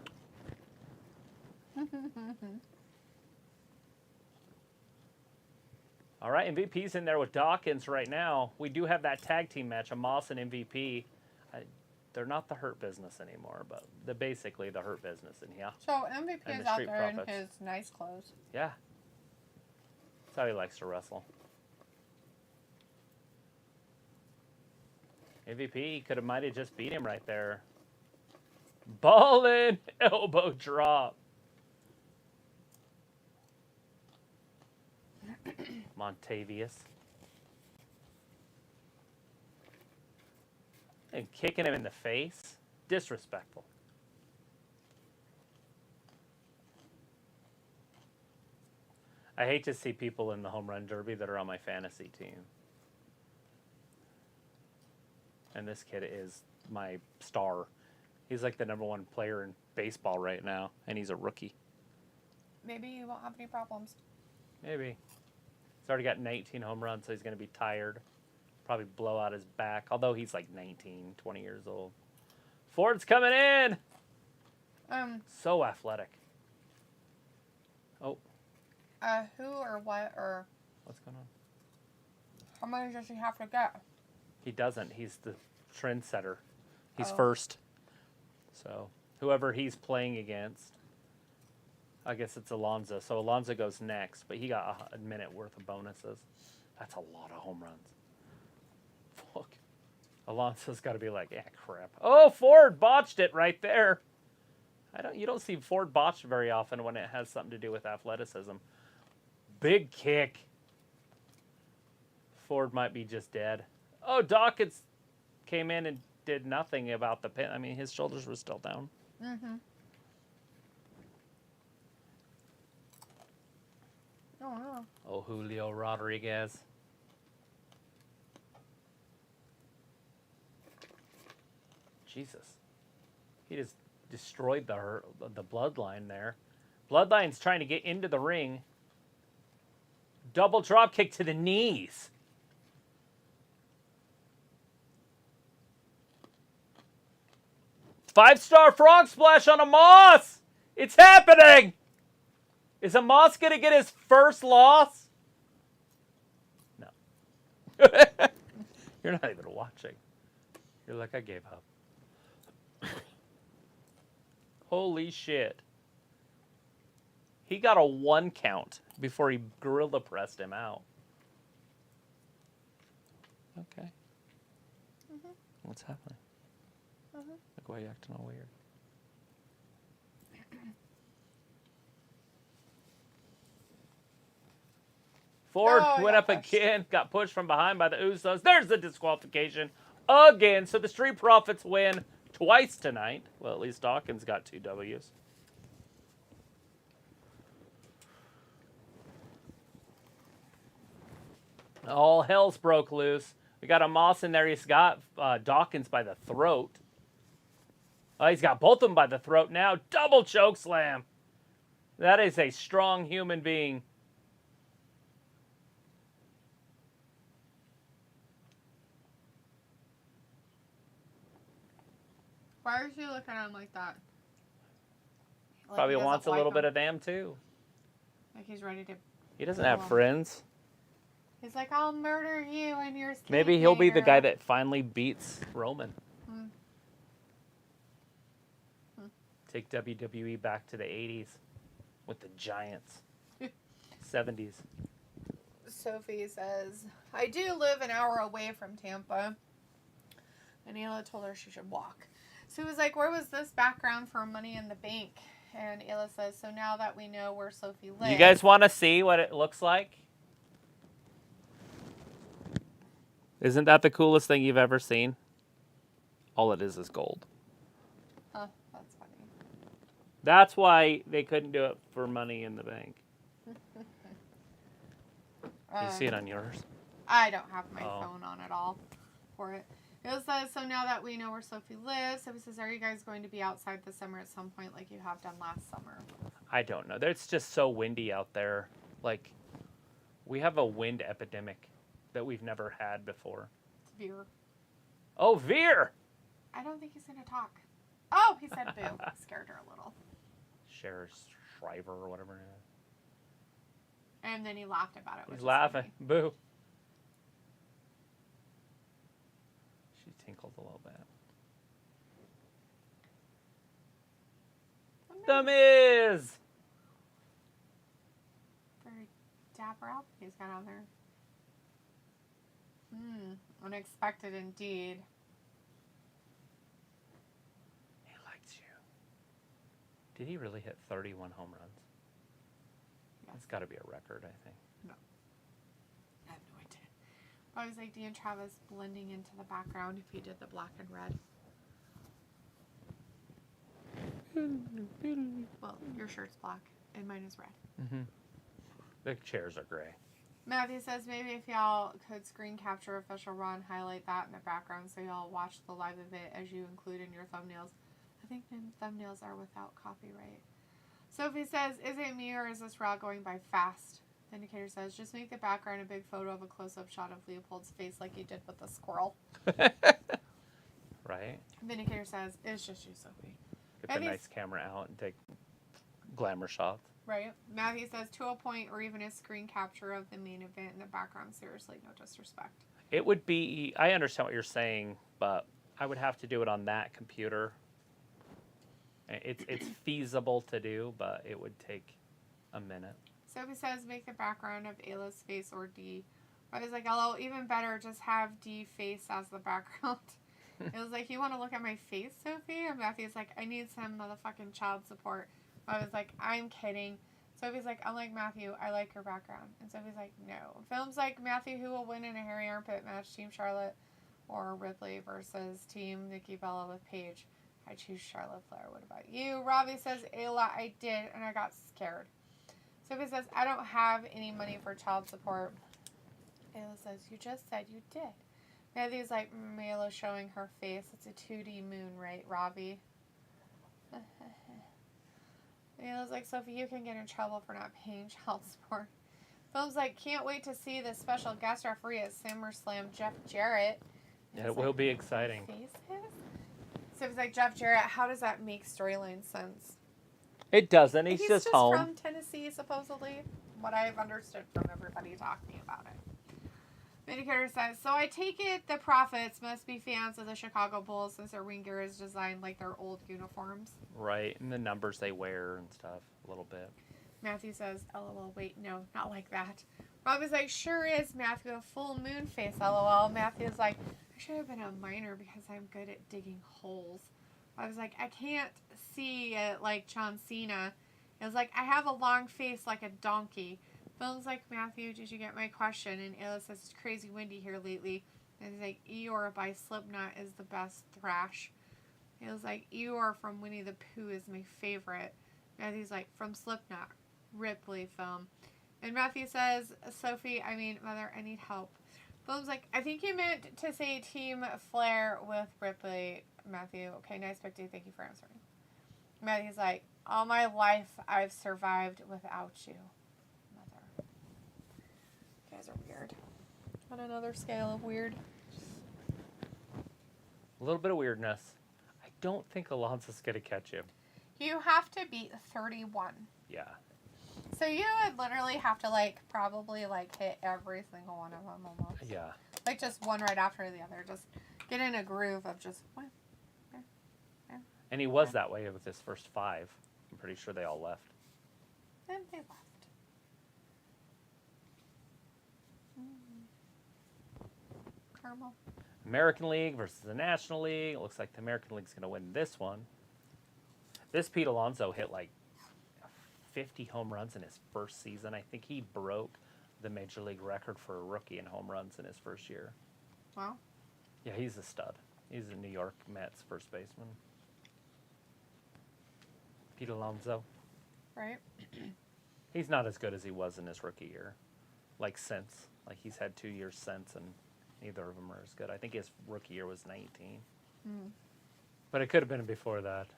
All right, MVP's in there with Dawkins right now. We do have that tag team match, Amos and MVP. They're not the Hurt Business anymore, but they're basically the Hurt Business in here. So MVP And is the out Street there Profits. in his nice clothes. Yeah. That's how he likes to wrestle. MVP might have just beat him right there. Ballin' elbow drop. Montavious. And kicking him in the face. Disrespectful. I hate to see people in the home run derby that are on my fantasy team. And this kid is my star. He's like the #1 player in baseball right now, and he's a rookie. Maybe he won't have any problems. Maybe. He's already got 19 home runs, so he's going to be tired. Probably blow out his back, although he's like 19, 20 years old. Ford's coming in! So athletic. Oh. Who or what or What's going on? how many does he have to get? He doesn't. He's the trendsetter. He's Oh. first. So, whoever he's playing against, I guess it's Alonso. So, Alonso goes next, but he got a minute worth of bonuses. That's a lot of home runs. Fuck. Alonso's got to be like, yeah, crap. Oh, Ford botched it right there. You don't see Ford botched very often when it has something to do with athleticism. Big kick. Ford might be just dead. Oh, Dawkins came in and did nothing about the pin. I mean, his shoulders were still down. Oh, no. Oh, Julio Rodriguez. Jesus. He just destroyed the bloodline there. Bloodline's trying to get into the ring. Double drop kick to the knees. Five-star frog splash on Amos. It's happening. Is Amos going to get his first loss? No. You're not even watching. You're like, I gave up. Holy shit. He got a 1 count before he gorilla pressed him out. Okay. What's happening? Like, why are you acting all weird? Ford Oh, he went got up pushed. again, got pushed from behind by the Usos. There's the disqualification again. So the Street Profits win twice tonight. Well, at least Dawkins got 2 W's. All hell's broke loose. We got Amos in there. He's got Dawkins by the throat. Oh, he's got both of them by the throat now. Double choke slam. That is a strong human being. Why is he looking at him like that? Like Probably he doesn't wants a like little him. bit of them too. Like he's ready to. He doesn't have friends. He's like, I'll murder you and your. Maybe he'll be the guy that finally beats Roman. Take WWE back to the 80s with the Giants. 70s. Sophie says, I do live an hour away from Tampa. And Anila told her she should walk. So he was like, where was this background for Money in the Bank? And Ayla says, so now that we know where Sophie lives. You guys want to see what it looks like? Isn't that the coolest thing you've ever seen? All it is gold. Huh, that's funny. That's why they couldn't do it for Money in the Bank. You see it on yours? I don't have my Oh. phone on at all for it. It says, so now that we know where Sophie lives, Sophie says, are you guys going to be outside this summer at some point like you have done last summer? I don't know. It's just so windy out there. Like, we have a wind epidemic that we've never had before. It's Veer. Oh, Veer! I don't think he's going to talk. Oh, he said boo. Scared her a little. Shriver or whatever it is. And then he laughed about it. He's laughing. Boo. She tinkled a little bit. The Miz! Very dapper out he's got on there. Unexpected indeed. He likes you. Did he really hit 31 home runs? Yes. It's got to be a record, I think. No. I have no idea. I was like, Dan Travis blending into the background if he did the black and red. Well, your shirt's black and mine is red. Mm-hmm. The chairs are gray. Matthew says maybe if y'all could screen capture official Raw and highlight that in the background so y'all watch the live event as you include in your thumbnails. I think the thumbnails are without copyright. Sophie says, is it me or is this Raw going by fast? The indicator says, just make the background a big photo of a close-up shot of Leopold's face like you did with the squirrel. Right? The indicator says, it's just you, Sophie. Get the nice camera out and take glamour shots. Right. Matthew says, to a point or even a screen capture of the main event in the background. Seriously, no disrespect. It would be, I understand what you're saying, but I would have to do it on that computer. It's feasible to do, but it would take a minute. Sophie says, make the background of Ayla's face or D. I was like, hello, even better, just have D face as the background. It was like, you want to look at my face, Sophie? And Matthew's like, I need some motherfucking child support. I was like, I'm kidding. Sophie's like, unlike Matthew, I like your background. And Sophie's like, no. Films like Matthew, who will win in a hairy armpit match, Team Charlotte or Ripley versus Team Nikki Bella with Paige. I choose Charlotte Flair. What about you? Robbie says, Ayla, I did, and I got scared. Sophie says, I don't have any money for child support. Ayla says, you just said you did. Matthew's like, Ayla's showing her face. It's a 2D moon, right, Robbie? Ayla's like, Sophie, you can get in trouble for not paying child support. Film's like, can't wait to see the special guest referee at SummerSlam, Jeff Jarrett. Yeah, it will be exciting. So it's like, Jeff Jarrett, how does that make storyline sense? It doesn't. He's just home. From Tennessee, supposedly. What I've understood from everybody talking about it. Vindicator says, so I take it the Profits must be fans of the Chicago Bulls since their ring gear is designed like their old uniforms. Right, and the numbers they wear and stuff, a little bit. Matthew says, LOL, wait, no, not like that. Rob is like, sure is, Matthew, a full moon face, LOL. Matthew's like, I should have been a miner because I'm good at digging holes. I was like, I can't see it like John Cena. It was like, I have a long face like a donkey. Film's like, Matthew, did you get my question? And Ayla says, it's crazy windy here lately. And he's like, Eeyore by Slipknot is the best thrash. It was like, Eeyore from Winnie the Pooh is my favorite. Matthew's like, from Slipknot, Ripley film. And Matthew says, Sophie, Mother, I need help. Film's like, I think you meant to say Team Flair with Ripley, Matthew. Okay, nice big day. Thank you for answering. Matthew's like, all my life I've survived without you. You guys are weird. On another scale of weird. A little bit of weirdness. I don't think Alonso's going to catch him. You have to beat 31. Yeah. So you would literally have to, probably, hit every single one of them almost. Yeah. Just one right after the other. Just get in a groove of just one. And he was that way with his first 5. I'm pretty sure they all left. And they left. Caramel. American League versus the National League. It looks like the American League's going to win this one. This Pete Alonso hit 50 home runs in his first season. I think he broke the Major League record for a rookie in home runs in his first year. Wow. Yeah, he's a stud. He's a New York Mets first baseman. Pete Alonso. Right. He's not as good as he was in his rookie year. Like since. Like he's had 2 years since, and neither of them are as good. I think his rookie year was 19. But it could have been before that.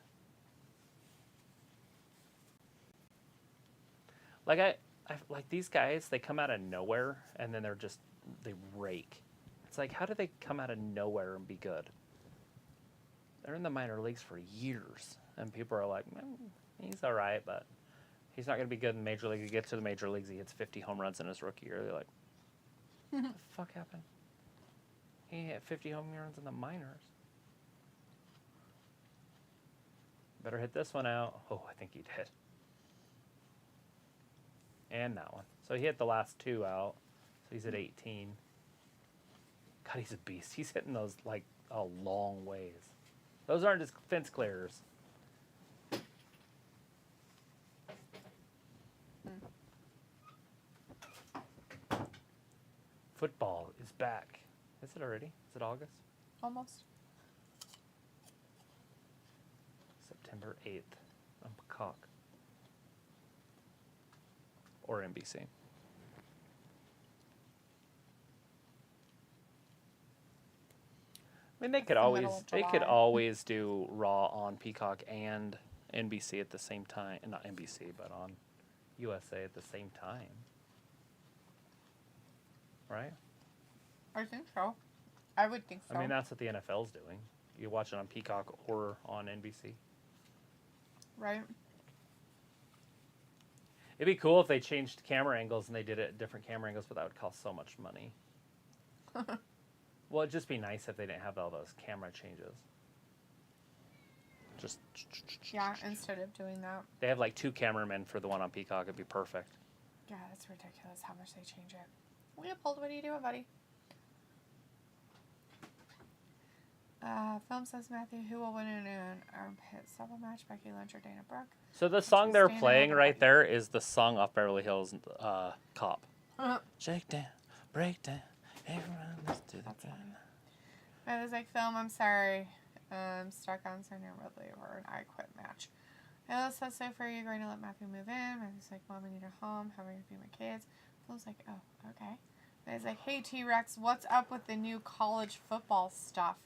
Like I like these guys, they come out of nowhere and then they rake. It's like, how do they come out of nowhere and be good? They're in the minor leagues for years, and people are like, he's all right, but he's not going to be good in the major league. He gets to the major leagues, he hits 50 home runs in his rookie year. They're like, what the fuck happened? He hit 50 home runs in the minors. Better hit this one out. Oh, I think he did. And that one. So he hit the last 2 out. So he's at 18. God, he's a beast. He's hitting those like a long ways. Those aren't just fence clearers. Football is back. Is it already? Is it August? Almost. September 8th on Peacock. Or NBC. I mean, they could always do Raw on Peacock and NBC at the same time. Not NBC, but on USA at the same time. Right? I think so. I would think so. I mean, that's what the NFL's doing. You watch it on Peacock or on NBC. Right. It'd be cool if they changed camera angles and they did it at different camera angles, but that would cost so much money. Well, it'd just be nice if they didn't have all those camera changes. Just Yeah, instead of doing that. they have like 2 cameramen for the one on Peacock. It'd be perfect. Yeah, it's ridiculous how much they change it. Leopold, what are you doing, buddy? Film says, Matthew, who will win in an armpit stubble match? Becky Lynch or Dana Brooke? So the song they're Stand playing over right Becky. there is the song off Beverly Hills Cop. Uh-huh. Shake down, break down, everyone let's do the That's thing. funny. I was like, Film, I'm sorry. I'm stuck on Sonya Ridley over an I Quit match. Ella says, so far, you're going to let Matthew move in. Matthew's like, Mom, I need a home. How am I going to feed my kids? Phil's like, oh, okay. And he's like, hey, T-Rex, what's up with the new college football stuff?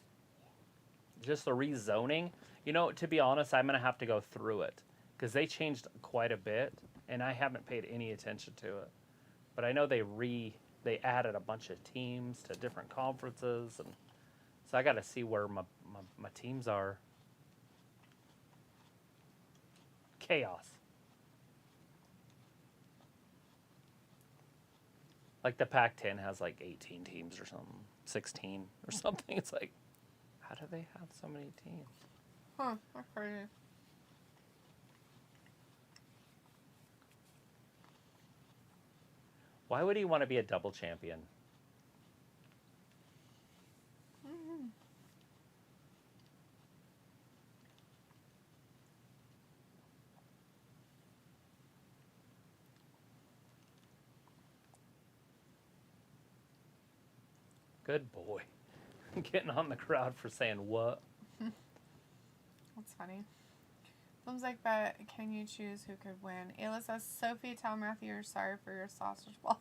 Just the rezoning. You know, to be honest, I'm going to have to go through it because they changed quite a bit, and I haven't paid any attention to it. But I know they added a bunch of teams to different conferences, and so I got to see where my teams are. Chaos. Like the Pac-10 has like 18 teams or something, 16 or something. It's like, how do they have so many teams? Huh, that's crazy. Why would he want to be a double champion? Good boy. Getting on the crowd for saying what? That's funny. Film's like, but can you choose who could win? Ayla says, Sophie, tell Matthew you're sorry for your sausage ball.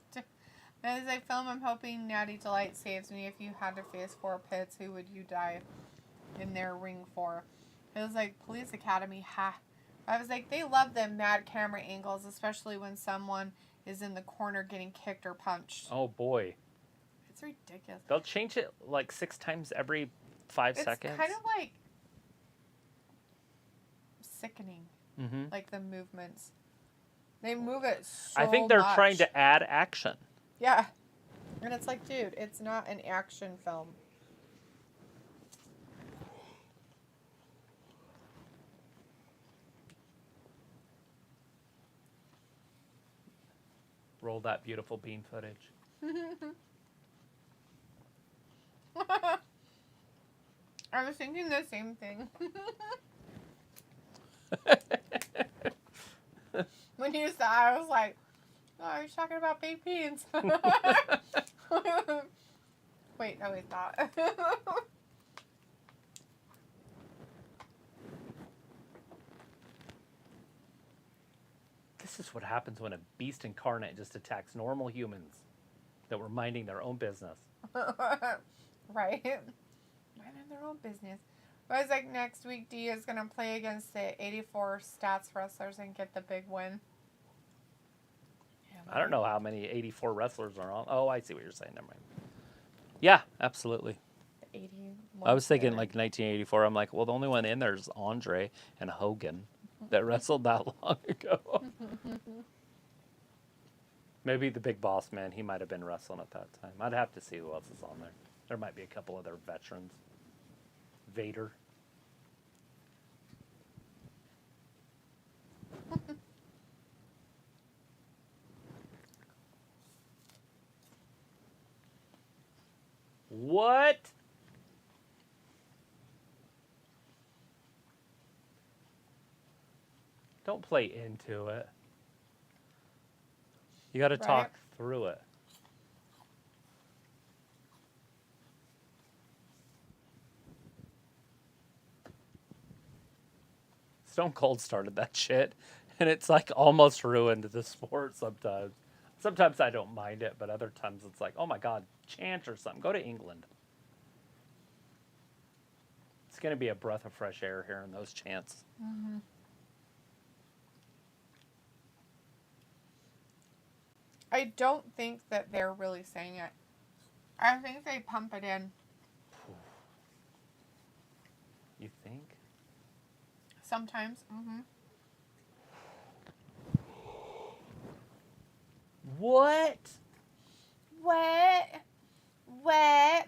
As I film, I'm hoping Natty Delight saves me. If you had to face 4 pits, who would you die in their ring for? It was like, Police Academy, ha. I was like, they love them mad camera angles, especially when someone is in the corner getting kicked or punched. Oh boy. It's ridiculous. They'll change it like 6 times every 5 seconds. It's kind of like sickening, Mm-hmm. like the movements. They move it so I think they're much. trying to add action. Yeah. And it's like, dude, it's not an action film. Roll that beautiful bean footage. I was thinking the same thing. When you said, I was like, oh, are you talking about baked beans? Wait, no, he's not. This is what happens when a beast incarnate just attacks normal humans that were minding their own business. Right? Minding their own business. But it's like next week, D is going to play against the 84 stats wrestlers and get the big win. I don't know how many 84 wrestlers are on. Oh, I see what you're saying. Never mind. Yeah, absolutely. 81 I was thinking like 1984. I'm like, well, the only one in there is Andre and Hogan that wrestled that long ago. Maybe the Big Boss Man. He might have been wrestling at that time. I'd have to see who else is on there. There might be a couple other veterans. Vader. What? Don't play into it. You got to talk through it. Stone Cold started that shit, and it's like almost ruined the sport sometimes. Sometimes I don't mind it, but other times it's like, oh my God, chant or something. Go to England. It's going to be a breath of fresh air here in those chants. Mm-hmm. I don't think that they're really saying it. I think they pump it in. You think? Sometimes. Mm-hmm. What? What? What?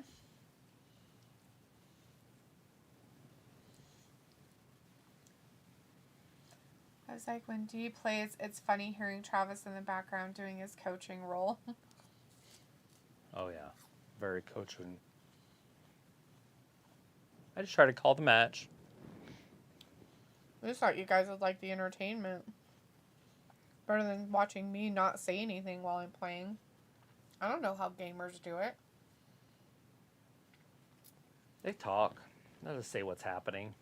I was like, when D plays, it's funny hearing Travis in the background doing his coaching role. Oh, yeah. Very coaching. I just try to call the match. I just thought you guys would like the entertainment. Better than watching me not say anything while I'm playing. I don't know how gamers do it. They talk. They just say what's happening.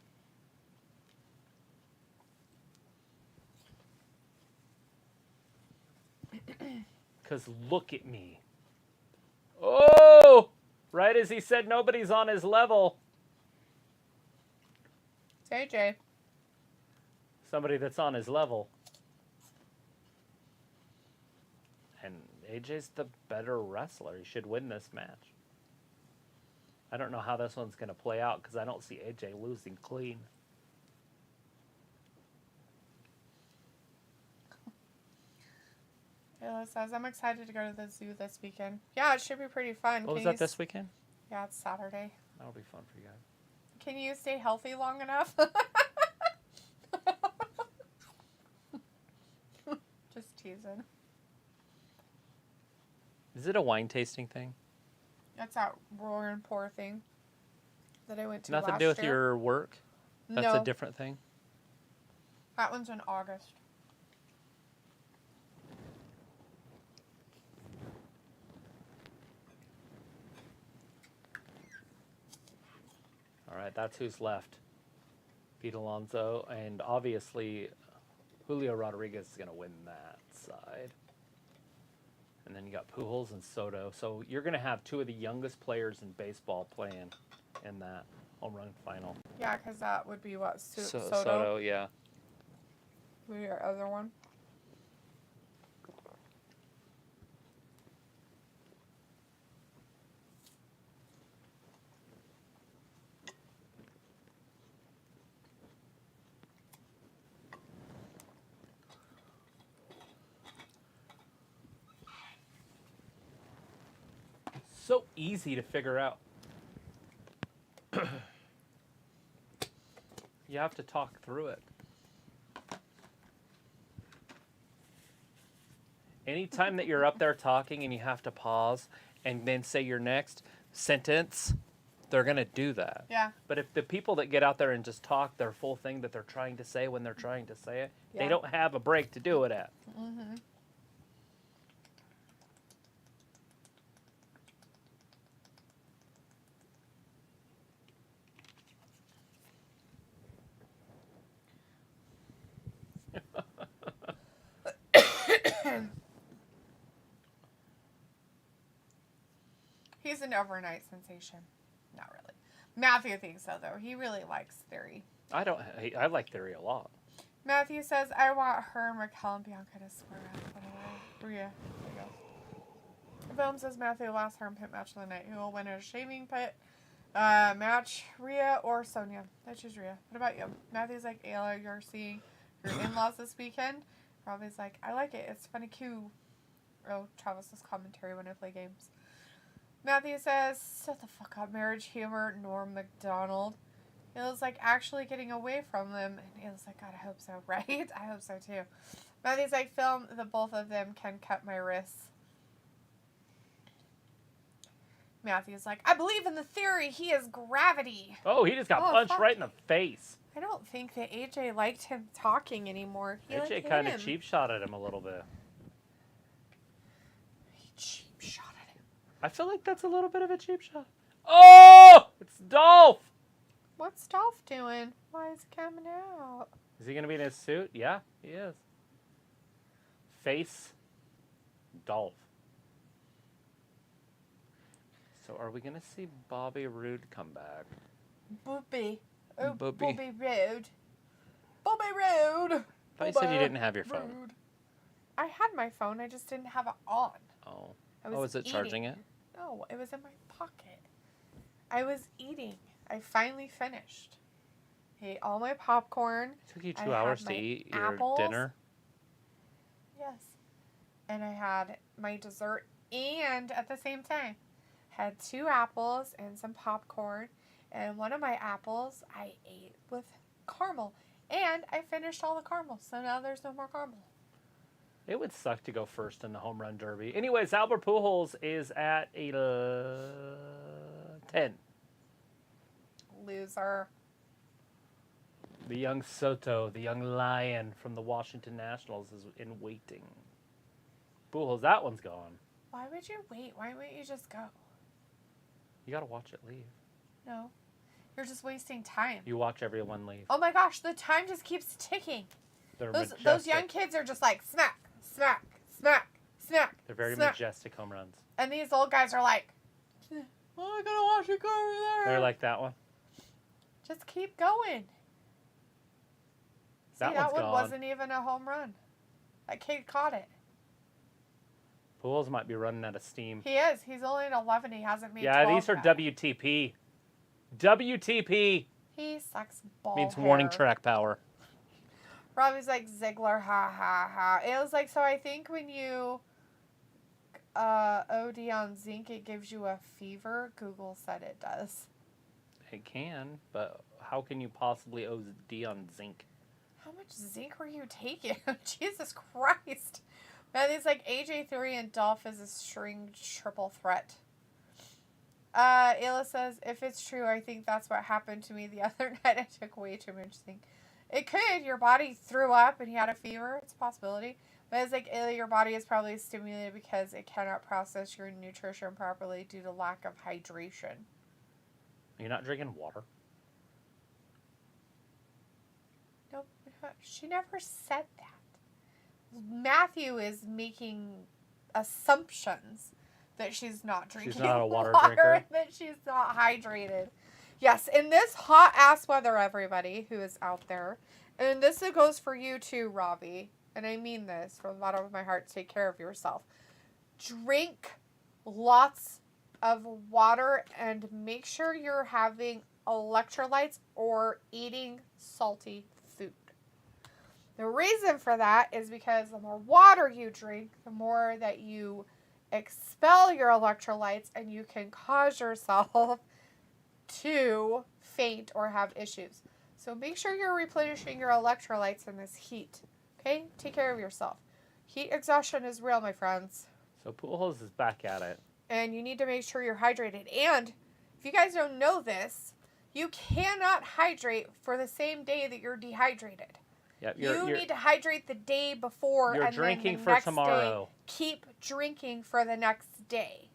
Because look at me. Oh! Right as he said nobody's on his level. It's AJ. Somebody that's on his level. And AJ's the better wrestler. He should win this match. I don't know how this one's going to play out because I don't see AJ losing clean. Ayla says, I'm excited to go to the zoo this weekend. Yeah, it should be pretty fun. What was that this weekend? Yeah, it's Saturday. That'll be fun for you guys. Can you stay healthy long enough? Just teasing. Is it a wine tasting thing? That's that roar and pour thing that I went to Nothing last to do with year. your work? That's No. a different thing? That one's in August. All right, that's who's left. Pete Alonso, and obviously Julio Rodriguez is going to win that side. And then you got Pujols and Soto. So you're going to have two of the youngest players in baseball playing in that home run final. Yeah, because that would be what? Soto? Soto, yeah. Who's your other one? So easy to figure out. You have to talk through it. Anytime that you're up there talking and you have to pause and then say your next sentence, they're going to do that. Yeah. But if the people that get out there and just talk their full thing that they're trying to say when they're trying to say it, they Yeah. don't have a break to do it at. Mm-hmm. He's an overnight sensation. Not really. Matthew thinks so, though. He really likes Theory. I like Theory a lot. Matthew says, I want her and Raquel and Bianca to square up. Rhea. There you go. Boom says Matthew last her pit match of the night. Who will win a shaving pit match? Rhea or Sonya? I choose Rhea. What about you? Matthew's like, Ayla, you're seeing your in-laws this weekend? Robbie's like, I like it. It's funny cue. Oh, Travis's commentary when I play games. Matthew says, shut the fuck up, marriage humor, Norm MacDonald. It was like actually getting away from them. And it was like, God, I hope so, right? I hope so too. Matthew's like, film the both of them can cut my wrists. Matthew's like, I believe in the theory. He is gravity. Oh, he just got punched right in the face. I don't think that AJ liked him talking anymore. AJ kind of cheap shot at him a little bit. He cheap shot at him. I feel like that's a little bit of a cheap shot. Oh, it's Dolph. What's Dolph doing? Why is he coming out? Is he going to be in his suit? Yeah, he is. Face Dolph. So are we going to see Bobby Roode come back? Bobby. Oh, Bobby. Bobby Roode. Bobby Roode. I thought you said you didn't have your phone. Roode. I had my phone. I just didn't have it on. Oh. I was Is it eating. charging it? No, it was in my pocket. I was eating. I finally finished. I ate all my popcorn. It took you I 2 had hours my to eat apples. your dinner? Yes. And I had my dessert and at the same time had 2 apples and some popcorn. And one of my apples I ate with caramel. And I finished all the caramel. So now there's no more caramel. It would suck to go first in the home run derby. Anyways, Albert Pujols is at a 10. Loser. The young Soto, the young lion from the Washington Nationals is in waiting. Pujols, that one's gone. Why would you wait? Why wouldn't you just go? You got to watch it leave. No. You're just wasting time. You watch everyone leave. Oh my gosh, the time just keeps ticking. They're Those majestic. young kids are just like smack, smack, smack, smack. They're very smack. majestic home runs. And these old guys are like, oh, I gotta watch it go over there. They're like that one. Just keep going. That See, that one's one gone. wasn't even a home run. That kid caught it. Pujols might be running out of steam. He is. He's only at 11. He hasn't made 12 Yeah, these are yet. WTP. WTP He sucks ball means hair. warning track power. Robbie's like, Ziggler, ha, ha, ha. It was like, so I think when you OD on zinc, it gives you a fever. Google said it does. It can, but how can you possibly OD on zinc? How much zinc were you taking? Jesus Christ. Man, it's like AJ Theory and Dolph is a string triple threat. Ayla says, if it's true, I think that's what happened to me the other night. I took way too much zinc. It could. Your body threw up and you had a fever. It's a possibility. But it's like, Ayla, your body is probably stimulated because it cannot process your nutrition properly due to lack of hydration. You're not drinking water? Nope. She never said that. Matthew is making assumptions that she's not drinking not a water water drinker? and that she's not hydrated. Yes, in this hot ass weather, everybody who is out there, and this goes for you too, Robbie, and I mean this from the bottom of my heart, take care of yourself. Drink lots of water and make sure you're having electrolytes or eating salty food. The reason for that is because the more water you drink, the more that you expel your electrolytes and you can cause yourself to faint or have issues. So make sure you're replenishing your electrolytes in this heat. Okay? Take care of yourself. Heat exhaustion is real, my friends. So Pujols is back at it. And you need to make sure you're hydrated. And if you guys don't know this, you cannot hydrate for the same day that you're dehydrated. Yep, You need to hydrate the day before, you're and drinking then the for next tomorrow. day, keep drinking for the next day.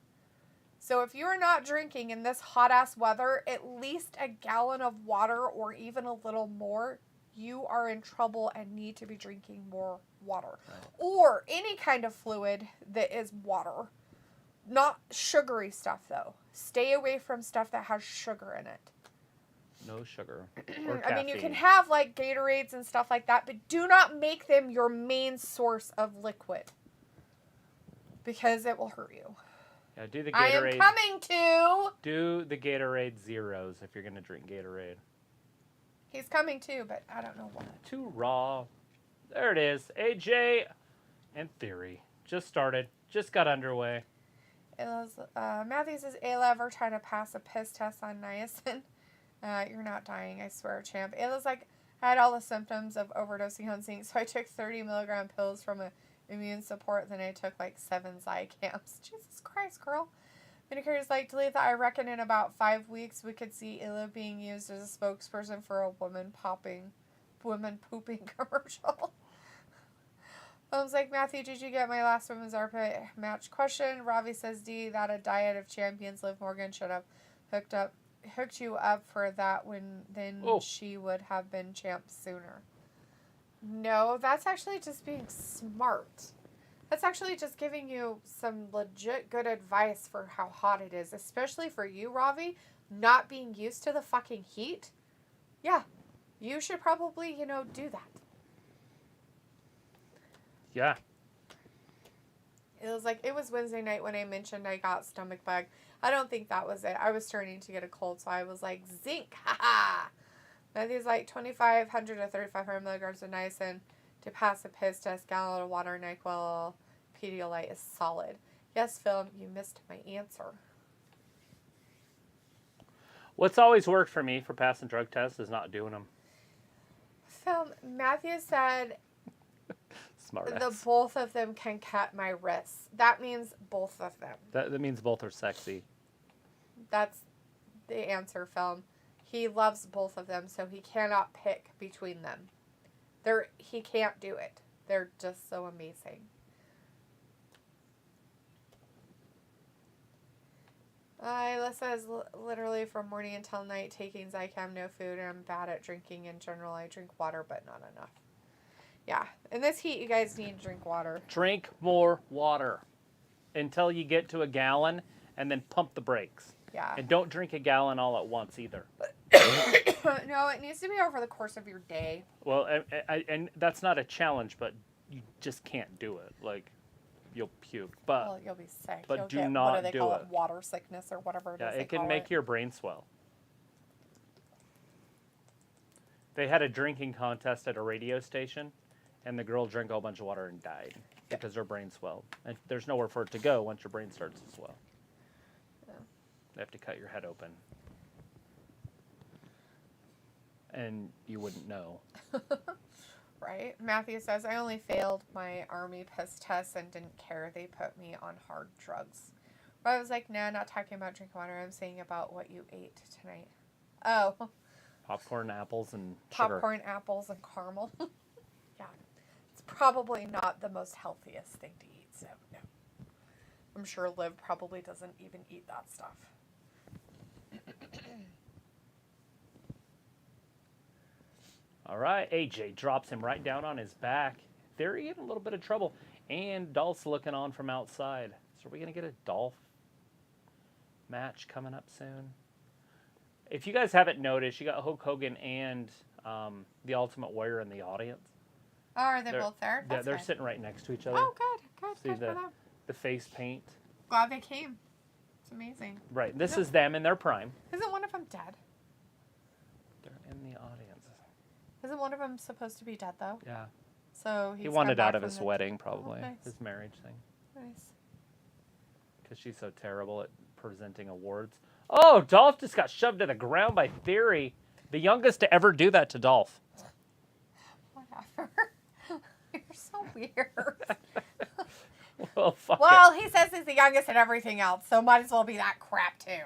So if you're not drinking in this hot-ass weather, at least a gallon of water or even a little more, you are in trouble and need to be drinking more water. Right. Or any kind of fluid that is water. Not sugary stuff, though. Stay away from stuff that has sugar in it. No sugar or caffeine. I mean, you can have, like, Gatorades and stuff like that, but do not make them your main source of liquid. Because it will hurt you. Yeah, do the Gatorade. I am coming to. Do the Gatorade Zeros if you're going to drink Gatorade. He's coming too, but I don't know why. To Raw. There it is. AJ and Theory. Just started. Just got underway. Matthew says, Ayla ever trying to pass a piss test on niacin? You're not dying, I swear, champ. Ayla's like, I had all the symptoms of overdosing on zinc, so I took 30 milligram pills from a immune support, then I took like 7 Zycams. Jesus Christ, girl. Vindicator's like, Talitha, I reckon in about 5 weeks we could see Illa being used as a spokesperson for a woman pooping commercial. I was like, Matthew, did you get my last women's armpit match question? Ravi says, D, that a diet of champions, Liv Morgan should have hooked you up for that she would have been champ sooner. No, that's actually just being smart. That's actually just giving you some legit good advice for how hot it is, especially for you, Ravi, not being used to the fucking heat. Yeah, you should probably, do that. Yeah. It was Wednesday night when I mentioned I got stomach bug. I don't think that was it. I was starting to get a cold, so I was like, zinc, haha. Matthew's like 2,500 to 3,500 milligrams of niacin to pass a piss test, gallon of water, NyQuil, Pedialyte is solid. Yes, Phil, you missed my answer. What's always worked for me for passing drug tests is not doing them. Phil, Matthew said Smart the ass. both of them can cut my wrists. That means both of them. That means both are sexy. That's the answer, Phil. He loves both of them, so he cannot pick between them. He can't do it. They're just so amazing. Ayla says, literally from morning until night, taking Zycam, no food, and I'm bad at drinking in general. I drink water, but not enough. Yeah, in this heat, you guys need to drink water. Drink more water until you get to a gallon, and then pump the brakes. Yeah. And don't drink a gallon all at once either. No, it needs to be over the course of your day. Well, and that's not a challenge, but you just can't do it. Like, you'll puke. But You'll be sick. but You'll do get, not what do they do call it. Water sickness or whatever it is. it can make your brain swell. They had a drinking contest at a radio station, and the girl drank a whole bunch of water and died because her brain swelled. And there's nowhere for it to go once your brain starts to swell. Yeah. They have to cut your head open. And you wouldn't know. Right? Matthew says, I only failed my army piss test and didn't care. They put me on hard drugs. But I was like, nah, not talking about drinking water. I'm saying about what you ate tonight. Oh. Popcorn, apples, and sugar. Popcorn, apples, and caramel. Yeah. It's probably not the most healthiest thing to eat, so no. I'm sure Liv probably doesn't even eat that stuff. All right, AJ drops him right down on his back. They're in a little bit of trouble. And Dolph's looking on from outside. So are we going to get a Dolph match coming up soon? If you guys haven't noticed, you got Hulk Hogan and the Ultimate Warrior in the audience. Oh, are they both there? Yeah, That's they're good. sitting right next to each other. Oh, good. See Good for them. the face paint. Glad they came. It's amazing. Right, this is them in their prime. Isn't one of them dead? They're in the audience. Isn't one of them supposed to be dead, though? Yeah. So He wanted come out back of from his the- wedding, probably. Oh, nice. His marriage thing. Nice. Because she's so terrible at presenting awards. Oh, Dolph just got shoved to the ground by Theory. The youngest to ever do that to Dolph. Whatever. You're so weird. Well, fuck Well, he says he's the youngest at everything else, so might as well be that crap, too.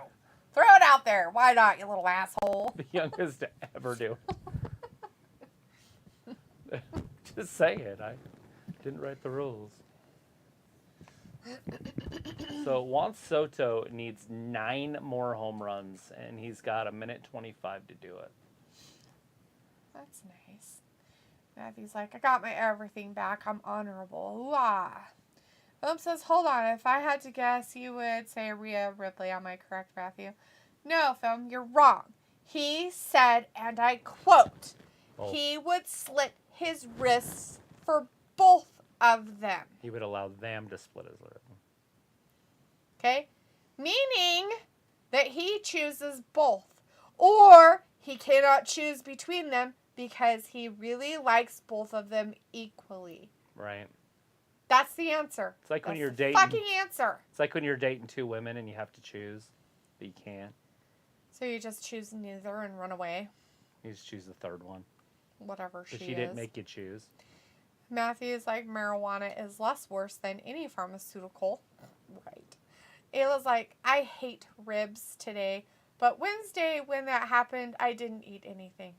Throw it out there. Why not, you little asshole? The youngest to ever do it. Just say it. I didn't write the rules. So Juan Soto needs 9 more home runs, and he's got 1:25 to do it. That's nice. Matthew's like, I got my everything back. I'm honorable. Ooh-ah. Philip says, hold on. If I had to guess, you would say Rhea Ripley. Am I correct, Matthew? No, Phil, you're wrong. He said, and I quote, he would slit his wrists for both of them. He would allow them to split his lip. Okay? Meaning that he chooses both. Or he cannot choose between them because he really likes both of them equally. Right. That's the answer. It's like when That's you're the dating. fucking answer. It's like when you're dating 2 women and you have to choose, but you can't. So you just choose neither and run away. You just choose the third one. Whatever she But she is. didn't make you choose. Matthew's like, marijuana is less worse than any pharmaceutical. Right. Ayla's like, I hate ribs today, but Wednesday when that happened, I didn't eat anything.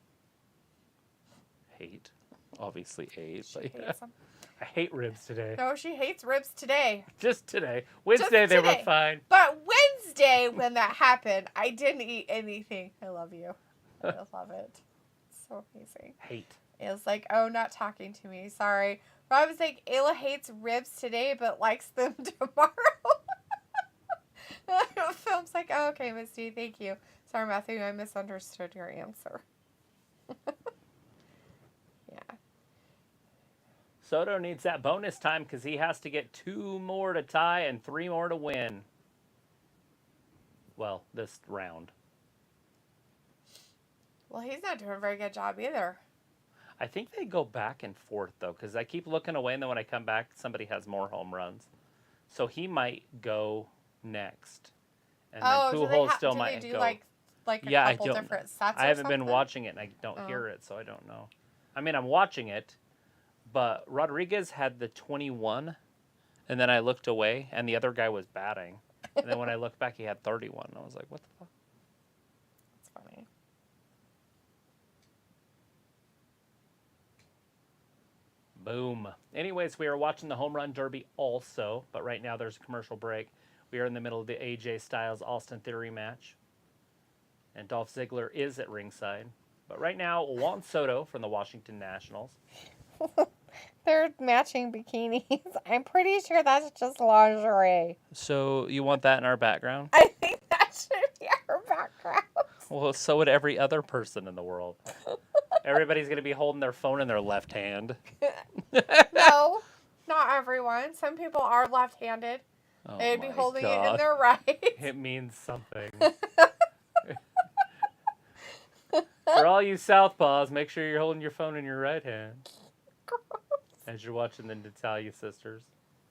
Hate. Obviously ate. She But yeah. hates them. I hate ribs today. No, she hates ribs today. Just today. Wednesday they were today. fine. But Wednesday when that happened, I didn't eat anything. I love you. I love it. It's so amazing. Hate. Ayla's like, oh, not talking to me. Sorry. Rob was like, Ayla hates ribs today, but likes them tomorrow. Phil's like, oh, okay, Misty, thank you. Sorry, Matthew, I misunderstood your answer. Yeah. Soto needs that bonus time because he has to get 2 more to tie and 3 more to win. Well, this round. Well, he's not doing a very good job either. I think they go back and forth, though, because I keep looking away, and then when I come back, somebody has more home runs. So he might go next. And then Pujols still might do go. like a Yeah, couple different sets I or haven't been something? watching it, and I don't hear it, so I don't know. I mean, I'm watching it, but Rodriguez had the 21, and then I looked away, and the other guy was batting. And then when I looked back, he had 31. And I was like, what the fuck? That's funny. Boom. Anyways, we are watching the Home Run Derby also, but right now there's a commercial break. We are in the middle of the AJ Styles Austin Theory match. And Dolph Ziggler is at ringside. But right now, Juan Soto from the Washington Nationals. They're matching bikinis. I'm pretty sure that's just lingerie. So you want that in our background? I think that should be our background. Well, so would every other person in the world. Everybody's going to be holding their phone in their left hand. No, not everyone. Some people are left-handed. Oh They'd be my holding it in God. their right. It means something. For all you southpaws, make sure you're holding your phone in your right hand as you're watching the Natalia sisters,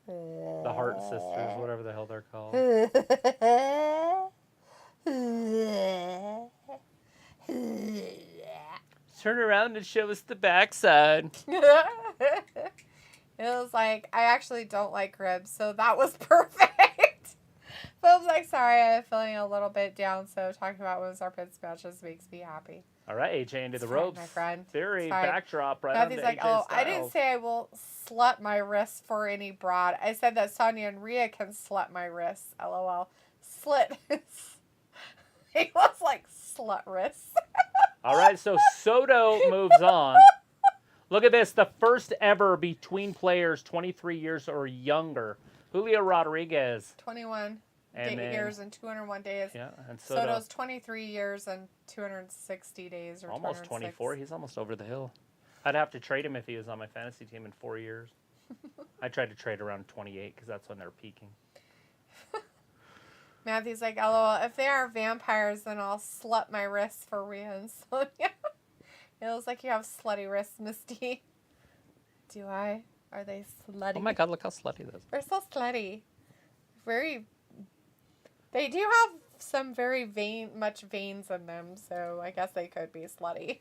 the Hart sisters, whatever the hell they're called. Turn around and show us the backside. It was like, I actually don't like ribs, so that was perfect. Phil's like, sorry, I'm feeling a little bit down, so talking about women's armpits matches makes me happy. All right, AJ into the It's fine, ropes. my friend. Theory, It's fine. backdrop right Matthew's onto like, AJ oh, Styles. I didn't say I will slut my wrists for any broad. I said that Sonya and Rhea can slut my wrists. LOL. Slit. He was like, slut wrists. All right, so Soto moves on. Look at this, the first ever between players 23 years or younger. Julio Rodriguez. 21 And then- years and 201 days. Yeah, and Soto. Soto's 23 years and 260 days or Almost 206. 24. He's almost over the hill. I'd have to trade him if he was on my fantasy team in 4 years. I tried to trade around 28 because that's when they're peaking. Matthew's like, LOL, if they are vampires, then I'll slut my wrists for Rhea and Sonya. It looks like you have slutty wrists, Misty. Do I? Are they slutty? Oh my God, look how slutty this is. They're so slutty. They do have some very much veins in them, so I guess they could be slutty.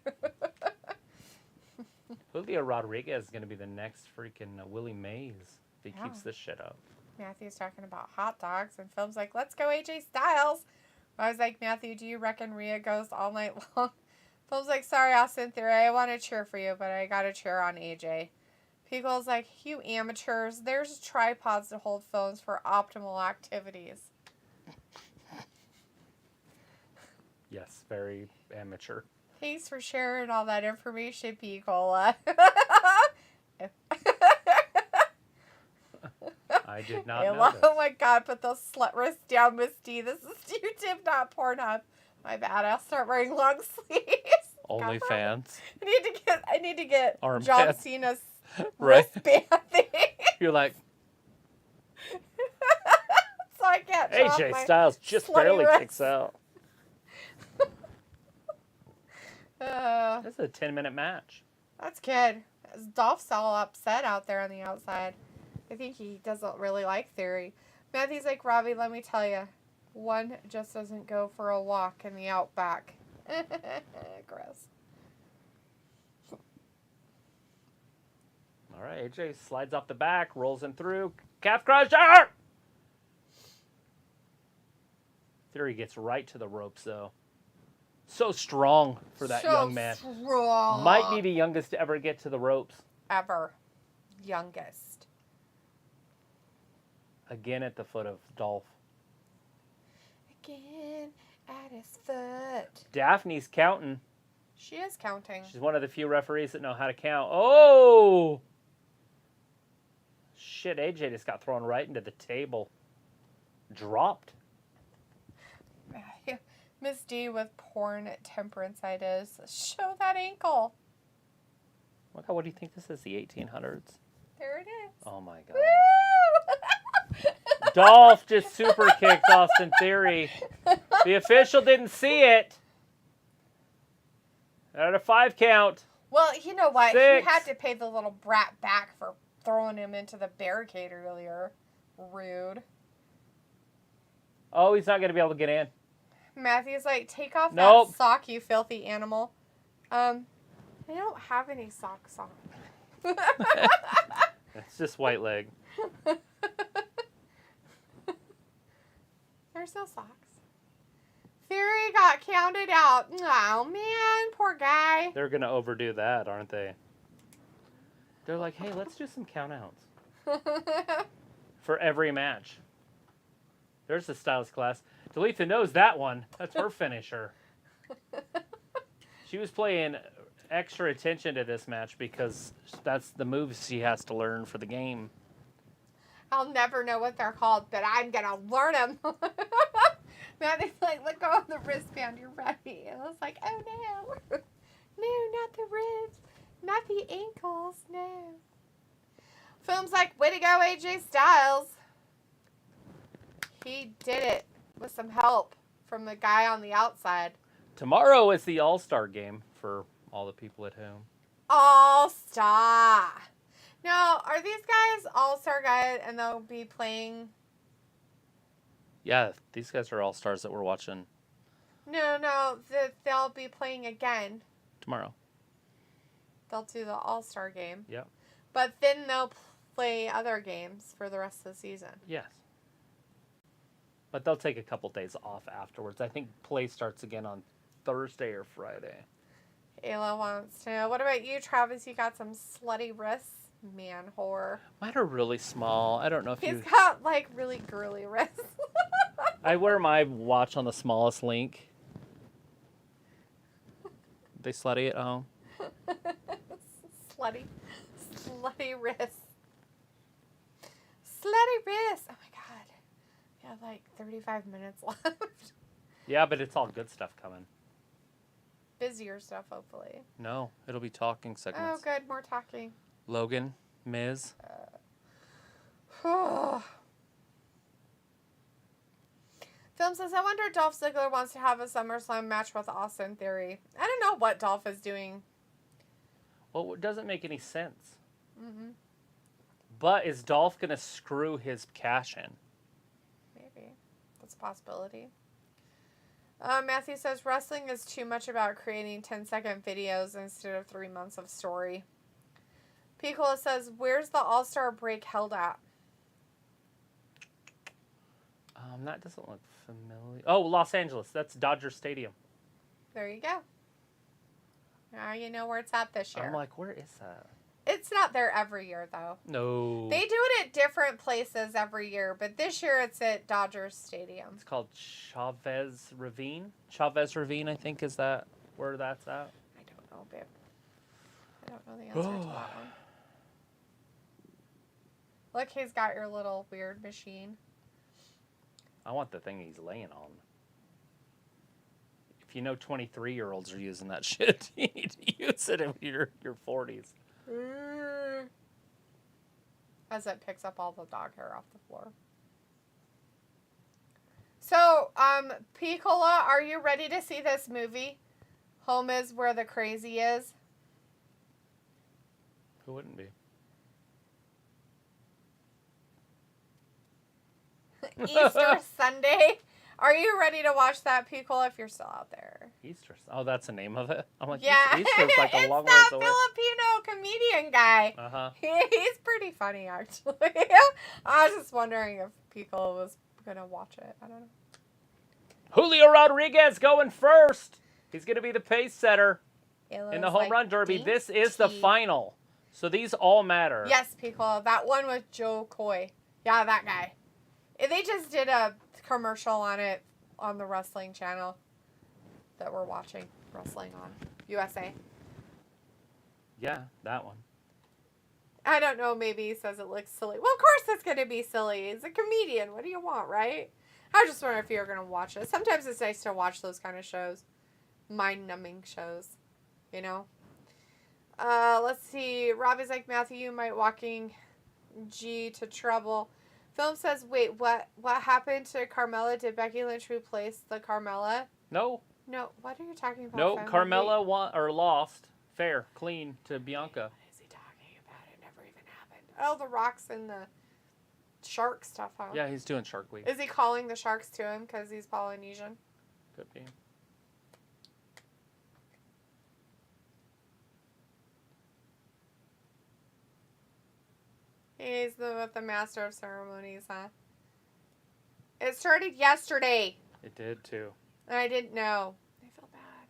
Julio Rodriguez is going to be the next freaking Willie Mays if he keeps this shit up. Matthew's talking about hot dogs, and Phil's like, let's go AJ Styles. I was like, Matthew, do you reckon Rhea goes all night long? Phil's like, sorry, Austin Theory, I want to cheer for you, but I got to cheer on AJ. Pico's like, you amateurs, there's tripods to hold phones for optimal activities. Yes, very amateur. Thanks for sharing all that information, Picola. I did not know this. Oh my god, put those slut wrists down, Miss D. This is YouTube, not Pornhub. My bad, I'll start wearing long sleeves. OnlyFans. I need to get Arm John pad. Cena's Right. wristband thing. You're like, So I can't show off AJ my Styles just slutty barely wrist. kicks out. This is a 10-minute match. That's good. Dolph's all upset out there on the outside. I think he doesn't really like Theory. Matthew's like, Robbie, let me tell you, one just doesn't go for a walk in the outback. Gross. All right, AJ slides off the back, rolls him through. Calf crusher! Theory gets right to the ropes, though. So strong for that So young man. strong. Might be the youngest to ever get to the ropes. Ever. Youngest. Again at the foot of Dolph. Again at his foot. Daphne's counting. She is counting. She's one of the few referees that know how to count. Oh! Shit, AJ just got thrown right into the table. Dropped. Miss D with porn temperance-itis. Show that ankle. Look, what do you think this is? The 1800s? There it is. Oh my god. Woo! Dolph just super kicked Austin Theory. The official didn't see it. At a 5 count. Well, you know what? 6. He had to pay the little brat back for throwing him into the barricade earlier. Rude. Oh, he's not going to be able to get in. Matthew's like, take off Nope. that sock, you filthy animal. I don't have any socks on. It's just white leg. There's no socks. Theory got counted out. Oh, man. Poor guy. They're going to overdo that, aren't they? They're like, hey, let's do some countouts for every match. There's the Styles class. Talitha knows that one. That's her finisher. She was paying extra attention to this match because that's the moves she has to learn for the game. I'll never know what they're called, but I'm going to learn them. Maddie's like, let go of the wristband. You're ready. And I was like, oh, no. No, not the ribs. Not the ankles. No. Film's like, way to go, AJ Styles. He did it with some help from the guy on the outside. Tomorrow is the All-Star game for all the people at home. All-Star. Now, are these guys All-Star guys and they'll be playing? Yeah, these guys are All-Stars that we're watching No, they'll be playing again. tomorrow. They'll do the All-Star game. Yep. But then they'll play other games for the rest of the season. Yes. But they'll take a couple days off afterwards. I think play starts again on Thursday or Friday. Ayla wants to know, what about you, Travis? You got some slutty wrists? Man, whore. Mine are really small. I don't know if He's you... got, like, really girly wrists. I wear my watch on the smallest link. They slutty at home. Slutty wrists. Slutty wrists. Oh, my God. We have, like, 35 minutes left. Yeah, but it's all good stuff coming. Busier stuff, hopefully. No, it'll be talking Oh, segments. good. More talking. Logan, Miz. Film says, I wonder if Dolph Ziggler wants to have a SummerSlam match with Austin Theory. I don't know what Dolph is doing. Well, it doesn't make any sense. Mm-hmm. But is Dolph going to screw his cash in? Maybe. That's a possibility. Matthew says, wrestling is too much about creating 10-second videos instead of 3 months of story. Piccola says, where's the All-Star break held at? That doesn't look familiar. Oh, Los Angeles. That's Dodger Stadium. There you go. Now you know where it's at this year. I'm like, where is that? It's not there every year, though. No. They do it at different places every year, but this year it's at Dodger Stadium. It's called Chavez Ravine. Chavez Ravine, I think, is that where that's at? I don't know, babe. I don't know the answer to that one. Look, he's got your little weird machine. I want the thing he's laying on. If you know 23-year-olds are using that shit, you need to use it in your 40s. As it picks up all the dog hair off the floor. So, Piccola, are you ready to see this movie? Home is where the crazy is. Who wouldn't be? Easter Sunday. Are you ready to watch that, Piccola, if you're still out there? Easter. Oh, that's the name of it? I'm like, Yeah. Easter's like a it's long that ways away. Filipino comedian guy. Uh-huh. He's pretty funny, actually. I was just wondering if Piccola was going to watch it. I don't know. Julio Rodriguez going first. He's going to be the pace setter It in the was home like run derby. This is the dainty. final. So these all matter. Yes, Piccola. That one with Joe Coy. Yeah, that guy. They just did a commercial on it on the wrestling channel that we're watching wrestling on. USA. Yeah, that one. I don't know. Maybe he says it looks silly. Well, of course it's going to be silly. He's a comedian. What do you want, right? I was just wondering if you were going to watch it. Sometimes it's nice to watch those kind of shows. Mind-numbing shows. You know? Let's see. Robbie's like, Matthew, you might walking G to trouble. Film says, wait, what happened to Carmella? Did Becky Lynch replace the Carmella? No. No. What are you talking about? No, Femme? Carmella won or lost. Fair. Clean to Bianca. What is he talking about? It never even happened. Oh, the rocks and the shark stuff, huh? Yeah, he's doing Shark Week. Is he calling the sharks to him because he's Polynesian? Could be. He's the master of ceremonies, huh? It started yesterday, It did too. and I didn't know. I feel bad.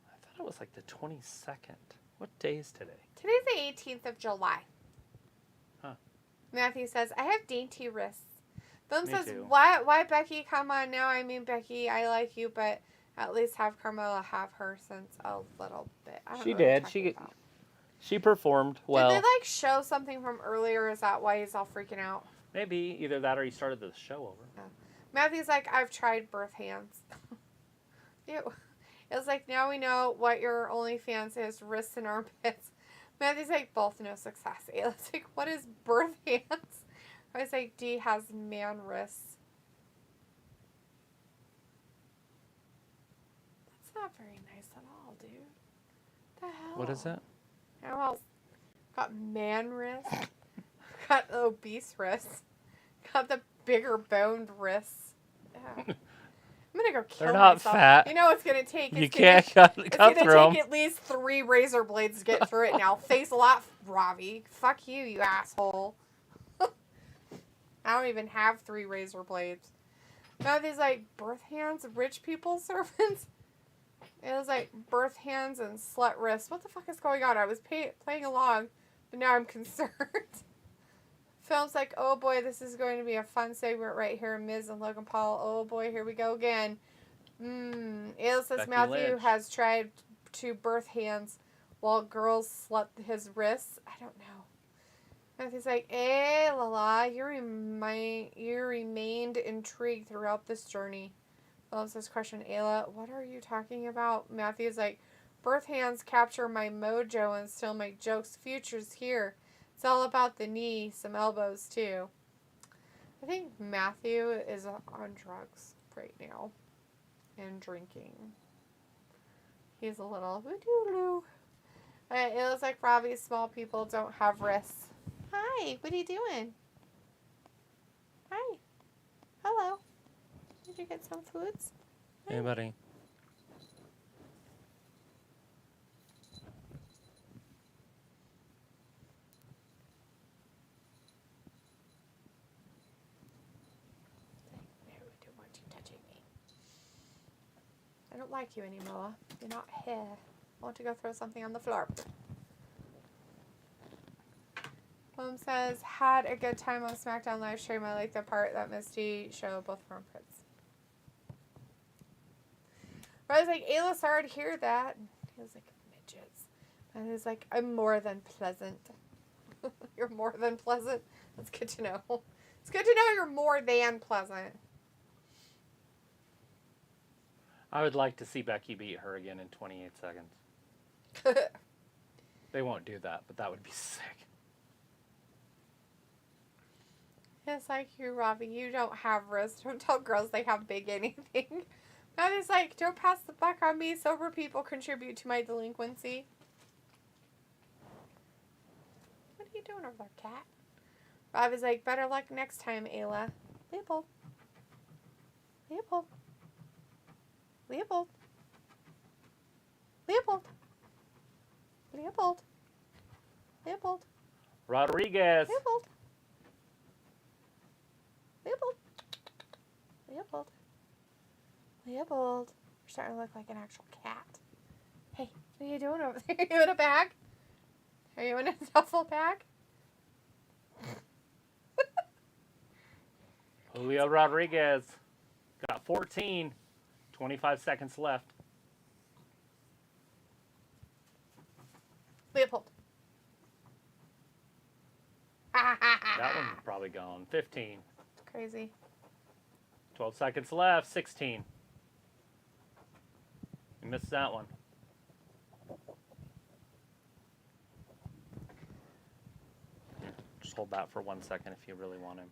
I thought it was like the 22nd. What day is today? Today's the 18th of July. Huh. Matthew says, I have dainty wrists. Film Me says, too. why Becky? Come on now. I mean, Becky, I like you, but at least have Carmella have her since a little bit. I don't She know what you're did. talking about. She performed well. Did they like show something from earlier? Is that why he's all freaking out? Maybe either that or he started the show over. Matthew's like, I've tried birth hands. Ew. It was like, now we know what your OnlyFans is, wrists and armpits. Matthew's like, both no success. It's like, what is birth hands? I was like, D has man wrists. That's not very nice at all, dude. The hell? What is that? How else? Got man wrists. Got obese wrists. Got the bigger boned wrists. Yeah. I'm gonna go kill They're not myself. fat. You know what's gonna take? You It's can't gonna, cut it's gonna through take them. at least 3 razor blades to get through it now. Thanks a lot, Robbie. Fuck you, you asshole. I don't even have 3 razor blades. Now these like birth hands, rich people servants. It was like birth hands and slut wrists. What the fuck is going on? I was playing along, but now I'm concerned. Film's like, oh boy, this is going to be a fun segment right here. Miz and Logan Paul. Oh boy, here we go again. Ayla says Becky Matthew Lynch. has tried to birth hands while girls slut his wrists. I don't know. Matthew's like, eh, la, you remained intrigued throughout this journey. Film says, question, Ayla, what are you talking about? Matthew's like, birth hands capture my mojo and still make jokes. Future's here. It's all about the knee, some elbows too. I think Matthew is on drugs right now and drinking. He's a little woo-doo-doo. It looks like Robbie's small people don't have wrists. Hi, what are you doing? Hi. Hello. Did you get some foods? Hey, buddy. No, don't like you anymore. You're not here. I want to go throw something on the floor. Mom says, had a good time on SmackDown live stream. I like the part that Misty showed both armpits. But I was like, Ayla, sorry to hear that. And he was like, midgets. And he was like, I'm more than pleasant. You're more than pleasant? That's good to know. It's good to know you're more than pleasant. I would like to see Becky beat her again in 28 seconds. They won't do that, but that would be sick. It's like you, Robbie. You don't have wrists. Don't tell girls they have big anything. That is like, don't pass the buck on me. Sober people contribute to my delinquency. What are you doing over there, cat? Rob is like, better luck next time, Ayla. Leopold. Leopold. Leopold. Leopold. Leopold. Leopold. Rodriguez. Leopold. Leopold. Leopold. Leopold. You're starting to look like an actual cat. Hey, what are you doing over there? Are you in a bag? Are you in a duffel bag? Julio Rodriguez. Got 14. 25 seconds left. Leopold. That one's probably gone. 15. Crazy. 12 seconds left. 16. You missed that one. Just hold that for 1 second if you really want him.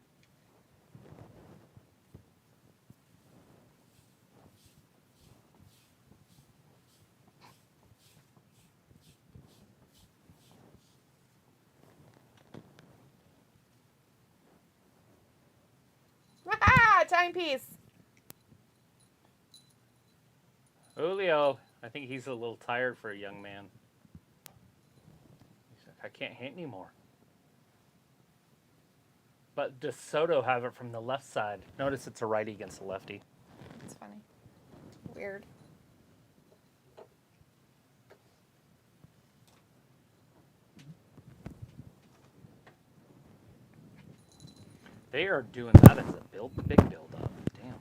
Timepiece. Julio, I think he's a little tired for a young man. He's like, I can't hit anymore. But does Soto have it from the left side? Notice it's a righty against a lefty. It's funny. Weird. They are doing that as a big build up. Damn.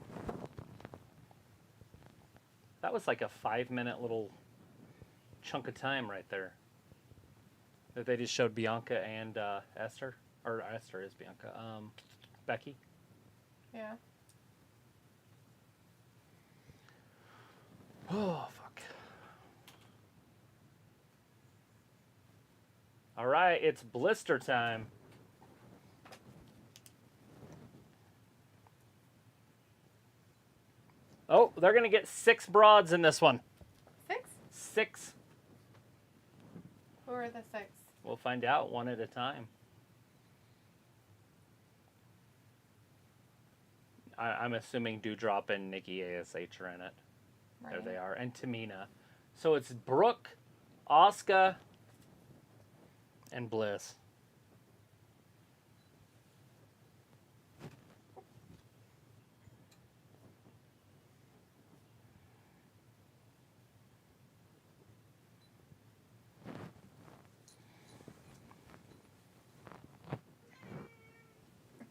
That was like a 5-minute little chunk of time right there. That they just showed Bianca and Esther. Or Esther is Bianca. Becky. Yeah. Oh, fuck. All right, it's blister time. Oh, they're going to get 6 broads in this one. 6? 6. Who are the 6? We'll find out one at a time. I'm assuming Dewdrop and Nikki ASH are in it. Right. There they are. And Tamina. So it's Brooke, Asuka, and Bliss.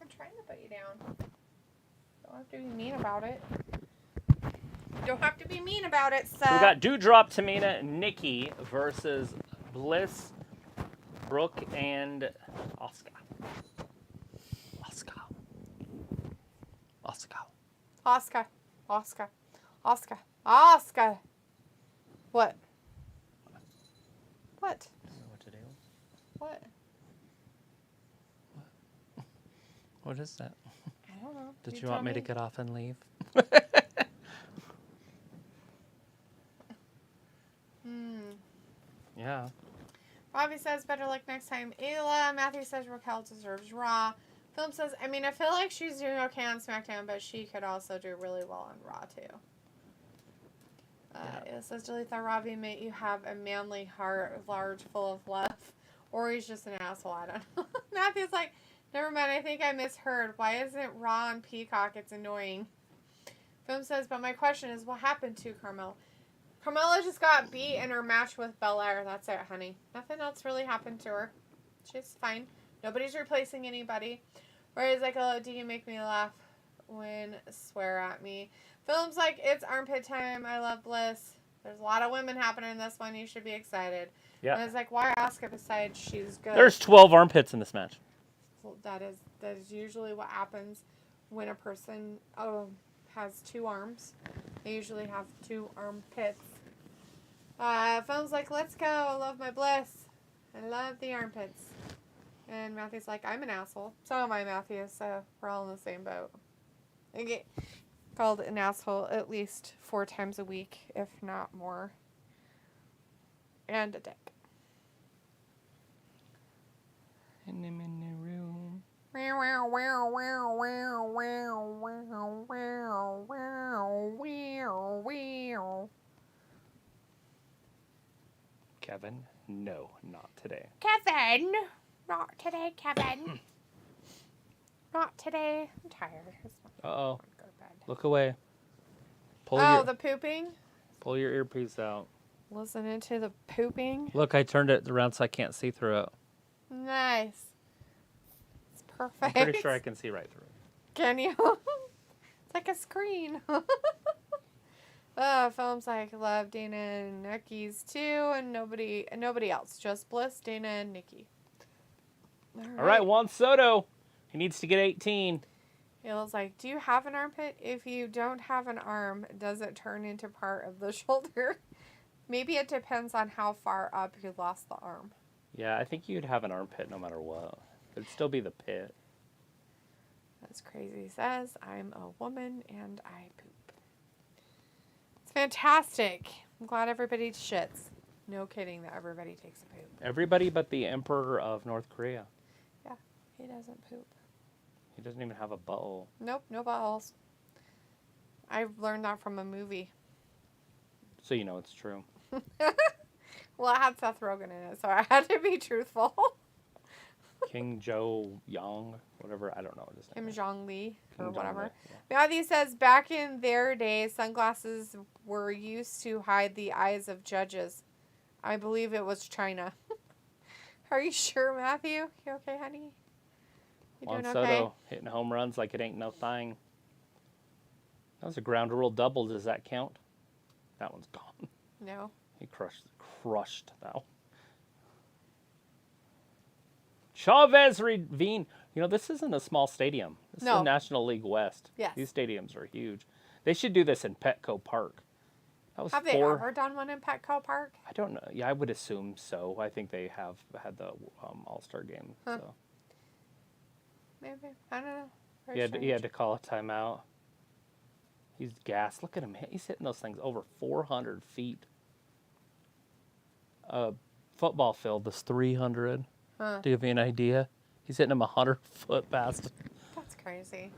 I'm trying to put you down. Don't have to be mean about it. Don't have to be mean about it, So we sir. got Dewdrop, Tamina, and Nikki versus Bliss, Brooke, and Asuka. Asuka. Asuka. Oscar. Oscar. Oscar. Oscar. What? What? What to do? What? What is that? I don't know. Did you want me to get off and leave? Yeah. Robbie says, better luck next time, Ayla. Matthew says, Raquel deserves Raw. Philip says, I mean, I feel like she's doing okay on SmackDown, but she could also do really well on Raw, too. It says, Delita, Robbie, may you have a manly heart, large, full of love. Or he's just an asshole, I don't know. Matthew's like, never mind, I think I misheard. Why isn't Raw on Peacock? It's annoying. Philip says, but my question is, what happened to Carmel? Carmella just got beat in her match with Belair. That's it, honey. Nothing else really happened to her. She's fine. Nobody's replacing anybody. Whereas, like, oh, do you make me laugh when swear at me? Films like It's Armpit Time. I love Bliss. There's a lot of women happening in this one. You should be excited. Yeah. And it's like, why Asuka besides she's good? There's 12 armpits in this match. Well, that is usually what happens when a person has 2 arms. They usually have 2 armpits. Phone's like, let's go. I love my Bliss. I love the armpits. And Matthew's like, I'm an asshole. So am I, Matthew. So we're all in the same boat. I get called an asshole at least 4 times a week, if not more. And a dick. And I'm in the room. Kevin, no, not today. Kevin! Not today, Kevin. Not today. I'm tired. Uh-oh. Go to bed. Look away. The pooping? Pull your earpiece out. Listening to the pooping. Look, I turned it around so I can't see through it. Nice. It's perfect. I'm pretty sure I can see right through it. Can you? It's like a screen. Films like love Dana and Nikki's too, and nobody else. Just Bliss, Dana, and Nikki. All right, Juan Soto. He needs to get 18. It like, do you have an armpit? If you don't have an arm, does it turn into part of the shoulder? Maybe it depends on how far up you lost the arm. Yeah, I think you'd have an armpit no matter what. It'd still be the pit. That's crazy. He says, I'm a woman and I poop. It's fantastic. I'm glad everybody shits. No kidding that everybody takes a poop. Everybody but the Emperor of North Korea. Yeah, he doesn't poop. He doesn't even have a butthole. Nope, no buttholes. I learned that from a movie. So you know it's true. Well, it had Seth Rogen in it, so I had to be truthful. King Joe Young, whatever, I don't know what his name Kim is. Jong Lee or Kim whatever. Jong-un, yeah. Matthew says, back in their day, sunglasses were used to hide the eyes of judges. I believe it was China. Are you sure, Matthew? You okay, honey? You Juan doing Soto okay? hitting home runs like it ain't no thing. That was a ground rule double. Does that count? That one's gone. No. He crushed that one. Chavez Ravine. You know, this isn't a small stadium. This is No. the National League West. Yes. These stadiums are huge. They should do this in Petco Park. That was Have they ever done one in Petco Park? I don't know. Yeah, I would assume so. I think they have had the All-Star game. Huh. So Maybe. I don't know. Very he had strange. to call a timeout. He's gassed. Look at him. He's hitting those things over 400 feet. Football field is 300. Huh. To give you an idea, he's hitting him 100 foot past. That's crazy.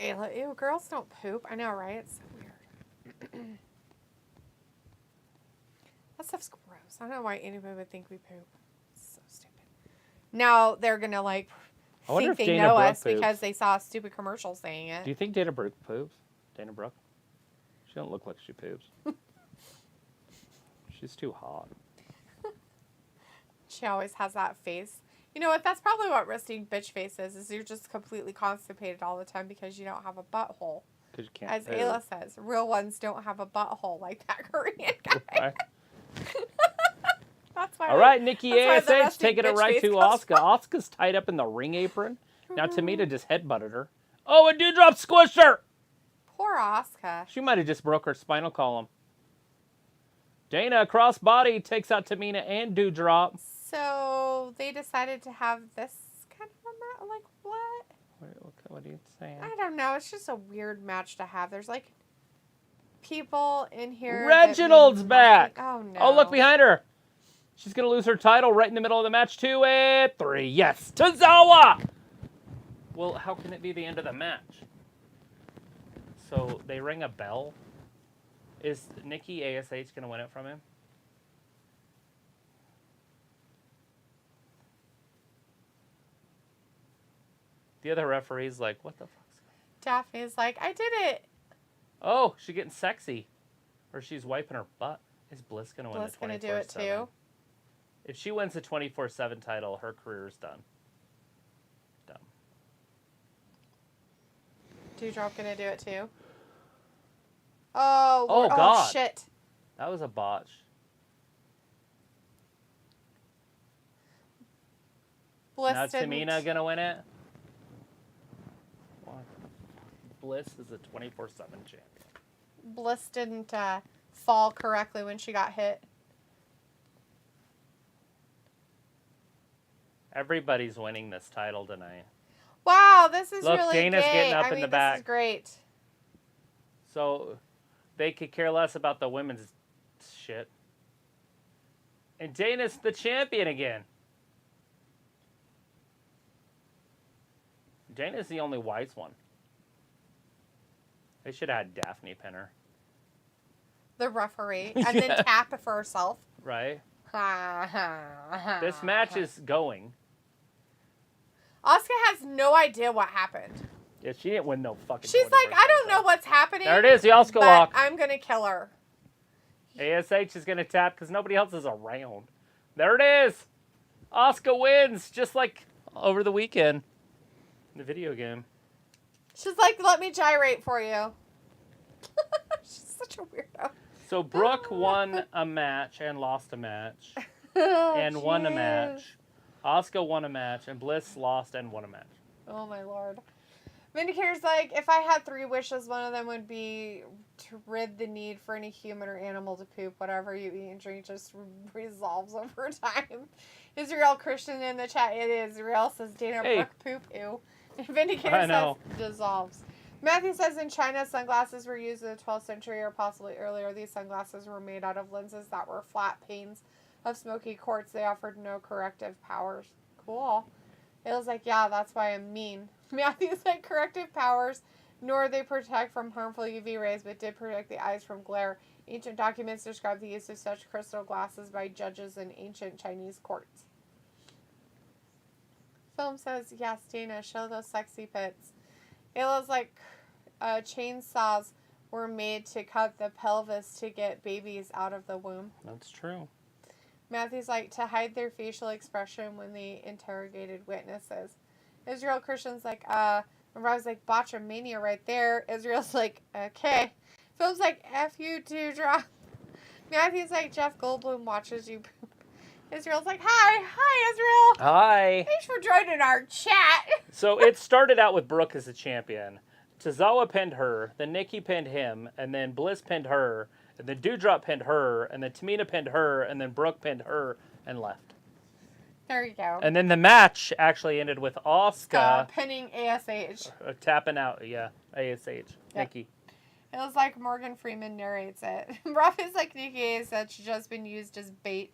Ayla, ew, girls don't poop. I know, right? It's so weird. That stuff's gross. I don't know why anybody would think we poop. It's so stupid. Now they're gonna like I wonder think if they Dana know Brooke us poops. because they saw a stupid commercial saying it. Do you think Dana Brooke poops? Dana Brooke? She don't look like she poops. She's too hot. She always has that face. You know what? That's probably what resting bitch face is you're just completely constipated all the time because you don't have a butthole. Because you can't As poop. Ayla says, real ones don't have a butthole like that Korean guy. Right. That's why. All right, Nikki that's why the ASH resting taking it bitch right face to comes Asuka. Asuka's tied up in the ring apron. Now Tamina just headbutted her. Oh, a dewdrop squished her! Poor Asuka. She might have just broke her spinal column. Dana, crossbody, takes out Tamina and dewdrop. So they decided to have this kind of a match. Like what? What are you saying? I don't know. It's just a weird match to have. There's like people in here. that Reginald's mean back. nothing. Oh no. Oh, look behind her. She's going to lose her title right in the middle of the match. 2 and 3. Yes, Tozawa. Well, how can it be the end of the match? So they ring a bell. Is Nikki ASH going to win it from him? The other referee's like, what the fuck's going on? Daphne's like, I did it. Oh, she's getting sexy. Or she's wiping her butt. Is Bliss going to win Bliss the 24/7? going to do it too? If she wins the 24/7 title, her career's done. Dumb. Dewdrop going to do it too? Oh, Oh, God. Shit. That was a botch. Bliss Now didn't. Tamina going to win it? What? Bliss is a 24/7 champion. Bliss didn't fall correctly when she got hit. Everybody's winning this title tonight. Wow, this is Look, really Dana's gay. getting up I in mean, the back. This is great. So they could care less about the women's shit. And Dana's the champion again. Dana's the only wise one. They should have had Daphne pin her. The referee. And then tap it for herself. Right? This match is going. Asuka has no idea what happened. Yeah, she didn't win no fucking. She's like, I don't know what's happening. There it is, the Asuka but lock. I'm going to kill her. ASH is going to tap because nobody else is around. There it is. Asuka wins, just like over the weekend. In the video game. She's like, let me gyrate for you. She's such a weirdo. So Brooke won a match and lost a match. Oh, And won a jeez. match. Asuka won a match. And Bliss lost and won a match. Oh, my Lord. Vindicator's like, if I had 3 wishes, one of them would be to rid the need for any human or animal to poop. Whatever you eat and drink just resolves over time. Israel Christian in the chat. It is. Israel says Dana Hey. Brooke poop. Ew. Vindicator I says know. dissolves. Matthew says in China, sunglasses were used in the 12th century or possibly earlier. These sunglasses were made out of lenses that were flat panes of smoky quartz. They offered no corrective powers. Cool. It was like, yeah, that's why I'm mean. Matthew's like, corrective powers, nor they protect from harmful UV rays, but did protect the eyes from glare. Ancient documents describe the use of such crystal glasses by judges in ancient Chinese courts. Film says, yes, Dana, show those sexy pits. It was like chainsaws were made to cut the pelvis to get babies out of the womb. That's true. Matthew's like, to hide their facial expression when they interrogated witnesses. Israel Christian's like, and Rob's like, botchamania right there. Israel's like, okay. Phil's like, F you, Dewdrop. Matthew's like, Jeff Goldblum watches you poop. Israel's like, hi, Israel. Hi. Thanks for joining our chat. So it started out with Brooke as the champion. Tozawa pinned her, then Nikki pinned him, and then Bliss pinned her, and then Dewdrop pinned her, and then Tamina pinned her, and then Brooke pinned her and left. There you go. And then the match actually ended with Asuka Pinning ASH. tapping out, ASH, Nikki. It was like Morgan Freeman narrates it. Rob is like, Nikki ASH has just been used as bait.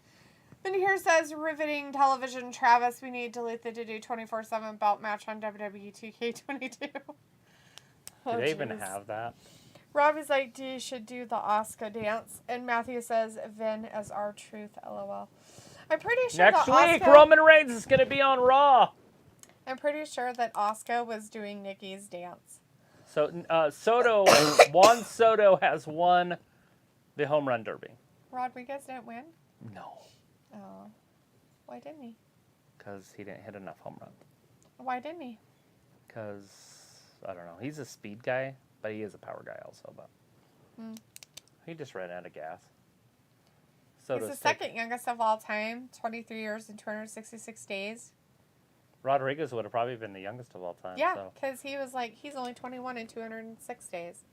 Then here says, riveting television, Travis, we need to delete the do 24/7 belt match on WWE 2K22. Do they even have that? Robbie's like, you should do the Asuka dance. And Matthew says, Vin as our truth, LOL. I'm pretty sure Next that week, Asuka, Roman Reigns is going to be on Raw. I'm pretty sure that Asuka was doing Nikki's dance. So Soto, Juan Soto has won the home run derby. Rodriguez didn't win? No, Oh. Why didn't he? because he didn't hit enough home runs. Why didn't he? Because, I don't know, he's a speed guy, but he is a power guy also. But he just ran out of gas. He's the second youngest of all time, 23 years and 266 days. Rodriguez would have probably been the youngest of all time. Yeah, So. because he was like, he's only 21 and 206 days.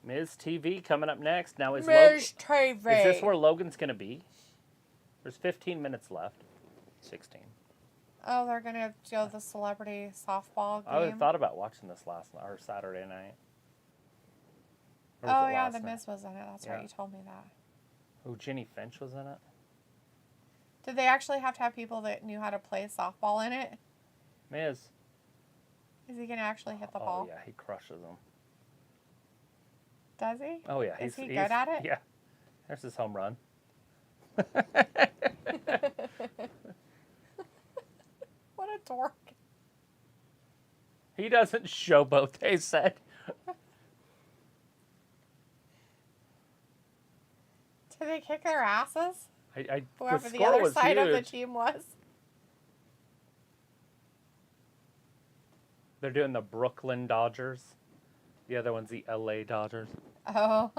Miz TV coming up next. Now, is TV. this where Logan's going to be? There's 15 minutes left. 16. Oh, they're going to go the celebrity softball game? I would have thought about watching this last night, or Saturday night. Or was Oh, it yeah, last the night? Miz was in it. That's Yeah. right. You told me that. Oh, Jenny Finch was in it? Did they actually have to have people that knew how to play softball in it? Miz. Is he going to actually hit the Oh, ball? yeah, he crushes them. Does he? Oh, yeah. Is he good at it? Yeah. There's his home run. What a dork. He doesn't showboat, they said. Did they kick their asses? The Whoever the score other was side of the huge. team was. They're doing the Brooklyn Dodgers. The other one's the LA Dodgers. Oh.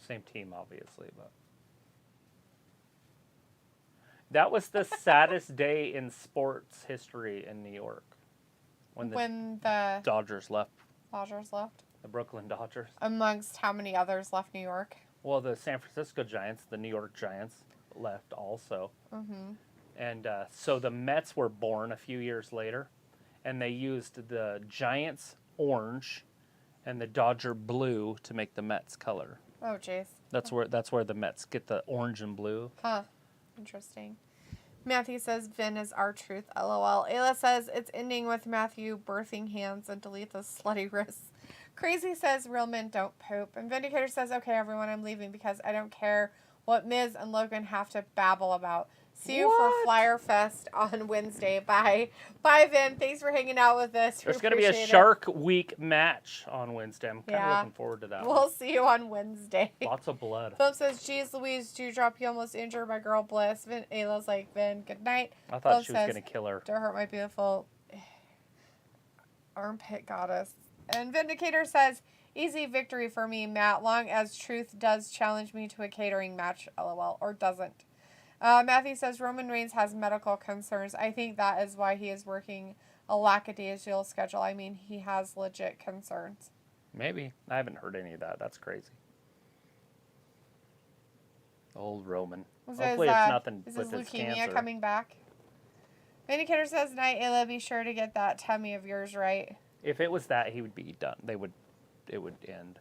Same team, obviously, but that was the saddest day in sports history in New York when the Dodgers left. Dodgers left. The Brooklyn Dodgers. Amongst how many others left New York? Well, the San Francisco Giants, the New York Giants, left also. Mm-hmm. And so the Mets were born a few years later, and they used the Giants orange and the Dodger blue to make the Mets color. Oh, jeez. That's where the Mets get the orange and blue. Huh. Interesting. Matthew says, Vin is our truth, LOL. Ayla says, it's ending with Matthew birthing hands and delete those slutty wrists. Crazy says, real men don't poop. And Vindicator says, okay, everyone, I'm leaving because I don't care what Miz and Logan have to babble about. See you for Flyer Fest on Wednesday. Bye. Bye, Vin. Thanks for hanging out with us. There's going to be a Shark Week match on Wednesday. I'm kind of looking forward to that. We'll see you on Wednesday. Lots of blood. Philip says, geez, Louise, Dewdrop, you almost injured my girl Bliss. Vin, Ayla's like, Vin, good night. I thought Philip she was going to kill her. To hurt my beautiful armpit goddess. And Vindicator says, easy victory for me, Matt, long as Truth does challenge me to a catering match, LOL, or doesn't. Matthew says, Roman Reigns has medical concerns. I think that is why he is working a lackadaisical schedule. I mean, he has legit concerns. Maybe. I haven't heard any of that. That's crazy. Old Roman. Hopefully it's nothing is with his his leukemia cancer. coming back? Vindicator says, night, Ayla, be sure to get that tummy of yours right. If it was that, he would be done. It would end.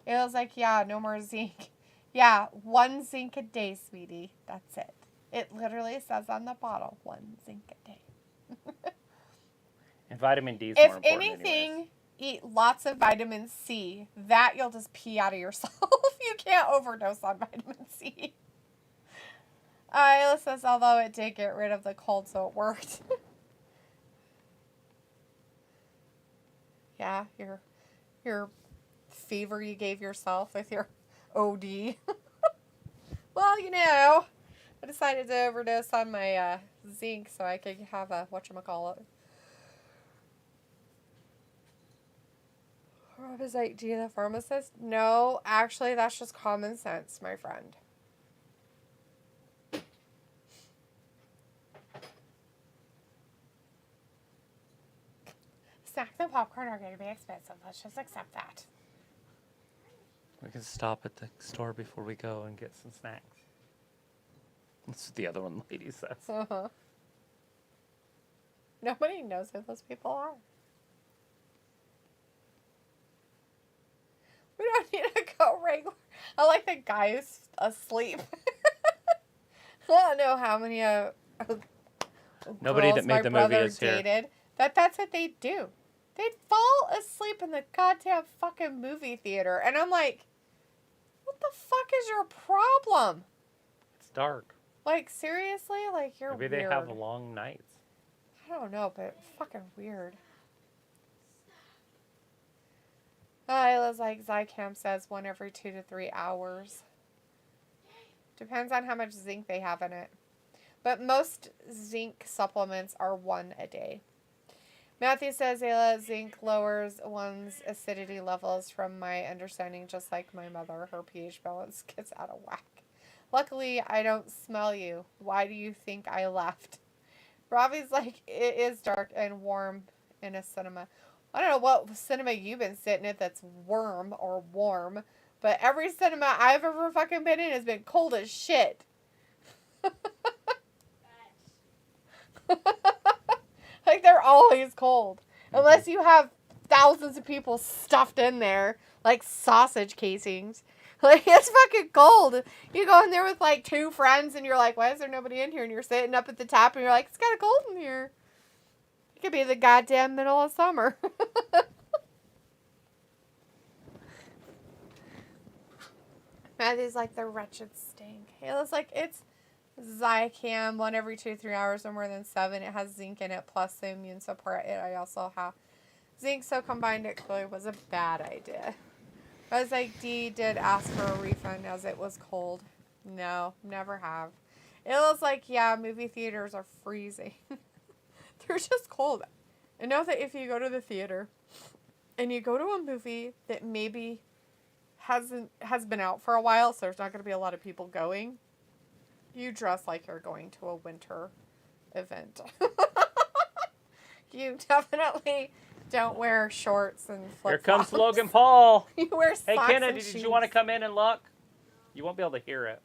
Ayla's like, yeah, no more zinc. Yeah, 1 zinc a day, sweetie. That's it. It literally says on the bottle, 1 zinc a day. And vitamin D is more If important anything, anyways. eat lots of vitamin C. That you'll just pee out of yourself. You can't overdose on vitamin C. Ayla says, although it did get rid of the cold, so it worked. Yeah, your fever you gave yourself with your OD. Well, you know, I decided to overdose on my zinc so I could have a whatchamacallit. Robizite G, the pharmacist? No, actually, that's just common sense, my friend. Snacks and popcorn are going to be expensive. Let's just accept that. We can stop at the store before we go and get some snacks. That's what the other one lady says. Uh-huh. Nobody knows who those people are. We don't need to go regular. I like the guy who's asleep. I don't know how many Nobody girls that made my the movie brother is here. dated. That's what they do. They'd fall asleep in the goddamn fucking movie theater. And I'm like, what the fuck is your problem? It's dark. Like, seriously? Like, you're Maybe weird. they have long nights. I don't know, but fucking weird. Isla's like, Zycam says 1 every 2 to 3 hours. Depends on how much zinc they have in it. But most zinc supplements are 1 a day. Matthew says, Ayla, zinc lowers one's acidity levels. From my understanding, just like my mother, her pH balance gets out of whack. Luckily, I don't smell you. Why do you think I left? Ravi's like, it is dark and warm in a cinema. I don't know what cinema you've been sitting at that's warm, but every cinema I've ever fucking been in has been cold as shit. Like, they're always cold. Unless you have thousands of people stuffed in there, like sausage casings. Like, it's fucking cold. You go in there with, like, 2 friends, and you're like, why is there nobody in here? And you're sitting up at the top, and you're like, it's kind of cold in here. It could be the goddamn middle of summer. Matthew's like, the wretched stink. Ayla's like, it's Zycam 1 every 2 to 3 hours or more than 7. It has zinc in it, plus the immune support. I also have zinc, so combined it clearly was a bad idea. I was like, Dee did ask for a refund as it was cold. No, never have. It was like, yeah, movie theaters are freezing. They're just cold. I know that if you go to the theater and you go to a movie that maybe has been out for a while, so there's not going to be a lot of people going, you dress like you're going to a winter event. You definitely don't wear shorts and flip-flops. Here comes Logan Paul. You wear socks Hey, and Kennedy, shoes. did you want to come in and look? You won't be able to hear it.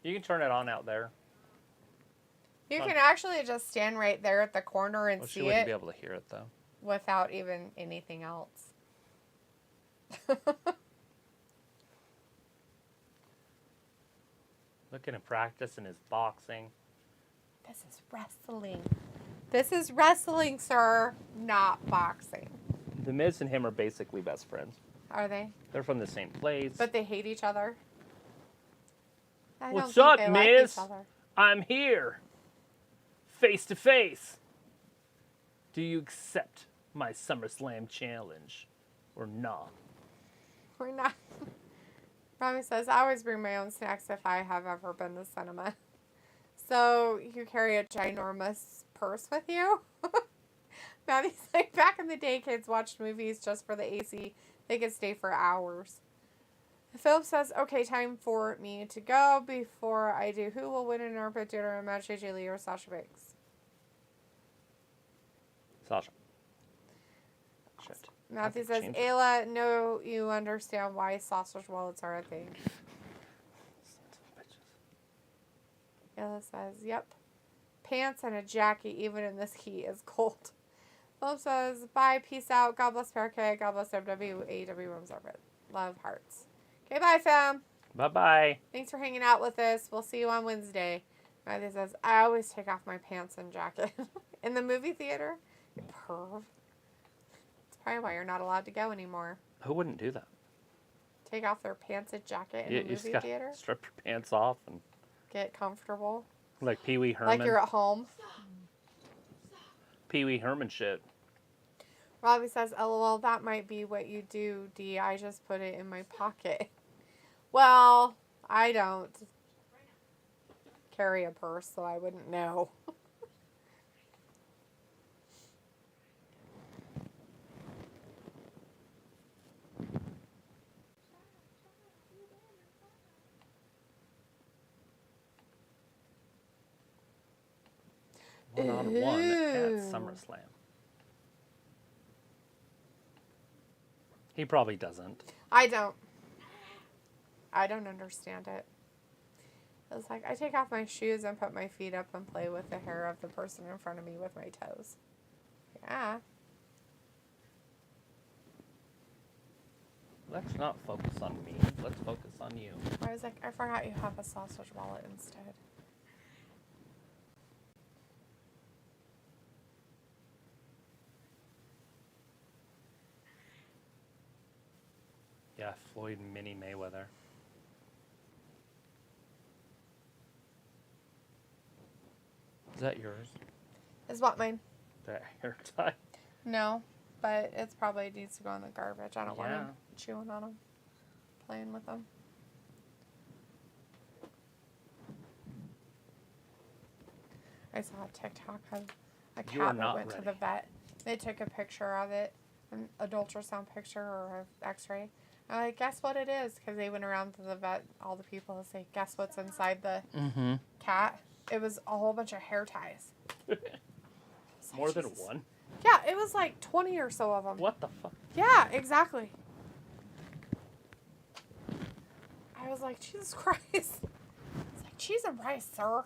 You can turn it on out there. You can actually just stand right there at the corner and Well, she see wouldn't it be able to hear it, though. without even anything else. Looking at practicing his boxing. This is wrestling. This is wrestling, sir, not boxing. The Miz and him are basically best friends. Are they? They're from the same place. But they hate each other. I What's don't think up, they like Miz? each other. I'm here. Face to face. Do you accept my SummerSlam challenge or not? We're not. Robbie says, I always bring my own snacks if I have ever been to cinema. So you carry a ginormous purse with you? Maddie's like, back in the day, kids watched movies just for the AC. They could stay for hours. Philip says, okay, time for me to go. Before I do, who will win an Armpit Dinner match, AJ Lee or Sasha Banks? Sasha. Shit. Matthew Nothing says, changed. Ayla, no, you understand why sausage wallets are a thing. Ayla says, yep. Pants and a jacket, even in this heat, is cold. Philip says, bye, peace out. God bless Bearcat. God bless AEW Women's Armpit. Love, hearts. Okay, bye, fam. Bye-bye. Thanks for hanging out with us. We'll see you on Wednesday. Matthew says, I always take off my pants and jacket. In the movie theater? You perv. That's probably why you're not allowed to go anymore. Who wouldn't do that? Take off their pants and jacket in You the just movie gotta theater? strip your pants off and Get comfortable. like Pee Wee Herman. Like you're at home. Pee Wee Herman shit. Robbie says, LOL, that might be what you do, D. I just put it in my pocket. Well, I don't carry a purse, so I wouldn't know. One-on-one at Ooh. SummerSlam. He probably doesn't. I don't understand it. It's like, I take off my shoes and put my feet up and play with the hair of the person in front of me with my toes. Yeah. Let's not focus on me. Let's focus on you. I was like, I forgot you have a sausage wallet instead. Yeah, Floyd Mini Mayweather. Is that yours? Is what mine? That hair tie? No, but it's probably needs to go in the garbage. I don't want Yeah. him chewing on them, playing with them. I saw a TikTok of a You are cat that not went to ready. the vet. They took a picture of it, an ultrasound picture or an X-ray. I'm like, guess what it is? Because they went around to the vet, all the people, and say, guess what's inside the cat? It was a whole bunch of hair ties. I was like, More than Jesus. one? Yeah, it was like 20 or so of them. What the fuck? Yeah, exactly. I was like, Jesus Christ. It's like cheese and rice, sir.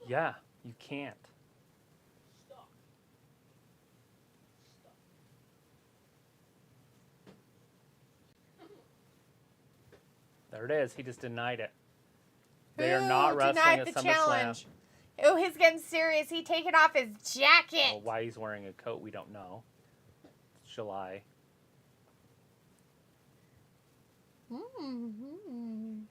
Yeah, you can't. There it is. He just denied it. They are not Ooh, wrestling denied at the SummerSlam. challenge. Ooh, he's getting serious. He taking off his jacket. Well, why he's wearing a coat, we don't know. It's July. Mm-hmm.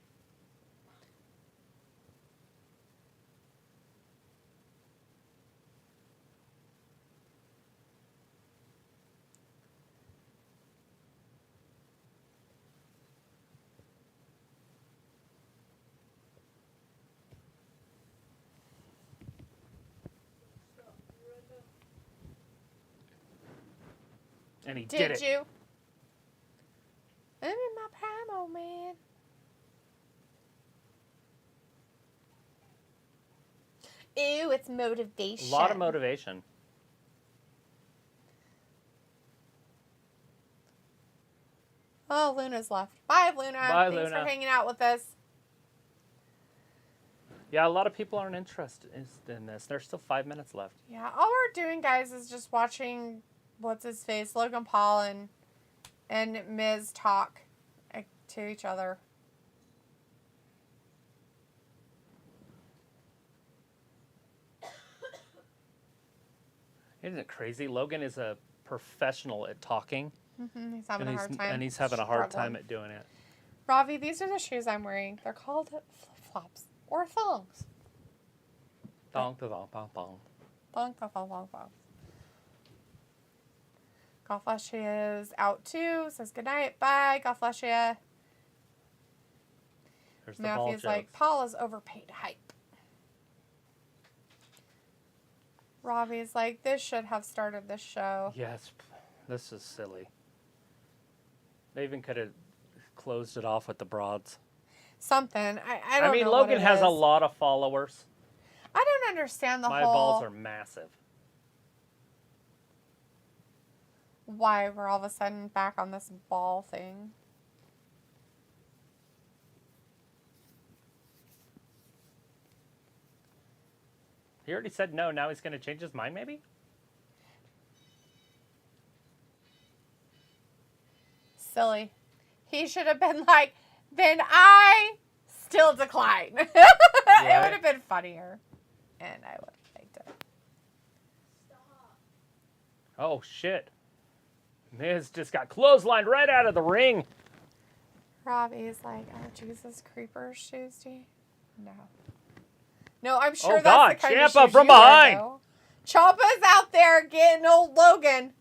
And he did it. Did you? I'm in my prime, old man. Ew, it's motivation. A lot of motivation. Oh, Luna's left. Bye, Luna. Bye, Thanks Luna. for hanging out with us. Yeah, a lot of people aren't interested in this. There's still 5 minutes left. Yeah, all we're doing, guys, is just watching what's his face, Logan Paul and Miz talk to each other. Isn't it crazy? Logan is a professional at talking. He's having a hard time. And he's having a hard struggling. time at doing it. Ravi, these are the shoes I'm wearing. They're called flip-flops or thongs. Thong, thong, thong, thong. Thong, thong, thong, thong, thong. God bless you is out too. Says goodnight. Bye. God bless you. There's the ball Matthew's jokes. like, Paul is overpaid hype. Ravi's like, this should have started this show. Yes, this is silly. They even could have closed it off with the broads. Something. I don't know. Logan what it has a is. lot of followers. I don't understand the My whole balls are massive. why we're all of a sudden back on this ball thing. He already said no. Now he's going to change his mind, maybe? Silly. He should have been like, then I still decline. It would have been funnier. And I would have liked it. Stop. Oh, shit. Miz just got clotheslined right out of the ring. Robbie's like, oh, Jesus, creeper shoes, do you? No. No, I'm sure Oh, that's God, the kind Ciampa of shoes from you wear, behind. though. Ciampa's out there getting old Logan.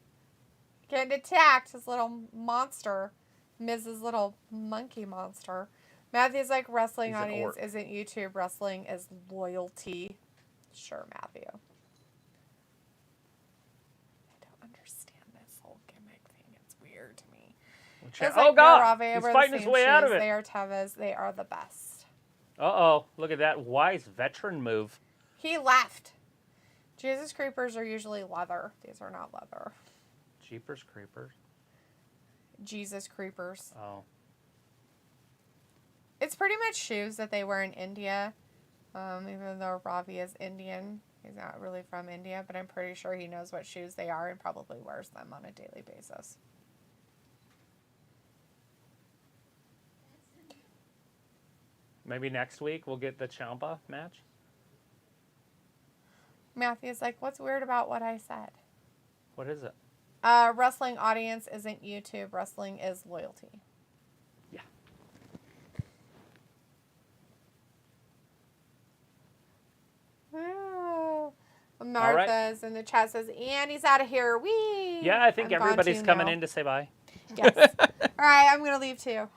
Getting attacked, his little monster. Miz's little monkey monster. Matthew's like, wrestling He's an audience orc. isn't YouTube. Wrestling is loyalty. Sure, Matthew. I don't understand this whole gimmick thing. It's weird to me. It's Oh, like, God. no, Ravi, I He's wear the fighting his same way out of shoes. it. They are Teva's. They are the best. Uh-oh. Look at that wise veteran move. He left. Jesus creepers are usually leather. These are not leather. Jeepers creepers. Jesus creepers. Oh. It's pretty much shoes that they wear in India. Even though Ravi is Indian. He's not really from India, but I'm pretty sure he knows what shoes they are and probably wears them on a daily basis. Maybe next week we'll get the Ciampa match. Matthew's like, what's weird about what I said? What is it? Wrestling audience isn't YouTube. Wrestling is loyalty. Yeah. Oh. Martha's in the chat says, and he's out of here. Wee! Yeah, I think I'm gone everybody's too coming now. in to say bye. Yes. All right, I'm going to leave too.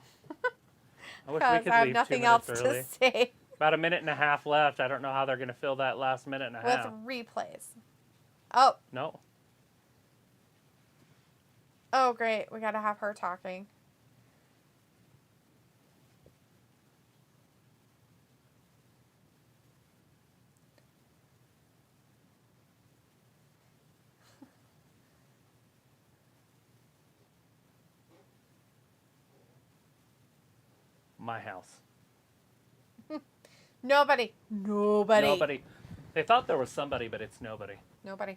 I wish we Because could I have leave nothing 2 else minutes early. to say About a minute and a half left. I don't know how they're going to fill that last minute and a with half. replays. Oh, No. oh, great. We got to have her talking. My house. Nobody. Nobody. They thought there was somebody, but it's nobody. Nobody.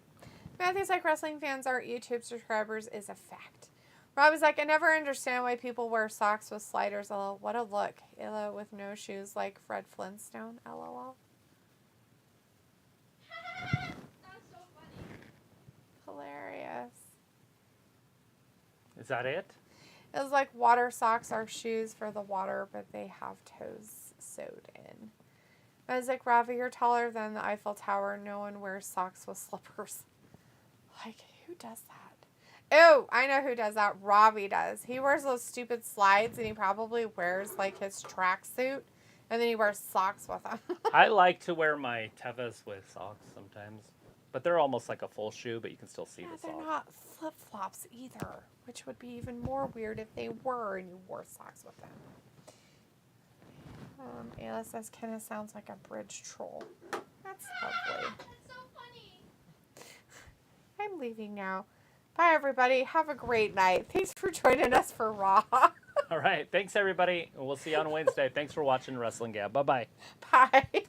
Matthew's like, wrestling fans are YouTube subscribers is a fact. Rob is like, I never understand why people wear socks with sliders. LOL. What a look. Illa with no shoes like Fred Flintstone. LOL. That's so funny. Hilarious. Is that it? It was like water socks are shoes for the water, but they have toes sewed in. I was like, Ravi, you're taller than the Eiffel Tower. No one wears socks with slippers. Like, who does that? Oh, I know who does that. Ravi does. He wears those stupid slides, and he probably wears, like, his tracksuit, and then he wears socks with them. I like to wear my Tevas with socks sometimes. But they're almost like a full shoe, but you can still see Yeah, the they're sole. not flip-flops either, which would be even more weird if they were and you wore socks with them. Ayla says, Kenneth sounds like a bridge troll. That's lovely. That's so funny. I'm leaving now. Bye, everybody. Have a great night. Thanks for joining us for Raw. All right. Thanks, everybody. And we'll see you on Wednesday. Thanks for watching Wrestling Gab. Bye-bye. Bye.